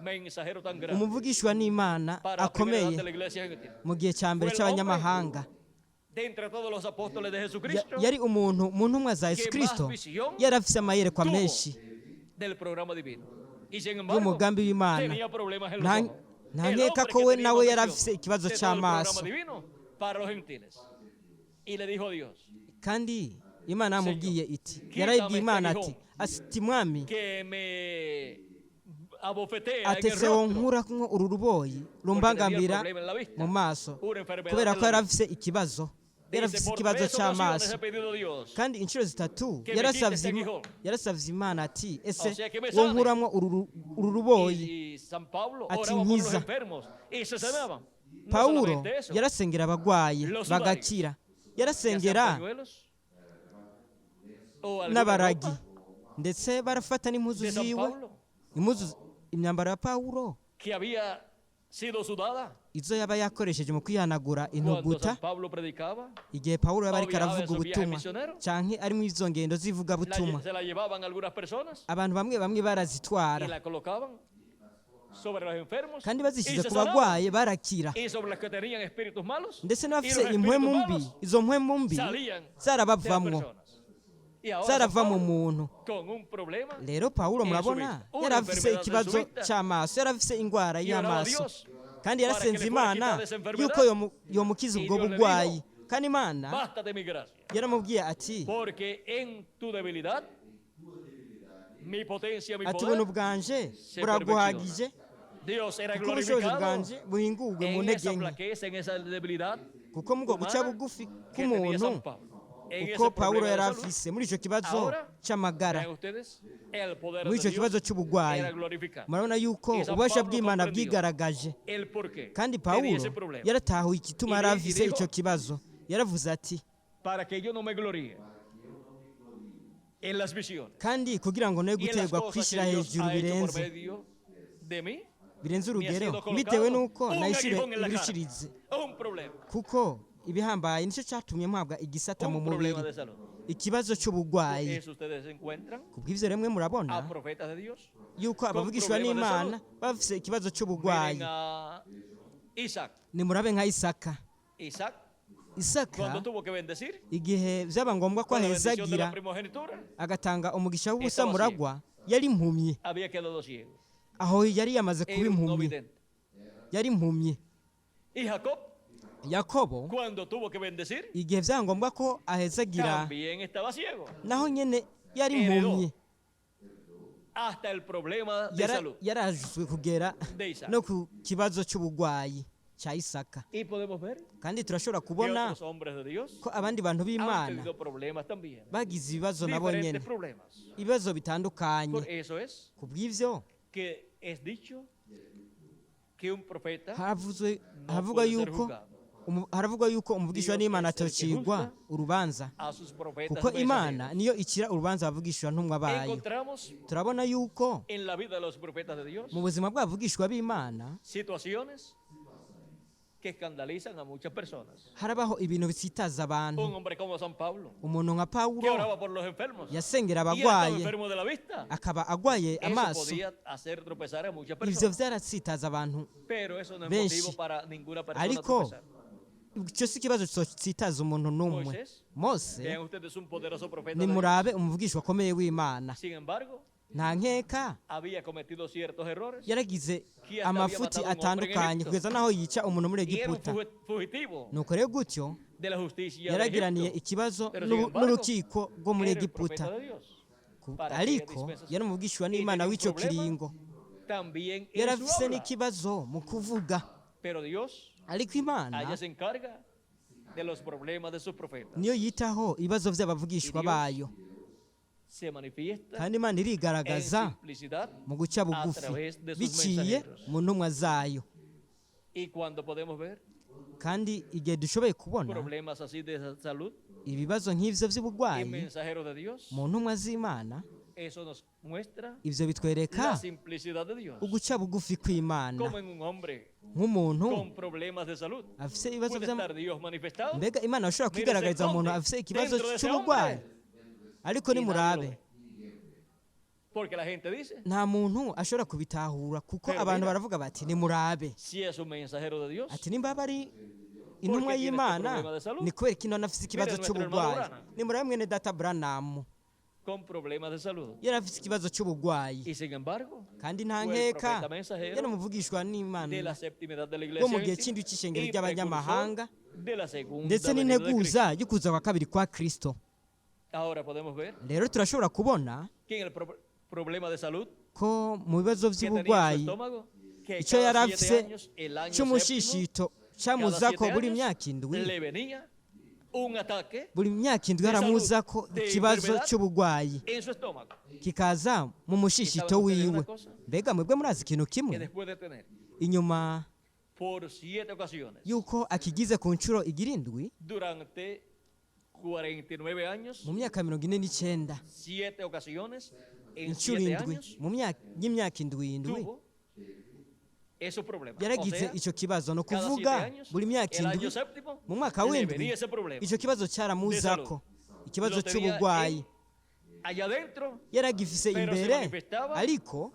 mensajero tan grande umuvugishwa n'Imana para la primera edad akomeye de la iglesia gentil. mu gihe cya mbere Fue el cy'abanyamahanga. De entre todos los apóstoles de Jesucristo, yari umuntu mu ntumwa za Yesu Kristo yari afise amayerekwa tuvo menshi del programa divino. Y sin embargo, y'umugambi w'Imana. tenía problemas en los Nta- ojos. nta El nkeka hombre ko que we tenía nawe más yari visión afise ikibazo de todo el programa cy'amaso. divino para los gentiles. Y le dijo a Dios, kandi imana yamubwiye iti yarayibwiye imana ati mwami que me abofetea en el atese rostro wonkuramwo uru ruboyi rumbangambira mu maso kubera ko yari afise ikibazo yari afise ikibazo cy'amaso kandi inshuro zitatu yarasavye imana ati ese wonkuramwo uru ruboyi ati nkiza. Pawulo yarasengera abagwayi bagakira, yarasengera n'abaragi, ndetse barafata n'impuzu ziwe, imyambaro ya Pawulo izo yaba yakoresheje mu kwihanagura intuguta igihe Pawulo yaba ariko aravuga ubutumwa canke ari mu izo ngendo zivuga butumwa. Abantu bamwe bamwe barazitwara kandi bazishyize ku bagwaye barakira, ndetse n'abafise impwemu mbi, izo mpwemu mbi zarabavamwo, zarava mu muntu. Rero Pawulo murabona yari afise ikibazo cy'amaso, yari afise ingwara y'amaso, kandi yarasenze Imana yuko yomukiza ubwo bugwayi, kandi Imana yaramubwiye ati ati ubuntu bwanje buraguhagije kuko ubushobozi bwanje buhingurwe mu ntege nke. Kuko mubwo guca bugufi k'umuntu uko Pawulo yari afise muri icyo kibazo cy'amagara, muri icyo kibazo cy'ubugwayi, murabona yuko ububasha bw'Imana bwigaragaje. Kandi Pawulo yaratahuye igituma yari afise icyo kibazo, yaravuze ati kandi kugira ngo noye guterwa kwishyira hejuru birenze urugero, bitewe n'uko nayishyire ibirishirize, kuko ibihambaye nicyo cyatumye mpabwa igisata mu mubiri, ikibazo cy'ubugwayi. Kubw'ivyo remwe murabona yuko abavugishwa n'Imana bafise ikibazo cy'ubugwayi. Nimurabe nka Isaka. Isaka igihe byaba ngombwa ko ahezagira agatanga umugisha w'ubusa muragwa, yari impumyi. Aho yari yamaze kuba impumyi, yari impumyi. Yakobo igihe byaba ngombwa ko ahezagira naho nyene yari impumyi, yarajwe kugera no ku kibazo cy'ubugwayi cya Isaka. Kandi turashobora kubona ko abandi bantu b'Imana bagize ibibazo nabo nyene, ibibazo bitandukanye. Kubw'ivyo haravugwa yuko umuvugishwa n'Imana atocigwa urubanza, kuko Imana niyo ikira urubanza abavugishwa ntumwa bayo. Turabona yuko mu buzima bw'abavugishwa b'Imana harabaho ibintu bisitaza abantu. Umuntu nka Pawulo yasengera abagwaye, akaba agwaye amaso. Ivyo vyarasitaza abantu benshi, ariko icyo si ikibazo cyitaza umuntu n'umwe. Mose nimurabe umuvugishwa akomeye w'Imana, nta nkeka yaragize amafuti atandukanye kugeza naho yica umuntu muri Egiputa. Nuko rero gutyo yaragiraniye ikibazo n'urukiko rwo muri Egiputa, ariko yari umuvugishwa n'Imana w'icyo kiringo. Yarafise n'ikibazo mu kuvuga, ariko Imana niyo yitaho ibibazo by'abavugishwa bayo. Kandi Imana irigaragaza mu guca bugufi biciye mu ntumwa zayo. Kandi igihe dushoboye kubona ibibazo nk'ivyo by'ubugwayi mu ntumwa z'Imana, ivyo bitwereka uguca bugufi kw'Imana. Nk'umuntu afise ibibazo mbega Imana ashobora kwigaragariza umuntu afise ikibazo cy'ubugwayi, ariko nimurabe nta muntu ashobora kubitahura, kuko abantu baravuga bati nimurabe, ati nimba bari intumwa y'Imana ni kubera ko ino afise ikibazo cy'ubugwayi. Nimurabe mwene data Branham yari afise ikibazo cy'ubugwayi, kandi nta nkeka yari umuvugishwa n'Imana wo mu gihe cy'indwi cy'ishengero ry'abanyamahanga, ndetse n'integuza y'ukuza kwa kabiri kwa Kristo. Ahora podemos ver rero turashobora kubona que en el problema de salud ko mu bibazo que tenía en su by'uburwayi estómago, que icyo cada yari 7 afise años, el año cy'umushishito séptimo, cyamuzako cada buri 7 myaka años indwi le venía un ataque buri myaka indwi de haramuzako salud, de ikibazo enfermedad cy'uburwayi en su estómago, kikaza mu mushishito wiwe mbega mwebwe murazi ikintu que kimwe después de tener inyuma por 7 ocasiones yuko akigize ku nshuro igira indwi durante 49 años, mu myaka 49 7 ocasiones en inshuro 7 indwi años, mu myaka y'imyaka indwi tuvo esos problemas. O yaragize sea, icyo kibazo no cada 7 kuvuga años, buri myaka el indwi año séptimo, mu mwaka le w'indwi venía ese problema. icyo kibazo cyaramuzako ikibazo Lo tenía cy'uburwayi allá adentro, yaragifise pero se imbere manifestaba ariko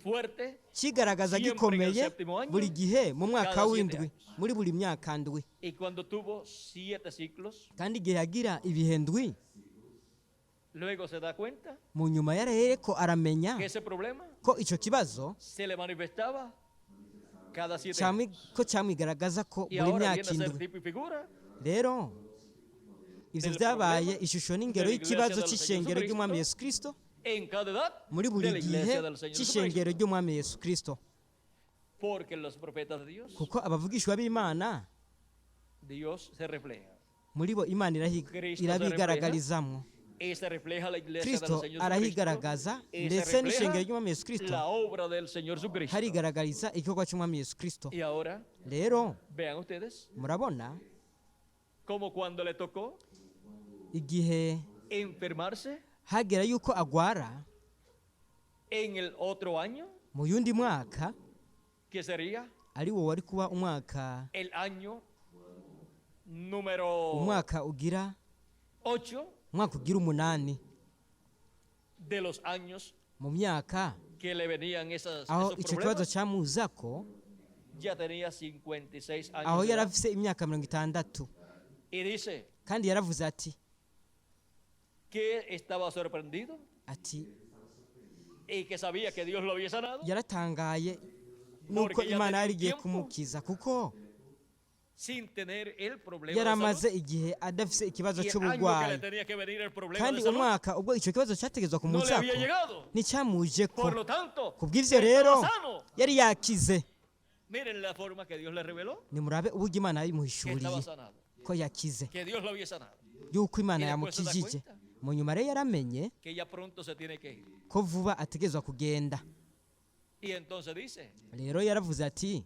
fuerte kigaragaza siempre gikomeye en el séptimo año, buri gihe mu mwaka cada 7 w'indwi años. muri buri myaka ndwi y cuando tuvo 7 ciclos, kandi igihe yagira ibihe ndwi luego se da cuenta mu nyuma yarere ko aramenya que ese problema ko icyo kibazo se le manifestaba cada 7 años. ko cyamwigaragaza ko Y buri ahora myaka viene a ser indwi tipo y figura rero ibyo del byabaye problema ishusho n'ingero de la iglesia y'ikibazo del cy'ishengero Señor ry'umwami Jesucristo, Yesu Kristo en cada edad muri de buri la gihe iglesia del Señor cy'ishengero Jesucristo. ry'umwami Yesu Kristo Porque los profetas de Dios, kuko abavugishwa b'Imana Dios se refleja. muri bo Imana Cristo irabigaragarizamo Y se refleja la iglesia Kristo del Señor Jesucristo. arahigaragaza Y se ndetse refleja n'ishengero ry'umwami Yesu Kristo la obra del Señor Jesucristo. harigaragariza igikorwa cy'umwami Yesu Kristo Y ahora, rero vean ustedes, murabona como cuando le tocó igihe enfermarse hagera yuko agwara en el otro año, mu yundi mwaka que sería ari wo wari kuba umwaka el año número umwaka ugira 8 umwaka ugira 8 de los años mu myaka que le venían esos aho icyo kibazo problemas. cyamuzako Ya tenía 56 años. aho de yari edad. afise imyaka 60 Y dice kandi yaravuze ati que estaba sorprendido y que sabía que Dios lo había sanado, yaratangaye nuko Porque ya Imana tenía yari igiye tiempo kumukiza kuko sin tener el problema yari de amaze salud. igihe adafise ikibazo Y el año que le cy'uburwayi tenía que venir el problema kandi de salud umwaka ubwo icyo kibazo cyategezwa no le kumuzako había llegado. nticyamuje ko Por lo tanto, kubw'ivyo estaba rero sano. yari yakize Miren la forma que Dios le reveló nimurabe uburyo Imana que yabimuhishuriye estaba sanado, ko yakize que Dios lo había sanado, yuko Imana Y después se da yamukijije cuenta. mu nyuma rero yaramenye que ya pronto se tiene que ir. ko vuba ategezwa kugenda Y entonces dice, rero yaravuze ati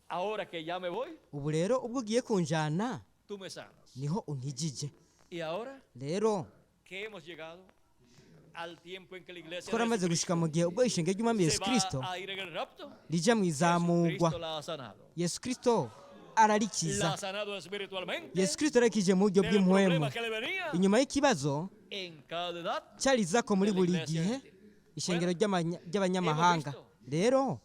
ahora que ya me voy, ubu rero ubwo ugiye kunjana tú me sanas. niho unkijije Y ahora rero que hemos llegado al tiempo en que la iglesia de twaramaze gushika mu gihe ubwo ishengero ry'umwami se Yesu Kristo va a ir en el rapto, rija mu izamurwa Jesucristo la ha sanado. Yesu Kristo La ararikiza ha sanado espiritualmente Yesu Kristo arakije mu buryo del bw'impwemu problema que le venía inyuma y'ikibazo en cada edad. cyarizako muri buri gihe ishengero ry'abanyamahanga rero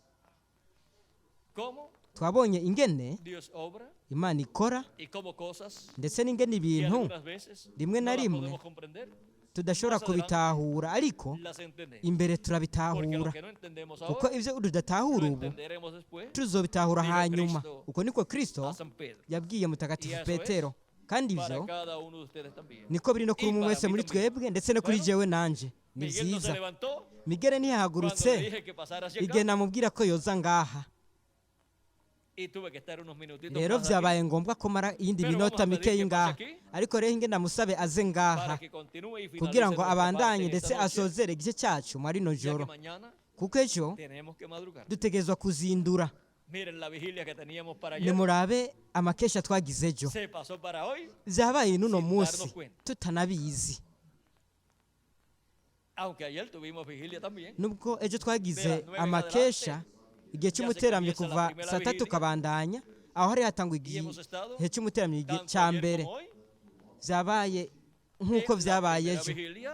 Cómo twabonye ingene Dios obra Imana ikora y cómo cosas ndetse n'ingene que ibintu algunas veces rimwe no na las rimwe podemos comprender, tudashobora kubitahura ariko las entendemos. imbere Porque lo turabitahura que no entendemos kuko ahora, ibyo lo tudatahura ubu entenderemos después tuzobitahura Dijo hanyuma Kristo uko niko Kristo a San Pedro. yabwiye mutagatifu Y eso Petero kandi Para ibyo cada uno de ustedes también. niko biri no kuri Y umwe para wese mí muri también. twebwe ndetse no kuri Bueno, jewe nanje ni Miguel no se byiza levantó migere cuando ntiyahagurutse le dije que pasara hacia igihe acá namubwira ko yoza ngaha y tuve que estar unos minutitos rero más aquí byabaye ngombwa ko mara iyindi Pero minota vamos a pedir mikeyi que ngaha pase aquí ariko rero inge ndamusabe aze ngaha para que continúe y kugira finalice ngo nuestra abandanye parte ndetse esta noche, asozere igice cyacu muri rino ya que joro mañana kuko ejo tenemos que madrugar. dutegerezwa kuzindura Miren la vigilia que teníamos para ayer. nimurabe amakesha twagize ejo Se pasó para hoy, byabaye n'uno Sin munsi darnos cuenta. tutanabizi aunque ayer tuvimos vigilia también. nubwo ejo De twagize las 9 en amakesha igihe cy'umuteramyi comienza la kuva primera saa tatu vigilia. ukabandanya aho hari hatangwa Y igihe hemos estado cy'umuteramyi igihe tanto cya ayer mbere como hoy byabaye nk'uko en la byabaye primera ejo vigilia,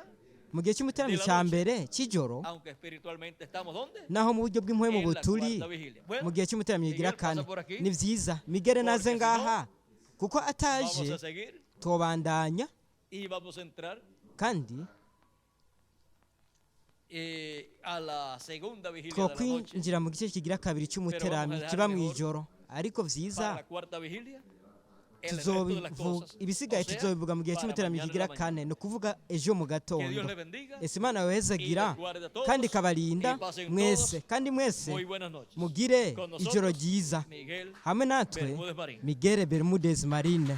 mu gihe cy'umuteramyi de la cya noche. mbere cy'ijoro aunque espiritualmente estamos ¿dónde? naho mu buryo bw'impwemu En la buturi cuarta vigilia. Bueno, mu gihe cy'umuteramyi igira Miguel pasa kane por aquí. ni byiza migere naze Porque si ngaha kuko vamos ataje a seguir tubandanya y vamos a entrar kandi a la segunda vigilia de la noche. twokwinjira mu gice kigira kabiri cy'umuteramyi dejar kiba mu mejor ijoro ariko Para byiza la cuarta vigilia, ibisigaye tuzobivuga mu gihe cy'imiteraniro kigira kane, ni ukuvuga ejo mu gatondo. Ese Imana yohezagira kandi ikabarinda mwese, kandi mwese mugire ijoro ryiza. Hamwe natwe Miguel Bermudez Marine.